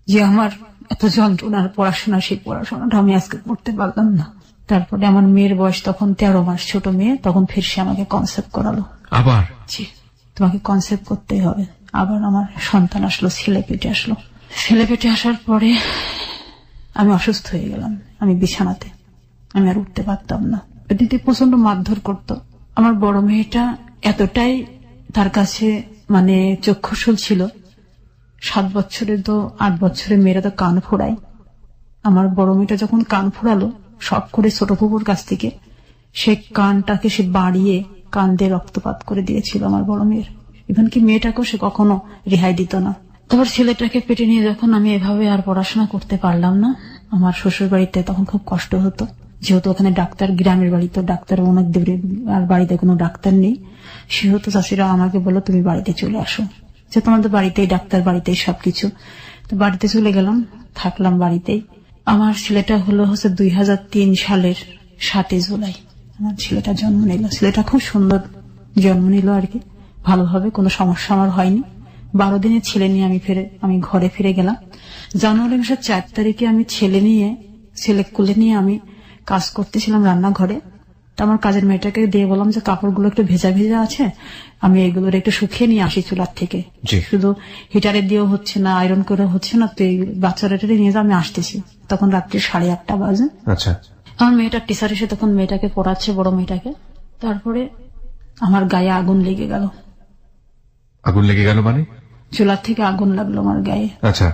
যে আমার এত যন্ত্রণার পড়াশোনা, সেই পড়াশোনাটা আমি আজকে পড়তে পারলাম না। তারপরে আমার মেয়ের বয়স তখন 13 মাস, ছোট মেয়ে, তখন ফির সে আমাকে কনসেপ্ট করালো। আবার তোমাকে কনসেপ্ট করতেই হবে। আবার আমার সন্তান আসলো, ছেলে পেটে আসলো। ছেলে পেটে আসার পরে আমি অসুস্থ হয়ে গেলাম। আমি বিছানাতে, আমি আর উঠতে পারতাম না। দিদি প্রচন্ড মারধর করতো। আমার বড় মেয়েটা এতটাই তার কাছে মানে চক্ষুশূল ছিল। 7 বছরে তো 8 বছরে মেয়েরা তো কান ফোড়ায়। আমার বড় মেয়েটা যখন কান ফোড়ালো, শখ করে ছোট কুকুর কাছ থেকে, সে কানটাকে সে বাড়িয়ে কান দিয়ে রক্তপাত করে দিয়েছিল আমার বড় মেয়ের। ইভেন কি মেয়েটাকেও সে কখনো রেহাই দিত না। তারপর ছেলেটাকে পেটে নিয়ে যখন আমি এভাবে আর পড়াশোনা করতে পারলাম না, আমার শ্বশুর বাড়িতে তখন খুব কষ্ট হতো। যেহেতু ওখানে ডাক্তার, গ্রামের বাড়িতে ডাক্তার অনেক দূরে, আর বাড়িতে কোনো ডাক্তার নেই। সেহেতু চাষিরা আমাকে বললো তুমি বাড়িতে চলে আসো, যে তোমাদের বাড়িতেই ডাক্তার, বাড়িতেই সবকিছু। তো বাড়িতে চলে গেলাম, থাকলাম বাড়িতেই। আমার ছেলেটা হচ্ছে 2003 সালের 7 জুলাই আমার ছেলেটা জন্ম নিল। ছেলেটা খুব সুন্দর জন্ম নিল আর কি, ভালোভাবে, কোনো সমস্যা আমার হয়নি। 12 দিনের ছেলে নিয়ে আমি ঘরে ফিরে গেলাম। জানুয়ারি মাসের 4 তারিখে আমি ছেলে কোলে নিয়ে আমি কাজ করতেছিলাম রান্নাঘরে। তো আমার কাজের মেয়েটাকে দিয়ে বললাম যে কাপড়গুলো একটু ভেজা ভেজা আছে, আমি এগুলোর একটু শুকিয়ে নিয়ে আসি চুলার থেকে। শুধু হিটারে দিয়েও হচ্ছে না, আয়রন করে হচ্ছে না, তো এই বাচ্চাটাকে নিয়ে আমি আসতেছি। তখন রাত্রি 8:30 বাজে। আচ্ছা, আমার মেয়েটার টিচার এসে তখন মেয়েটাকে পড়াচ্ছে, বড় মেয়েটাকে। তারপরে আমার গায়ে আগুন লেগে গেল। আগুন লেগে গেল মানে? চুলার থেকে আগুন লাগলো আমার গায়ে। আচ্ছা।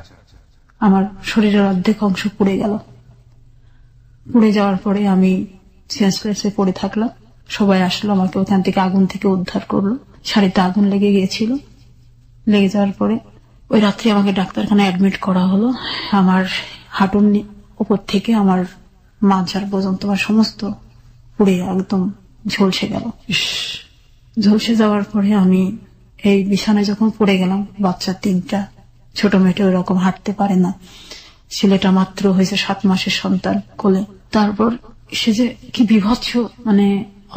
আমার শরীরের অর্ধেক অংশ পুড়ে গেল। পুড়ে যাওয়ার পরে আমি সেন্সলেসে পড়ে থাকলাম। সবাই আসলো, আমাকে ওখান থেকে আগুন থেকে উদ্ধার করলো। শাড়িতে আগুন লেগে গিয়েছিল। লেগে যাওয়ার পরে ওই রাত্রে আমাকে ডাক্তারখানায় অ্যাডমিট করা হলো। আমার হাঁটুর উপর থেকে আমার মাঝার পর্যন্ত আমার সমস্ত পুড়ে একদম ঝলসে গেল। ঝলসে যাওয়ার পরে আমি এই বিছানায় যখন পড়ে গেলাম, বাচ্চা 3টা, ছোট মেয়েটা ওইরকম হাঁটতে পারে না, ছেলেটা মাত্র হয়েছে 7 মাসের সন্তান কোলে। তারপর সে যে কি বিভৎস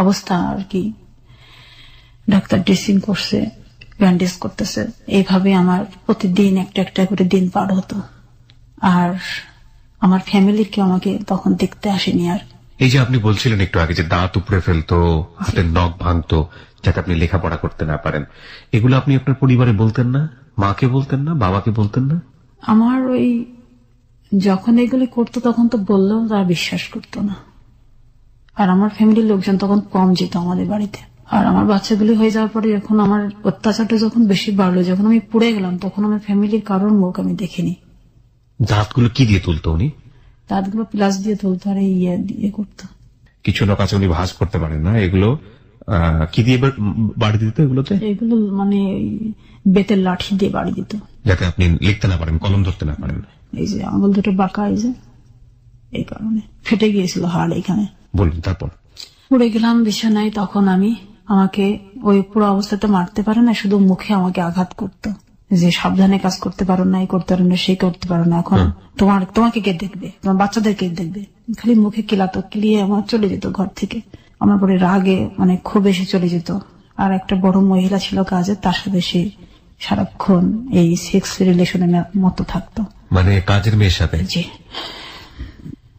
অবস্থা আর কি। ডাক্তার ড্রেসিং করছে, ব্যান্ডেজ করতেছে, এইভাবে আমার প্রতিদিন একটা একটা করে দিন পার হতো। আর আমার ফ্যামিলির কেউ আমাকে তখন দেখতে আসেনি। আর এই যে আপনি বলছিলেন একটু আগে যে দাঁত উপড়ে ফেলতো, হাতের নখ ভাঙতো, যাতে আপনি লেখাপড়া করতে না পারেন, এগুলো আপনি আপনার পরিবারে বলতেন না? মাকে বলতেন না? বাবাকে বলতেন না? আমার ওই যখন এগুলি করতো তখন তো বললেও তারা বিশ্বাস করতো না। আর আমার ফ্যামিলির লোকজন তখন কম যেত আমাদের বাড়িতে। আর আমার বাচ্চাগুলি হয়ে যাওয়ার পরে যখন আমার অত্যাচারটা যখন বেশি বাড়লো, যখন আমি পুড়ে গেলাম, তখন আমার ফ্যামিলির কারোর মুখ আমি দেখিনি। দাঁতগুলো কি দিয়ে তুলতো উনি? দাঁতগুলো প্লাস দিয়ে তুলতো আর ইয়ে দিয়ে করতো। কিছু লোক আছে উনি ভাঁজ করতে পারেন না, এগুলো কি দিয়ে বাড়ি দিত? এগুলোতে এগুলো বেতের লাঠি দিয়ে বাড়ি দিত, যাতে আপনি লিখতে না পারেন, কলম ধরতে না পারেন। এই যে আঙুল দুটো বাঁকা, এই যে এই কারণে ফেটে গিয়েছিল হাড় এখানে। বলুন তারপর। পড়ে গেলাম বিছানায়। তখন আমাকে ওই পুরো অবস্থাতে মারতে পারে না, শুধু মুখে আমাকে আঘাত করতো যে সাবধানে কাজ করতে পারো না, এই করতে পারো না, সেই করতে পারো না, এখন তোমাকে কে দেখবে, তোমার বাচ্চাদের কে দেখবে, খালি মুখে কিলাতো। কিলিয়ে আমার চলে যেত ঘর থেকে। আমার পরে রাগে খুব এসে চলে যেত। আর একটা বড় মহিলা ছিল কাজে, তার সাথে সে সারাক্ষণ এই সেক্স রিলেশনের মতো থাকতো। মানে কাজের মেয়ের সাথে? জি।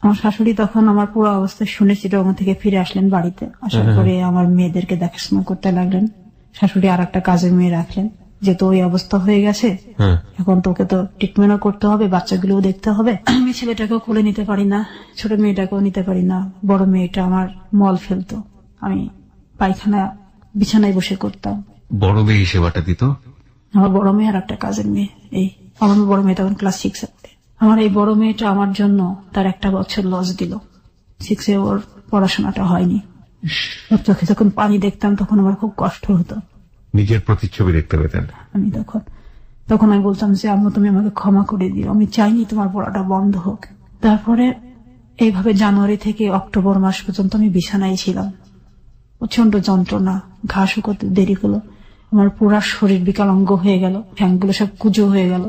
আমার শাশুড়ি তখন আমার পুরো অবস্থা শুনে চিটাগাং থেকে ফিরে আসলেন বাড়িতে। আসার পরে আমার মেয়েদেরকে দেখাশোনা করতে লাগলেন। শাশুড়ি আর একটা কাজের মেয়ে রাখলেন, যেহেতু ওই অবস্থা হয়ে গেছে, এখন তোকে তো ট্রিটমেন্টও করতে হবে, বাচ্চাগুলোও দেখতে হবে। আমি ছেলেটাকেও কোলে নিতে পারি না, ছোট মেয়েটাকেও নিতে পারি না। বড় মেয়েটা আমার মল ফেলতো, আমি পায়খানা বিছানায় বসে করতাম। বড় মেয়ে সেবাটা দিত? আমার বড় মেয়ে আর একটা কাজের মেয়ে। আমার বড় মেয়ে তখন ক্লাস 6 এ। আমার এই বড় মেয়েটা আমার জন্য তার 1 বছর লস দিল। 6 এ ওর পড়াশোনাটা হয়নি। ওর চোখে যখন পানি দেখতাম তখন আমার খুব কষ্ট হতো। নিজের প্রতিচ্ছবি দেখতে পেতেন? আমি তখন আমি বলতাম যে আম্মু, তুমি আমাকে ক্ষমা করে দিও, আমি চাইনি তোমার পড়াটা বন্ধ হোক। তারপরে এইভাবে জানুয়ারি থেকে অক্টোবর মাস পর্যন্ত আমি বিছানায় ছিলাম। প্রচন্ড যন্ত্রণা, ঘা শুকোতে দেরি হলো, আমার পুরা শরীর বিকলাঙ্গ হয়ে গেল, ঠ্যাংগুলো সব কুজো হয়ে গেল,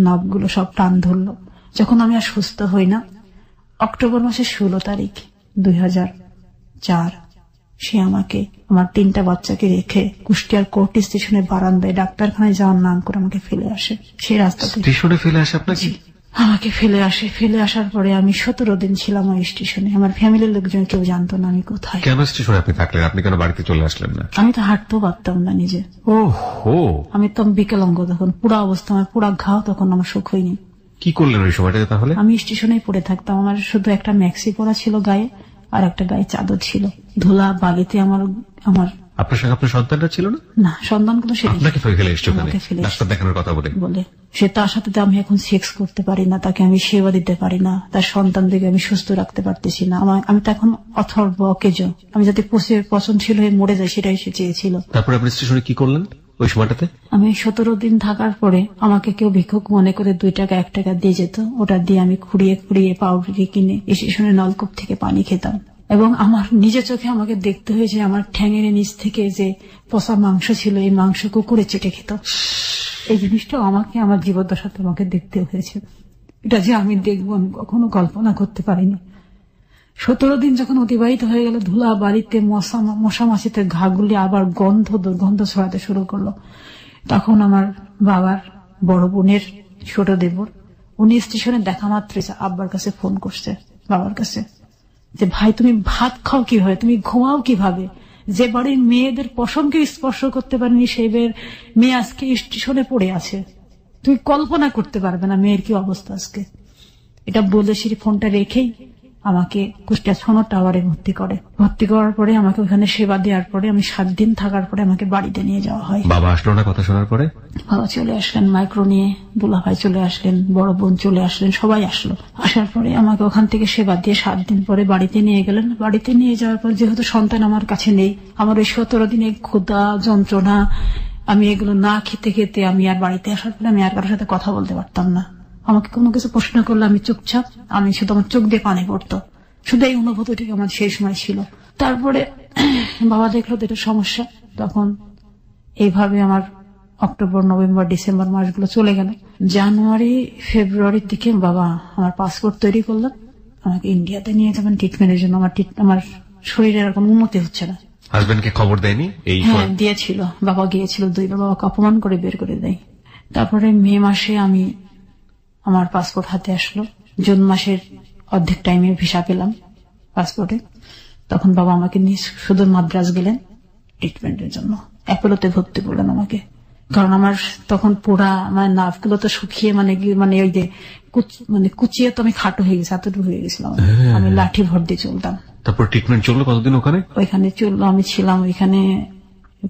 নবগুলো সব টান ধরলো। যখন আমি আর সুস্থ হই না, অক্টোবর মাসের 16 তারিখ 2004, সে আমাকে আমার 3টা বাচ্চাকে রেখে কুষ্টিয়ার কোর্ট স্টেশনের বারান্দায় ডাক্তারখানায় যাওয়ার নাম করে আমাকে ফেলে আসে। সেই রাস্তাতে স্টেশনে ফেলে আসে আপনাকে? আমাকে ফেলে আসে। ফেলে আসার পরে আমি 17 দিন ছিলাম ওই স্টেশনে। আমার ফ্যামিলির লোকজন কেউ জানতো না আমি কোথায়। কেন স্টেশনে আপনি থাকলেন? আপনি কেন বাড়িতে চলে আসলেন না? আমি তো হাঁটতেও পারতাম না নিজে। ওহো। আমি তো বিকলাঙ্গ তখন, পুরা অবস্থা আমার, পুরা ঘাও তখন আমার সুখ হয়নি। কি করলেন ওই সময়টাতে তাহলে? আমি স্টেশনেই পড়ে থাকতাম। আমার শুধু একটা ম্যাক্সি পরা ছিল গায়ে, আর একটা গায়ে চাদর ছিল। ধুলা বালিতে আমার। আপনার সঙ্গে আপনার সন্তানটা ছিল না? না, সন্তানগুলো সে আপনাকে ফেলে এসছে ডাক্তার দেখানোর কথা বলে। সে তার সাথে আমি এখন সেক্স করতে পারি না, তাকে আমি সেবা দিতে পারি না, তার সন্তানদেরকে আমি সুস্থ রাখতে পারতেছি না। আমি তো এখন অথর্ব অকেজ, আমি যাতে পচনশীল হয়ে মরে যাই সেটাই সে চেয়েছিল। তারপরে আপনি স্টেশনে কি করলেন ওই সময়টাতে? আমি 17 দিন থাকার পরে আমাকে কেউ ভিক্ষুক মনে করে 2 টাকা 1 টাকা দিয়ে যেত। ওটা দিয়ে আমি খুঁড়িয়ে পাউডারি কিনে স্টেশনের নলকূপ থেকে পানি খেতাম। এবং আমার নিজের চোখে আমাকে দেখতে হয়েছে আমার ঠ্যাঙের নিচ থেকে যে পচা মাংস ছিল, এই মাংস কুকুরে চেটে খেত। এই জিনিসটা আমাকে আমার জীবদ্দশাতে আমাকে দেখতে হয়েছে। এটা যে আমি দেখবো আমি কখনো কল্পনা করতে পারিনি। 17 দিন যখন অতিবাহিত হয়ে গেল, ধুলা বাড়িতে, মশা মাছিতে ঘাগুলি আবার দুর্গন্ধ ছড়াতে শুরু করলো। তখন আমার বাবার বড় বোনের ছোট দেবর, উনি স্টেশনে দেখা মাত্র আব্বার কাছে ফোন করছে, বাবার কাছে, যে ভাই তুমি ভাত খাও কিভাবে, তুমি ঘুমাও কিভাবে, যে বাড়ির মেয়েদের পশমকে স্পর্শ করতে পারেনি সেই মেয়ে আজকে স্টেশনে পড়ে আছে, তুমি কল্পনা করতে পারবে না মেয়ের কি অবস্থা আজকে। এটা বলে সে ফোনটা রেখেই আমাকে কুষ্টিয়া সোনো টাওয়ারে ভর্তি করে। ভর্তি করার পরে আমাকে ওখানে সেবা দেওয়ার পরে আমি 7 দিন থাকার পরে আমাকে বাড়িতে নিয়ে যাওয়া হয়। বাবা আসলো না কথা শোনার পরে? বাবা চলে আসলেন মাইক্রো নিয়ে, দুলাভাই চলে আসলেন, বড় বোন চলে আসলেন, সবাই আসলো। আসার পরে আমাকে ওখান থেকে সেবা দিয়ে 7 দিন পরে বাড়িতে নিয়ে গেলেন। বাড়িতে নিয়ে যাওয়ার পর যেহেতু সন্তান আমার কাছে নেই, আমার ওই 17 দিনে ক্ষুধা যন্ত্রণা, আমি এগুলো না খেতে খেতে আমি আর বাড়িতে আসার পরে আমি আর কারোর সাথে কথা বলতে পারতাম না। আমাকে কোনো কিছু প্রশ্ন করলে আমি চুপচাপ, আমি শুধু আমার চোখ দিয়ে পানি পড়তো। শুধু এই অনুভূতিটি আমার সেই সময় ছিল। তারপরে বাবা দেখলো তো এটা সমস্যা, তখন এইভাবে আমার অক্টোবর নভেম্বর ডিসেম্বর মাসগুলো চলে গেল। জানুয়ারি ফেব্রুয়ারির দিকে বাবা আমার পাসপোর্ট তৈরি করলেন, আমাকে ইন্ডিয়াতে নিয়ে যাবেন ট্রিটমেন্টের জন্য। আমার শরীরের আর কোনো উন্নতি হচ্ছে না। হাজবেন্ডকে খবর দেয়নি? হ্যাঁ দিয়েছিল, বাবা গিয়েছিল 2 বার, বাবাকে অপমান করে বের করে দেয়। তারপরে মে মাসে আমি আমার পাসপোর্ট হাতে আসলো, জুন মাসের অর্ধেক টাইমে ভিসা পেলাম পাসপোর্টে। তখন বাবা আমাকে নিয়ে সুদূর মাদ্রাজ গেলেন ট্রিটমেন্টের জন্য। অ্যাপোলোতে ভর্তি করলেন আমাকে, কারণ আমার তখন পুরা আমার নার্ভগুলো তো শুকিয়ে মানে ওই যে কুচিয়ে তো আমি খাটো হয়ে গেছি, এতটুকু হয়ে গেছিলাম। আমি লাঠি ভর দিয়ে চলতাম। তারপর ট্রিটমেন্ট চললো কতদিন ওখানে? ওইখানে চললো, আমি ছিলাম ওইখানে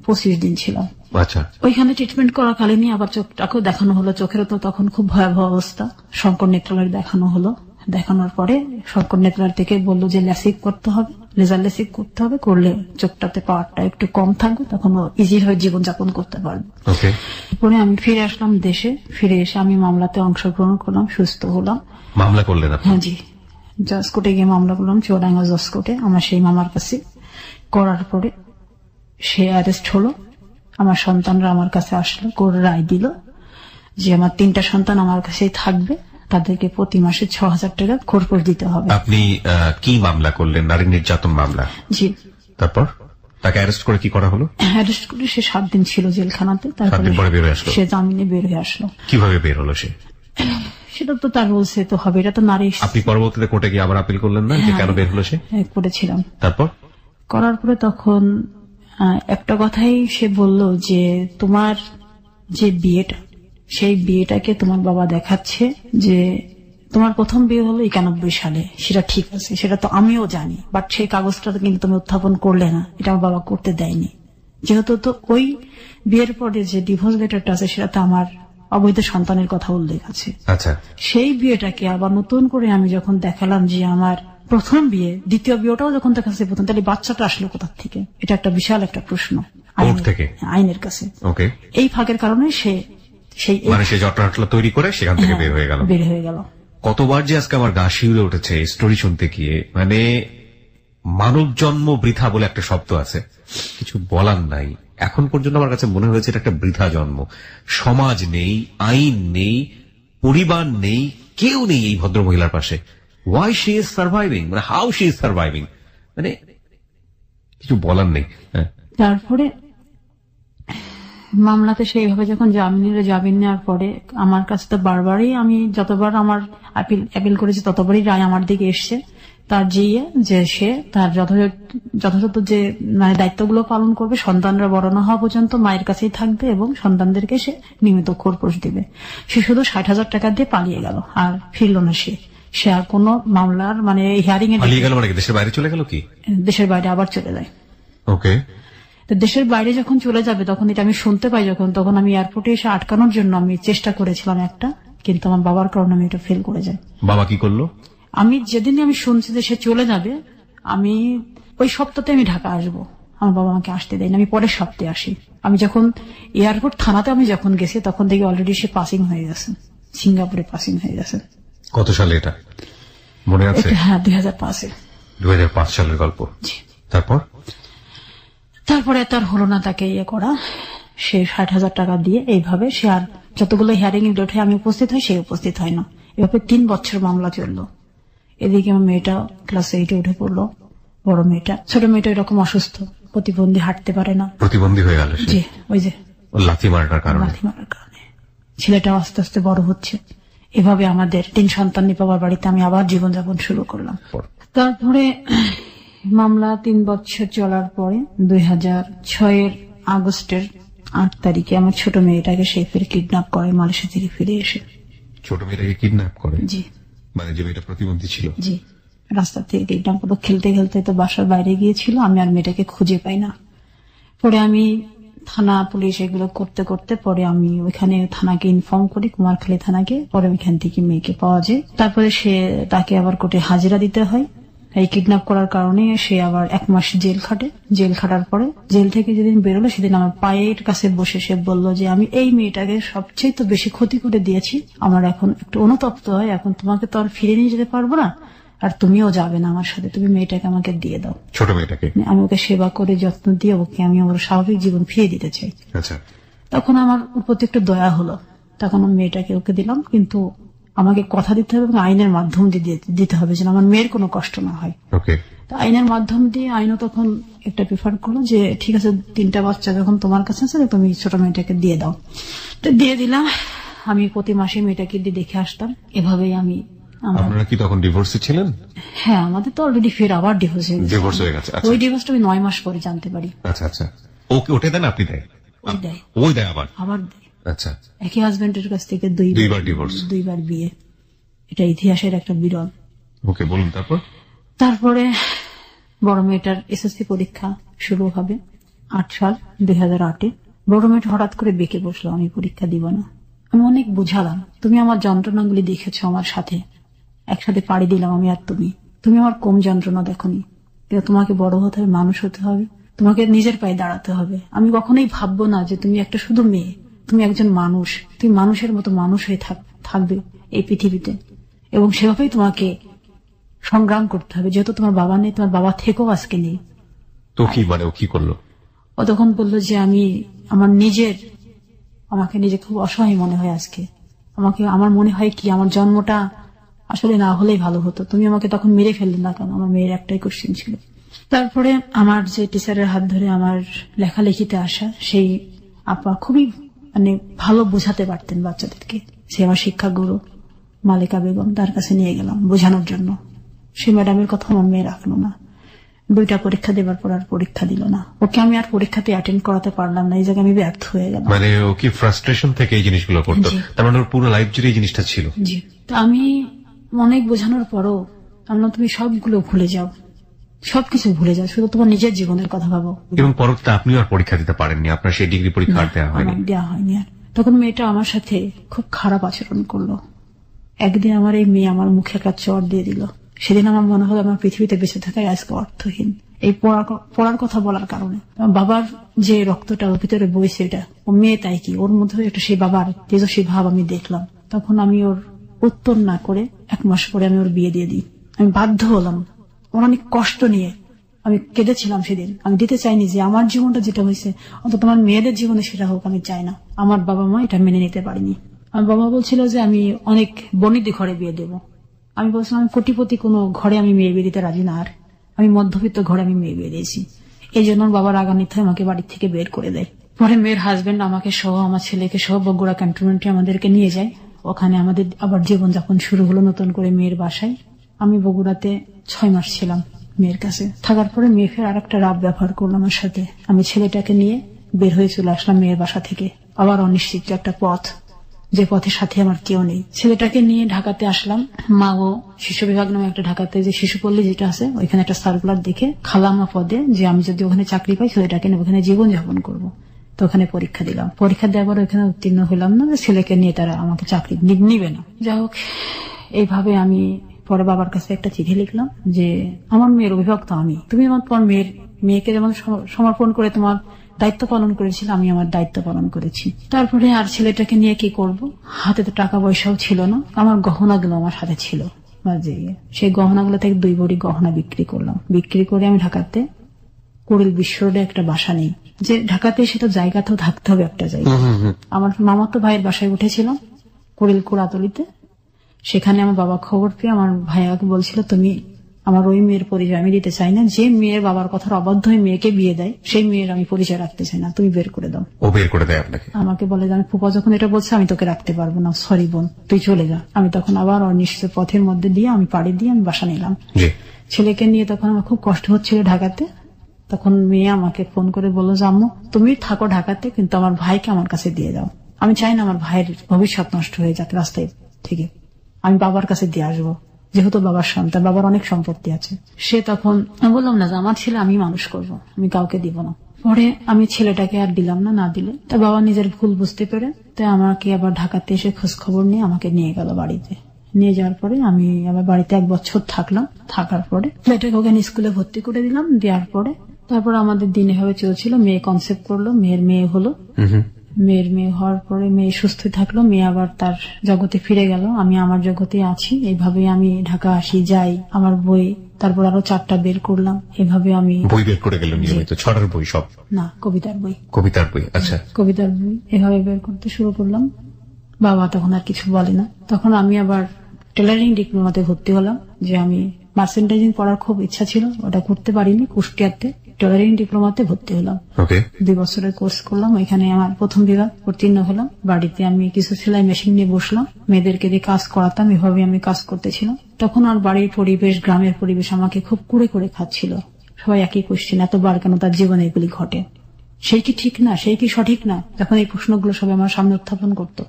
25 দিন ছিলাম। আচ্ছা। ওইখানে ট্রিটমেন্ট করাকালীনই আবার চোখটাকেও দেখানো হলো। চোখেরও তো তখন খুব ভয়াবহ অবস্থা। শঙ্কর নেত্রালয় দেখানো হলো। দেখানোর পরে শঙ্কর নেত্রালয় থেকে বললো যে লেসিক করতে হবে, লেজার লেসিক করতে হবে, করলে চোখটাতে পাওয়ারটা একটু কম থাকবে, তখন ইজি হয়ে জীবনযাপন করতে পারবে। পরে আমি ফিরে আসলাম দেশে। ফিরে এসে আমি মামলাতে অংশগ্রহণ করলাম, সুস্থ হলাম। মামলা করলেন আপনি? হ্যাঁ জি, জজ কোর্টে গিয়ে মামলা করলাম, চুয়াডাঙ্গা জজ কোর্টে, আমার সেই মামার কাছে। করার পরে সে অ্যারেস্ট হলো। আমার সন্তানরা আমার কাছে আসলো, কোর্ট রায় দিল যে আমার 3টা সন্তান আমার কাছেই থাকবে, তাদেরকে প্রতি মাসে 6,000 টাকা খরচ দিতে হবে। আপনি কি মামলা করলেন? নারী নির্যাতন মামলা? জি। তারপর তাকে অ্যারেস্ট করে কি করা হলো? অ্যারেস্ট করে সে 7 দিন ছিল জেলখানাতে। তারপরে সে জামিনে বের হয়ে আসলো। কিভাবে বের হলো সে? সেটা তো তার রুলসে তো হবে, এটা তো নারী। আপনি পরবর্তীতে কোর্টে গিয়ে আবার আপিল করলেন না যে কেন বের হলো সে? হ্যাঁ করেছিলাম। তারপর করার পরে তখন একটা কথাই সে বলল যে তোমার যে বিয়েটা, সেই বিয়েটাকে তোমার বাবা দেখাচ্ছে যে তোমার প্রথম বিয়ে হলো 91 সালে, সেটা ঠিক আছে, সেটা তো আমিও জানি, বাট সেই কাগজটা কিন্তু তুমি উত্থাপন করলে না, এটা আমার বাবা করতে দেয়নি। যেহেতু তো ওই বিয়ের পরে যে ডিভোর্স লেটারটা আছে সেটাতে আমার অবৈধ সন্তানের কথা উল্লেখ আছে। আচ্ছা। সেই বিয়েটাকে আবার নতুন করে আমি যখন দেখালাম যে আমার প্রথম বিয়ে, দ্বিতীয় বিয়েটাও যখন দেখাচ্ছে প্রথম, তাহলে বাচ্চাটা আসলো কোথা থেকে? এটা একটা বিশাল একটা প্রশ্ন আইনের কাছে। এই ফাঁকের কারণে সে জটলা তৈরি করে সেখান থেকে বের হয়ে গেল। কতবার যে আজকে আমার গা শিউরে উঠেছে স্টোরি শুনতে গিয়ে। মানে মানব জন্ম বৃথা বলে একটা শব্দ আছে, কিছু বলার নাই। এখন পর্যন্ত আমার কাছে মনে হয়েছে এটা একটা বৃথা জন্ম। সমাজ নেই, আইন নেই, পরিবার নেই, কেউ নেই এই ভদ্র মহিলার পাশে। ওয়াই শি ইজ সার্ভাইভিং, মানে হাউ শি ইজ সার্ভাইভিং, মানে কিছু বলার নেই। তারপরে মামলাতে সেইভাবে যখন জামিন নেওয়ার পরে আমার কাছে তো বারবারই, আমি যতবার আমার আপিল করেছি ততবারই রায় আমার দিকে এসছে। তার যে সে তার যথাযথ যে মানে দায়িত্বগুলো পালন করবে, সন্তানরা বড় না হওয়া পর্যন্ত মায়ের কাছেই থাকবে এবং সন্তানদেরকে সে নিয়মিত খোরপোশ দিবে। সে শুধু 60,000 টাকা দিয়ে পালিয়ে গেল, আর ফিরল না। সে আর কোন মামলার মানে হিয়ারিং এ পালিয়ে গেল, মানে দেশের বাইরে চলে গেল? কি দেশের বাইরে আবার চলে যায়? ওকে। দেশের বাইরে যখন চলে যাবে তখন এটা আমি শুনতে পাই, তখন আমি এয়ারপোর্টে এসে আটকানোর জন্য আমি চেষ্টা করেছিলাম একটা, কিন্তু আমার বাবার কারণে আমি এটা ফেল করে যাই। বাবা কি করলো? আমি যেদিন আমি শুনছি যে সে চলে যাবে, আমি ওই সপ্তাহে আমি ঢাকা আসবো, আমার বাবা আমাকে আসতে দেয়নি। আমি পরের সপ্তাহে আসি। আমি যখন এয়ারপোর্ট থানাতে আমি যখন গেছি তখন দেখি অলরেডি সে পাসিং হয়ে গেছে, সিঙ্গাপুরে পাসিং হয়ে গেছে। কত সালে এটা মনে আছে? হ্যাঁ 2005-এ। 2005 সালের গল্প। তারপরে তার হলো না তাকে করা। সে 60,000 টাকা দিয়ে এইভাবে সে আর যতগুলো হিয়ারিং এ ডেট আমি উপস্থিত হয়, সে উপস্থিত হয় না। এভাবে 3 বছর মামলা চললো। এদিকে আমার মেয়েটা ক্লাস 8-এ উঠে পড়লো, বড় মেয়েটা। ছোট মেয়েটা এরকম অসুস্থ, প্রতিবন্ধী, হাঁটতে পারে না, প্রতিবন্ধী হয়ে গেল। জি, ওই যে লাথি মারার কারণে। ছেলেটা আস্তে আস্তে বড় হচ্ছে। এভাবে আমাদের 3 সন্তান নিয়ে বাবার বাড়িতে আমি আবার জীবনযাপন শুরু করলাম। তারপরে মামলা 3 বছর চলার পরে 2006-এর আগস্টের 8 তারিখে আমার ছোট মেয়েটাকে সে ফিরে কিডন্যাপ করে মালয়েশিয়া থেকে ফিরে এসে। ছোট মেয়েটাকে কিডন্যাপ করে? জি। মানে যে মেয়েটা প্রতিবন্ধী ছিল? জি। রাস্তা থেকে কিডন্যাপ করলো। খেলতে খেলতে তো বাসার বাইরে গিয়েছিল, আমি আর মেয়েটাকে খুঁজে পাই না। পরে আমি থানা পুলিশ এগুলো করতে করতে পরে আমি ওইখানে থানাকে ইনফর্ম করি, কুমারখালী থানাকে। পরে ওইখান থেকে মেয়েকে পাওয়া যায়। তারপরে তাকে আবার কোর্টে হাজিরা দিতে হয়। এই কিডন্যাপ করার কারণে সে আবার 1 মাস জেল খাটে। জেল খাটার পরে জেল থেকে যেদিন বেরোলো সেদিন আমার পায়ের কাছে বসে সে বলল যে আমি এই মেয়েটাকে সবচেয়ে তো বেশি ক্ষতি করে দিয়েছি, আমার এখন একটু অনুতপ্ত হয়, এখন তোমাকে তো আর ফিরে নিয়ে যেতে পারবো না, আর তুমিও যাবে না আমার সাথে, তুমি মেয়েটাকে আমাকে দিয়ে দাও। ছোট মেয়েটাকে? আমি ওকে সেবা করে যত্ন দিয়ে ওকে আমি আমার স্বাভাবিক জীবন ফিরিয়ে দিতে চাই। আচ্ছা। তখন আমার উপর একটু দয়া হলো, তখন আমি মেয়েটাকে ওকে দিলাম। কিন্তু আমাকে কথা দিতে হবে এবং আইনের মাধ্যম দিয়ে দিতে হবে যেন আমার মেয়ের কোনো কষ্ট না হয়। তো আইনের মাধ্যম দিয়ে আইনও তখন একটা প্রেফার করলো যে ঠিক আছে, 3টা বাচ্চা যখন তোমার কাছে আছে তুমি ছোট মেয়েটাকে দিয়ে দাও। তো দিয়ে দিলাম। আমি প্রতি মাসে মেয়েটাকে দিয়ে দেখে আসতাম। এভাবেই আমি। আপনারা কি তখন ডিভোর্সে ছিলেন? হ্যাঁ, আমাদের তো অলরেডি ফের আবার ডিভোর্স হয়ে গেছে। ওই ডিভোর্সটা আমি 9 মাস পরে জানতে পারি। আচ্ছা আচ্ছা। ওকে ওটা দেন আপনি? দেয়? ওই দেয় আবার দেয়। আচ্ছা। একই হাজবেন্ডের কাছ থেকে দুইবার ডিভোর্স, 2বার বিয়ে। এটা ইতিহাসের একটা বিরল। ওকে, বলুন। তারপরে বড় মেয়েটার এসএসসি পরীক্ষা শুরু হবে 8 সাল 2008-এ। বড় মেয়েটা হঠাৎ করে বেঁকে বসলো, আমি পরীক্ষা দিব না। আমি অনেক বুঝালাম, তুমি আমার যন্ত্রণাগুলি দেখেছো আমার সাথে, একসাথে পাড়ি দিলাম আমি আর তুমি আমার কম যন্ত্রণা দেখোনি। কিন্তু তোমাকে বড় হতে হবে, মানুষ হতে হবে, তোমাকে নিজের পায়ে দাঁড়াতে হবে। আমি কখনোই ভাববো না যে তুমি একটা শুধু মেয়ে, তুমি একজন মানুষ, তুমি মানুষের মতো মানুষ হয়ে থাকবে এই পৃথিবীতে, এবং সেভাবেই তোমাকে সংগ্রাম করতে হবে। যেহেতু তোমার বাবা নেই, তোমার বাবা থেকেও আজকে নেই। তো কি মানে ও কি করলো? ও তখন বললো যে আমাকে নিজে খুব অসহায় মনে হয় আজকে। আমার মনে হয় কি আমার জন্মটা আসলে না হলেই ভালো হতো, তুমি আমাকে তখন মেরে ফেললে না কেন? আমার মেয়ের একটাই কোশ্চেন ছিল। তারপরে আমার যে টিচারের হাত ধরে আমার লেখালেখিতে আসা সেই আপা খুবই ভালো বোঝাতে পারতেন বাচ্চাদেরকে। সে আমার শিক্ষাগুরু মালিকা বেগম, তার কাছে নিয়ে গেলাম বোঝানোর জন্য। সে ম্যাডামের কথা আমার মেয়ে রাখলো না। 2টা পরীক্ষা দেবার পর আর পরীক্ষা দিল না। ওকে আমি আর পরীক্ষাতে অ্যাটেন্ড করাতে পারলাম না। এই জায়গায় আমি ব্যর্থ হয়ে গেলাম। মানে ও কি ফ্রাস্ট্রেশন থেকে এই জিনিসগুলো করতো? তার মানে ওর পুরো লাইফ জুড়ে এই জিনিসটা ছিল। জি। তো আমি অনেক বোঝানোর পরও আমরা তুমি সবগুলো ভুলে যাও, সবকিছু ভুলে যাও, শুধু তোমার নিজের জীবনের কথা ভাবো। এবং পরবর্তীতে আপনিও আর পরীক্ষা দিতে পারেননি, আপনার সেই ডিগ্রি পরীক্ষা দেওয়া হয়নি। আর তখন মেয়েটা আমার সাথে খুব খারাপ আচরণ করলো। একদিন আমার এই মেয়ে আমার মুখে একটা চড় দিয়ে দিল। সেদিন আমার মনে হলো আমার পৃথিবীতে বেঁচে থাকাই আজকে অর্থহীন, এই পড়ার কথা বলার কারণে। বাবার যে রক্তটা ওর ভিতরে বইছে, এটা ও মেয়ে তাই কি, ওর মধ্যে একটা সেই বাবার তেজস্বী ভাব আমি দেখলাম। তখন আমি ওর উত্তর না করে 1 মাস পরে আমি ওর বিয়ে দিয়ে দিই। আমি বাধ্য হলাম, ওর অনেক কষ্ট নিয়ে আমি কেঁদেছিলাম সেদিন। আমি দিতে চাইনি যে আমার জীবনটা যেটা হয়েছে অন্তত আমার মেয়েদের জীবনে সেটা হোক, আমি চাই না। আমার বাবা মা এটা মেনে নিতে পারেনি। আমার বাবা বলছিল যে আমি অনেক বর্ণিত ঘরে বিয়ে দেব। আমি বলছিলাম আমি কোটিপতি কোনো ঘরে আমি মেয়ে বিয়ে দিতে রাজি না, আর আমি মধ্যবিত্ত ঘরে আমি মেয়ে বিয়ে দিয়েছি। এই জন্য বাবার রাগান্বিত হয়ে আমাকে বাড়ি থেকে বের করে দেয়। পরে মেয়ের হাজবেন্ড আমাকে সহ আমার ছেলেকে সহ বগুড়া ক্যান্টনমেন্টে আমাদেরকে নিয়ে যায়। ওখানে আমাদের আবার জীবনযাপন শুরু হলো নতুন করে মেয়ের বাসায়। আমি বগুড়াতে 6 মাস ছিলাম মেয়ের কাছে। থাকার পরে মেয়ে ফের আর একটা রাব ব্যবহার করলো আমার সাথে। আমি ছেলেটাকে নিয়ে বের হয়ে চলে আসলাম মেয়ের বাসা থেকে। আবার অনিশ্চিত একটা পথ, যে পথের সাথে আমার কেউ নেই। ছেলেটাকে নিয়ে ঢাকাতে আসলাম। মা ও শিশু বিভাগ নামে একটা ঢাকাতে যে শিশুপল্লী যেটা আছে, ওইখানে একটা সার্কুলার দেখে খালামা পদে যে আমি যদি ওখানে চাকরি পাই ছেলেটাকে নিয়ে ওখানে জীবনযাপন করবো। তো ওখানে পরীক্ষা দিলাম। পরীক্ষা দেওয়ার পর ওখানে উত্তীর্ণ হলাম না, ছেলেকে নিয়ে তারা আমাকে চাকরি নিবে না। যাই হোক, এইভাবে আমি পরে বাবার কাছে একটা চিঠি লিখলাম যে আমার মেয়ের অভিভাবক তো আমি, তুমি তোমার মেয়েকে যেমন সমর্পণ করে তোমার দায়িত্ব পালন করেছিল, আমি আমার দায়িত্ব পালন করেছি। তারপরে আর ছেলেটাকে নিয়ে কি করব, হাতে তো টাকা পয়সাও ছিল না। আমার গহনাগুলো আমার সাথে ছিল, সেই গহনাগুলো থেকে 2 ভরি গহনা বিক্রি করলাম। বিক্রি করে আমি ঢাকাতে কুড়িল বিশ্ব রোডে একটা বাসা নেই। যে ঢাকাতে সেটা জায়গা তো থাকতে হবে একটা জায়গা। আমার মামাতো ভাইয়ের বাসায় উঠেছিলাম কুড়িল কুড়াতলিতে। সেখানে আমার বাবা খবর পেয়ে আমার ভাইয়াকে বলছিল, তুমি আমার ওই মেয়ের পরিচয় আমি দিতে চাই না, যে মেয়ের বাবার কথার অবাধ্য হয়ে মেয়েকে বিয়ে দেয় সেই মেয়ের আমি পরিচয় রাখতে চাই না, তুমি বের করে দাও। ও বের করে দেয় আপনাকে? আমাকে বলে যে আমি ফুপা যখন এটা বলছে আমি তোকে রাখতে পারবো না, সরি বোন তুই চলে যা। আমি তখন আবার অনিশ্চিত পথের মধ্যে দিয়ে আমি পাড়ি দিয়ে আমি বাসা নিলাম। ছেলেকে নিয়ে তখন আমার খুব কষ্ট হচ্ছিল ঢাকাতে। তখন মেয়ে আমাকে ফোন করে বললো যে আম্মু তুমি থাকো ঢাকাতে, কিন্তু আমার ভাইকে আমার কাছে দিয়ে দাও। আমি চাই না আমার ভাইয়ের ভবিষ্যৎ নষ্ট হয়ে যাক রাস্তায় থেকে, আমি বাবার কাছে দিয়ে আসবো। যেহেতু বাবার সন্তান, বাবার অনেক সম্পত্তি আছে। সে তখন আমি বললাম না যে আমার ছেলে আমি মানুষ করব, আমি কাউকে দিব না। পরে আমি ছেলেটাকে আর দিলাম না, না দিলে তা বাবা নিজের ভুল বুঝতে পেরে তাই আমাকে আবার ঢাকাতে এসে খোঁজ খবর নিয়ে আমাকে নিয়ে গেল বাড়িতে। নিয়ে যাওয়ার পরে আমি আবার বাড়িতে 1 বছর থাকলাম। থাকার পরে মেয়েটাকে ওখানে স্কুলে ভর্তি করে দিলাম। দেওয়ার পরে তারপর আমাদের দিন এভাবে চলছিল। মেয়ে কনসেপ্ট করলো, মেয়ের মেয়ে হলো। মেয়ের মেয়ে হওয়ার পরে মেয়ে সুস্থ থাকলো, মেয়ে আবার তার জগতে ফিরে গেল, আমি আমার জগতে আছি। এইভাবে আমি ঢাকা আসি, যাই, আমার বই তারপর আরো 4টা বের করলাম। এভাবে আমি বই বের করে গেলেন নিয়মিত? ছড়ার বই? সব না, কবিতার বই। কবিতার বই, আচ্ছা। কবিতার বই এভাবে বের করতে শুরু করলাম। বাবা তখন আর কিছু বলে না। তখন আমি আবার টেলারিং ডিপ্লোমাতে ভর্তি হলাম, যে আমি মার্চেন্টাইজিং পড়ার খুব ইচ্ছা ছিল, ওটা করতে পারিনি। কুষ্টিয়াতে টেলারিং ডিপ্লোমাতে ভর্তি হলাম। 2 বছরের কোর্স করলাম। এখানে আমার প্রথম বিভাগ উত্তীর্ণ হলাম। বাড়িতে আমি কিছু সেলাই মেশিন নিয়ে বসলাম, মেয়েদেরকে দিয়ে কাজ করাতাম। এভাবে আমি কাজ করতেছিলাম। তখন আর বাড়ির পরিবেশ, গ্রামের পরিবেশ আমাকে খুব কুড়ে করে খাচ্ছিল। সবাই একই কোশ্চেন, এতবার কেন তার জীবনে এগুলি ঘটে? সেই কি ঠিক না? সেই কি সঠিক না? যখন এই প্রশ্নগুলো সবাই আমার সামনে উত্থাপন করতো,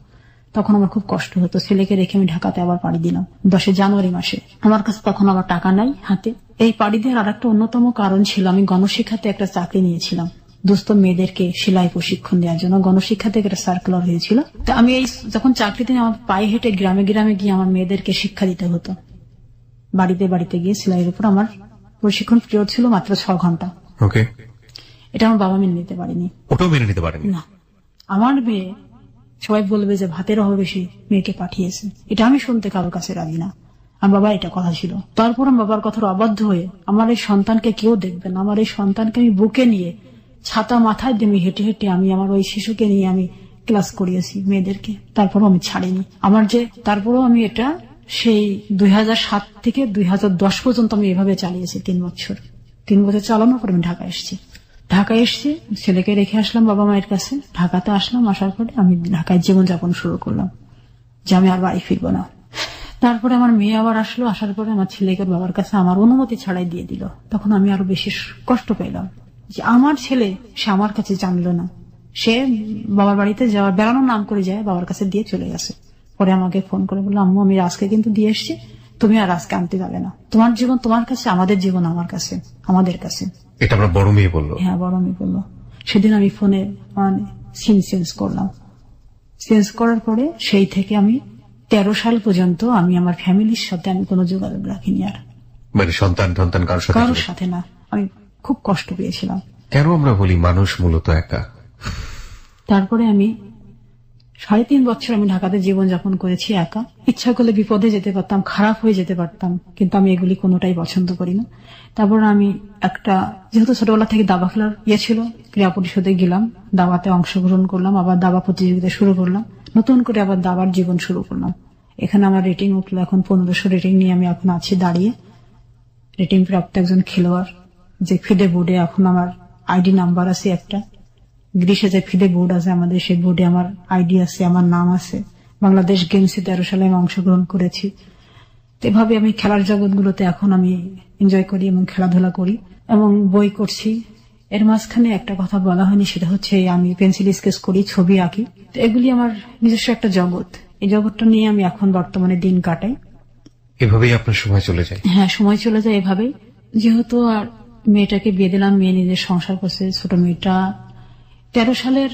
তখন আমার খুব কষ্ট হতো। ছেলেকে রেখে আমি ঢাকাতে আবার পাড়ি দিলাম 10 জানুয়ারি মাসে। আমার কাছে তখন আবার টাকা নাই হাতে। এই পাড়ি দেওয়ার আর একটা অন্যতম কারণ ছিল, আমি গণশিক্ষাতে একটা চাকরি নিয়েছিলাম দুস্থ মেয়েদেরকে সেলাই প্রশিক্ষণ দেওয়ার জন্য। গণশিক্ষা থেকে একটা সার্কুলার হয়েছিল। তো আমি এই যখন চাকরিতে আমার পায়ে হেঁটে গ্রামে গ্রামে গিয়ে আমার মেয়েদেরকে শিক্ষা দিতে হতো। বাড়িতে বাড়িতে গিয়ে সেলাইয়ের উপর আমার প্রশিক্ষণ পিরিয়ড ছিল মাত্র 6 ঘন্টা। এটা আমার বাবা মেনে নিতে পারেনি। ওটাও মেনে নিতে পারেনি? না। আমার মেয়ে, সবাই বলবে যে ভাতের অভাবে বেশি মেয়েকে পাঠিয়েছে, এটা আমি শুনতে কারোর কাছে রাজি না। আমার বাবা এটা কথা ছিল। তারপর আমার বাবার কথার অবাধ্য হয়ে আমার এই সন্তানকে কেউ দেখবে না, আমার এই সন্তানকে আমি বুকে নিয়ে ছাতা মাথায় দিয়ে হেঁটে হেঁটে আমি আমার ওই শিশুকে নিয়ে আমি ক্লাস করিয়েছি মেয়েদেরকে। তারপরও আমি ছাড়িনি আমার যে, তারপরও আমি এটা সেই 2007 থেকে 2010 পর্যন্ত আমি এভাবে চালিয়েছি। 3 বছর চালানোর পর আমি ঢাকায় এসছি, ছেলেকে রেখে আসলাম বাবা মায়ের কাছে। ঢাকাতে আসলাম, আসার পরে আমি ঢাকায় জীবনযাপন শুরু করলাম, যে আমি আর বাড়ি ফিরবো না। তারপরে আমার মেয়ে আবার আসলো, আসার পরে আমার ছেলেকে বাবার কাছে আমার অনুমতি ছাড়াই দিয়ে দিল। তখন আমি আরো বেশি কষ্ট পেলাম যে আমার ছেলে, সে আমার কাছে জানলো না, সে বাবার বাড়িতে যাওয়ার বেড়ানোর নাম করে যায়, বাবার কাছে দিয়ে চলে গেছে। পরে আমাকে ফোন করে বললো, আম্মু আমি রাজকে কিন্তু দিয়ে এসছি, তুমি আর রাজকে আনতে যাবে না, তোমার জীবন তোমার কাছে, আমাদের জীবন আমার কাছে, আমাদের কাছে। এটা আমার বড় মেয়ে বললো? হ্যাঁ, বড় মেয়ে বললো। সেদিন আমি ফোনে সিম চেঞ্জ করলাম। চেঞ্জ করার পরে সেই থেকে আমি 13 সাল পর্যন্ত আমি আমার ফ্যামিলির সাথে আমি কোনো যোগাযোগ রাখিনি আর। মানে সন্তান কারোর সাথে না। আমি খুব কষ্ট পেয়েছিলাম। কেন আমরা বলি মানুষ মূলত একা? তারপরে আমি 3.5 বছর আমি ঢাকাতে জীবনযাপন করেছি একা। ইচ্ছা করলে বিপদে যেতে পারতাম, খারাপ হয়ে যেতে পারতাম, কিন্তু আমি এগুলি কোনোটাই পছন্দ করি না। তারপর আমি একটা, যেহেতু ছোটবেলা থেকে দাবা খেলার ছিল, ক্রীড়া পরিষদে গেলাম, দাবাতে অংশগ্রহণ করলাম, আবার দাবা প্রতিযোগিতা শুরু করলাম, নতুন করে আবার দাবার জীবন শুরু করলাম। এখানে আমার রেটিং উঠলো, এখন 1500 রেটিং নিয়ে আমি এখন আছি দাঁড়িয়ে, রেটিং প্রাপ্ত একজন খেলোয়াড়। যে ফিডে বোর্ডে এখন আমার আইডি নাম্বার আছে একটা, গ্রীষে যে ফিডে বোর্ড আছে আমাদের, সেই বোর্ডে আমার আইডি আছে, আমার নাম আছে। বাংলাদেশ গেমসে 13 সালে আমি অংশগ্রহণ করেছি। এভাবে আমি খেলার জগৎগুলোতে এখন আমি এনজয় করি এবং খেলাধুলা করি এবং বই করছি। এর মাঝখানে একটা কথা বলা হয়নি, সেটা হচ্ছে আমি পেন্সিল স্কেচ করি, ছবি আঁকি। এগুলি আমার নিজস্ব একটা জগৎ। এই জগৎটা নিয়ে আমি এখন বর্তমানে দিন কাটাই। এভাবেই আপনার সময় চলে যায়? হ্যাঁ, সময় চলে যায় এভাবেই। যেহেতু আর মেয়েটাকে বিয়ে দিলাম, মেয়ে নিজের সংসার করছে। ছোট মেয়েটা 13 সালের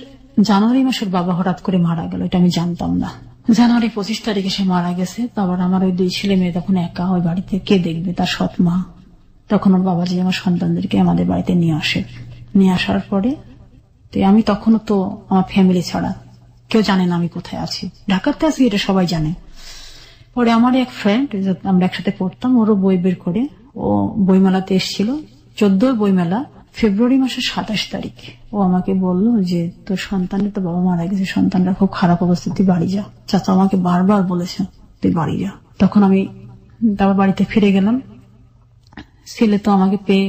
জানুয়ারি মাসের বাবা হঠাৎ করে মারা গেল, এটা আমি জানতাম না। জানুয়ারি 25 তারিখে সে মারা গেছে। তারপর আমার ওই 2 ছেলে মেয়ে তখন একা, ওই বাড়িতে কে দেখবে, তার সৎ মা। তখন ওর বাবাজি আমার সন্তানদেরকে আমাদের বাড়িতে নিয়ে আসে। নিয়ে আসার পরে আমি তখনও তো আমার ফ্যামিলি ছাড়া কেউ জানে না আমি কোথায় আছি, ঢাকাতে আছি, এটা সবাই জানে। পরে আমার এক ফ্রেন্ড, আমরা একসাথে পড়তাম, ওরও বই বের করে ও বইমেলাতে এসেছিল, 14 বইমেলা, ফেব্রুয়ারি মাসের 27 তারিখ। ও আমাকে বললো যে তোর সন্তানের তো বাবা মারা গেছে, সন্তানরা খুব খারাপ অবস্থা, তুই বাড়ি যা। চাচা আমাকে বারবার বলেছে তুই বাড়ি যা। তখন আমি তারপর বাড়িতে ফিরে গেলাম। ছেলে তো আমাকে পেয়ে,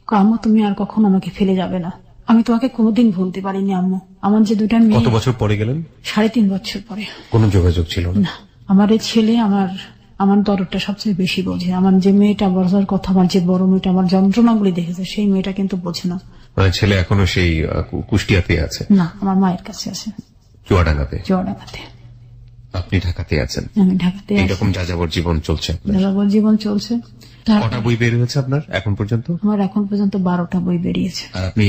আম্মু তুমি আর কখনো আমাকে ফেলে যাবে না, আমি তোমাকে কোনোদিন ভুলতে পারিনি আম্মু। আমার যে 2টা মেয়ে। কত বছর পরে গেলেন? 3.5 বছর পরে। কোনো যোগাযোগ ছিল না? আমার এই ছেলে আমার দরদটা সবচেয়ে বেশি বোঝে। আমার যে মেয়েটা বোঝার কথা, আমার যে বড় মেয়েটা আমার যন্ত্রণাগুলি দেখেছে, সেই মেয়েটা কিন্তু বোঝে না। মানে ছেলে এখনো সেই কুষ্টিয়াতে আছে? না, আমার মায়ের কাছে আছে, চুয়াডাঙ্গাতে। আপনি ঢাকাতে আছেন, আমি ঢাকাতে আছি। এইরকম যাযাবর জীবন চলছে আপনার। যাযাবর জীবন চলছে। কটা বই বের হয়েছে আপনার এখন পর্যন্ত? আমার এখন পর্যন্ত 12টা বই বেরিয়েছে। আর আপনি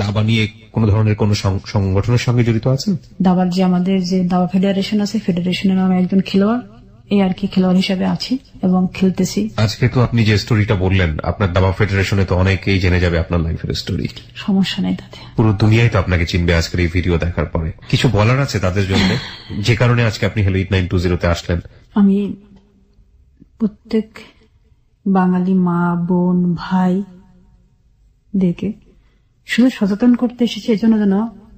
দাবা নিয়ে কোন ধরনের কোন সংগঠনের সঙ্গে জড়িত আছেন? দাবার যে আমাদের যে দাবা ফেডারেশন আছে, ফেডারেশনের আমি একজন খেলোয়াড়, এই আর কি খেলোয়াড় হিসেবে আছি এবং খেলতেছি। আজকে তো আপনি যে স্টোরিটা বললেন, আপনার দাবা ফেডারেশনে তো অনেকেই জেনে যাবে আপনার লাইফের স্টোরি। সমস্যা নেই তাতে। পুরো দুনিয়ায় তো আপনাকে চিনবে আজকের এই ভিডিও দেখার পরে। কিছু বলার আছে তাদের জন্য, যে কারণে আজকে আপনি হ্যালো 8920 তে আসলেন? আমি প্রত্যেক বাঙালি মা, বোন, ভাই দেখে শুধু সচেতন করতে এসেছি, এজন্য যেন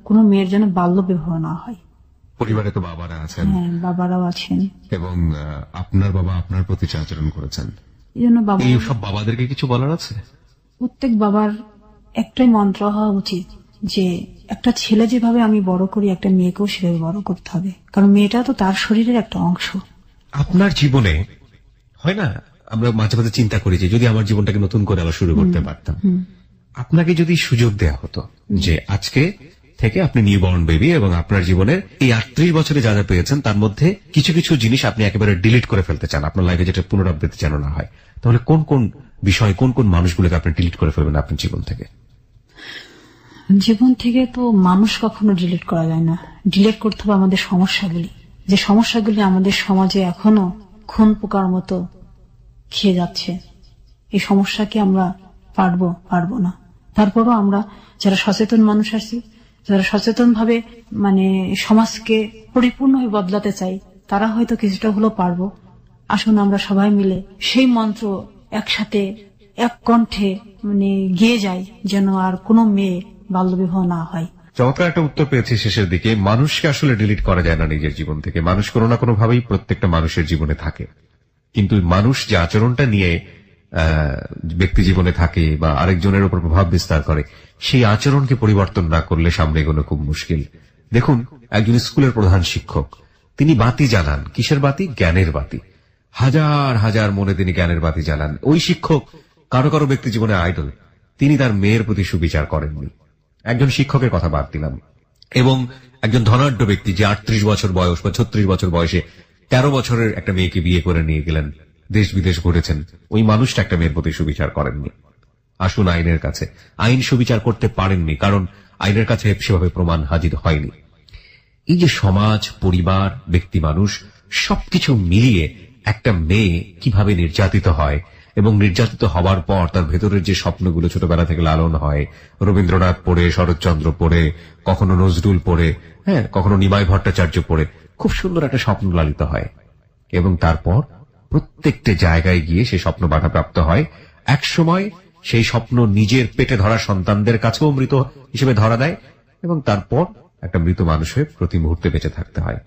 কোনো মেয়ের যেন বাল্য বিবাহ না হয়। পরিবারে তো বাবারা আছেন, হ্যাঁ, বাবারাও আছেন, এবং আপনার বাবা আপনার প্রতি যে আচরণ করেছেন, এই জন্য বাবা, এই সব বাবাদেরকে কিছু বলার আছে? প্রত্যেক বাবার একটাই মন্ত্র হওয়া উচিত যে একটা ছেলে যেভাবে আমি বড় করি, একটা মেয়েকেও সেভাবে বড় করতে হবে, কারণ মেয়েটা তো তার শরীরের একটা অংশ। আপনার জীবনে হয় না, আমরা মাঝে মাঝে চিন্তা করি যে যদি আমার জীবনটাকে নতুন করে আবার শুরু করতে পারতাম। আপনাকে যদি সুযোগ দেয়া হতো যে আজকে থেকে আপনি নিউবর্ন বেবি, এবং আপনার জীবনের এই 38 বছরে যা যা পেয়েছেন তার মধ্যে কিছু কিছু জিনিস আপনি একেবারে ডিলিট করে ফেলতে চান, আপনার লাইফে যেটা পুনরাবৃত্তি যেন না হয়, তাহলে কোন কোন বিষয়, কোন কোন মানুষগুলোকে আপনি ডিলিট করে ফেলবেন আপনার জীবন থেকে? জীবন থেকে তো মানুষ কখনো ডিলিট করা যায় না, ডিলিট করতে হবে আমাদের সমস্যাগুলি, যে সমস্যাগুলি আমাদের সমাজে এখনো খুন পোকার মতো খেয়ে যাচ্ছে। এই সমস্যাকে আমরা পারবো না। তারপরও আমরা যারা সচেতন মানুষ আছি, যারা সচেতন ভাবে সমাজকে পরিপূর্ণভাবে বদলাতে চাই, তারা হয়তো কিছুটা হলেও পারবো। আসুন আমরা সবাই মিলে সেই মন্ত্র একসাথে এক কণ্ঠে গেয়ে যাই, যেন আর কোনো মেয়ে বাল্যবিবাহ না হয়। চমৎকার একটা উত্তর পেয়েছি শেষের দিকে। মানুষকে আসলে ডিলিট করা যায় না নিজের জীবন থেকে, মানুষ কোনো না কোনো ভাবেই প্রত্যেকটা মানুষের জীবনে থাকে, কিন্তু মানুষ যে আচরণটা নিয়ে ব্যক্তি জীবনে থাকে বা আরেকজনের উপর প্রভাব বিস্তার করে, সেই আচরণকে পরিবর্তন না করলে সামনে এগোনো খুব মুশকিল। দেখুন, একজন স্কুলের প্রধান শিক্ষক, তিনি বাতি জ্বালান, কিসের বাতি? জ্ঞানের বাতি। হাজার হাজার মনে তিনি জ্ঞানের বাতি জ্বালান। ওই শিক্ষক কারো কারো ব্যক্তি জীবনে আইডল, তিনি তার মেয়ের প্রতি সুবিচার করেননি। একজন শিক্ষকের কথা বাদ দিলাম, এবং একজন ধনাঢ্য ব্যক্তি যে 38 বছর বয়স বা 36 বছর বয়সে 13 বছরের একটা মেয়েকে বিয়ে করে নিয়ে গেলেন, দেশ বিদেশ ঘুরেছেন, ওই মানুষটা একটা মেয়ের প্রতি সুবিচার করেননি। আসুন আইনের কাছে, আইন সুবিচার করতে পারেননি কারণ আইনের কাছে সেভাবে প্রমাণ হাজির হয়নি। এই যে সমাজ, পরিবার, ব্যক্তি মানুষ সবকিছু মিলিয়ে একটা মেয়ে কিভাবে নির্যাতিত হয়, এবং নির্যাতিত হওয়ার পর তার ভেতরের যে স্বপ্নগুলো ছোটবেলা থেকে লালন হয়, রবীন্দ্রনাথ পড়ে, শরৎচন্দ্র পড়ে, কখনো নজরুল পড়ে, হ্যাঁ, কখনো নিমাই ভট্টাচার্য পড়ে, খুব সুন্দর একটা স্বপ্ন লালিত হয়, এবং তারপর প্রত্যেকটা জায়গায় গিয়ে সেই স্বপ্ন বাধাপ্রাপ্ত হয়। একসময় সেই স্বপ্ন নিজের পেটে ধরা সন্তানদের কাছেও মৃত হিসেবে ধরা দেয়, এবং তারপর একটা মৃত মানুষ হয়ে প্রতি মুহূর্তে বেঁচে থাকতে হয়।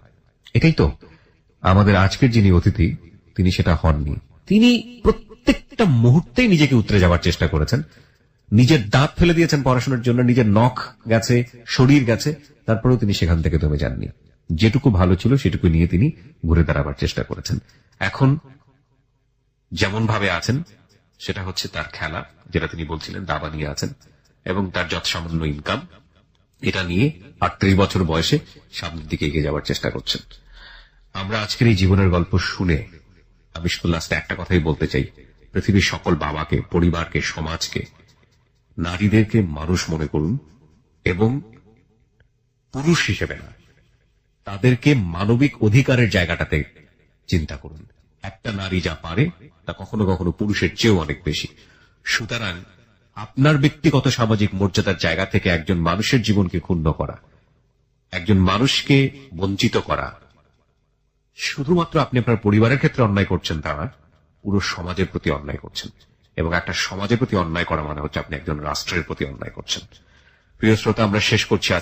এটাই তো আমাদের আজকের যিনি অতিথি, তিনি সেটা হননি। তিনি প্রত্যেকটা মুহূর্তেই নিজেকে উতরে যাওয়ার চেষ্টা করেছেন, নিজের দাঁত ফেলে দিয়েছেন পড়াশোনার জন্য, নিজের নখ গেছে, শরীর গেছে, তারপরেও তিনি সেখান থেকে দমে যাননি। যেটুকু ভালো ছিল সেটুকু নিয়ে তিনি ঘুরে দাঁড়াবার চেষ্টা করেছেন। এখন যেমন ভাবে আছেন সেটা হচ্ছে তার খেলা, যেটা তিনি বলছিলেন দাবা নিয়ে আছেন, এবং তার যত সামান্য ইনকাম, এটা নিয়ে 38 বছর বয়সে সামনের দিকে এগিয়ে যাওয়ার চেষ্টা করছেন। আমরা আজকের এই জীবনের গল্প শুনে আমি শুধু লাস্টে একটা কথাই বলতে চাই, পৃথিবীর সকল বাবাকে, পরিবারকে, সমাজকে, নারীদেরকে মানুষ মনে করুন, এবং পুরুষ হিসেবে না, তাদেরকে মানবিক অধিকারের জায়গাটাতে চিন্তা করুন। একটা নারী যা পারে তা কখনো কখনো পুরুষের চেয়েও অনেক বেশি। সুতরাং আপনার ব্যক্তিগত সামাজিক মর্যাদার জায়গা থেকে একজন মানুষের জীবনকে ক্ষুণ্ণ করা, একজন মানুষকে বঞ্চিত করা, শুধুমাত্র আপনি আপনার পরিবারের ক্ষেত্রে অন্যায় করছেন তা না, পুরো সমাজের প্রতি অন্যায় করছেন, এবং একটা সমাজের প্রতি অন্যায় করা মানে হচ্ছে আপনি একজন রাষ্ট্রের প্রতি অন্যায় করছেন। প্রিয় শ্রোতা, আমরা শেষ করছি আজকে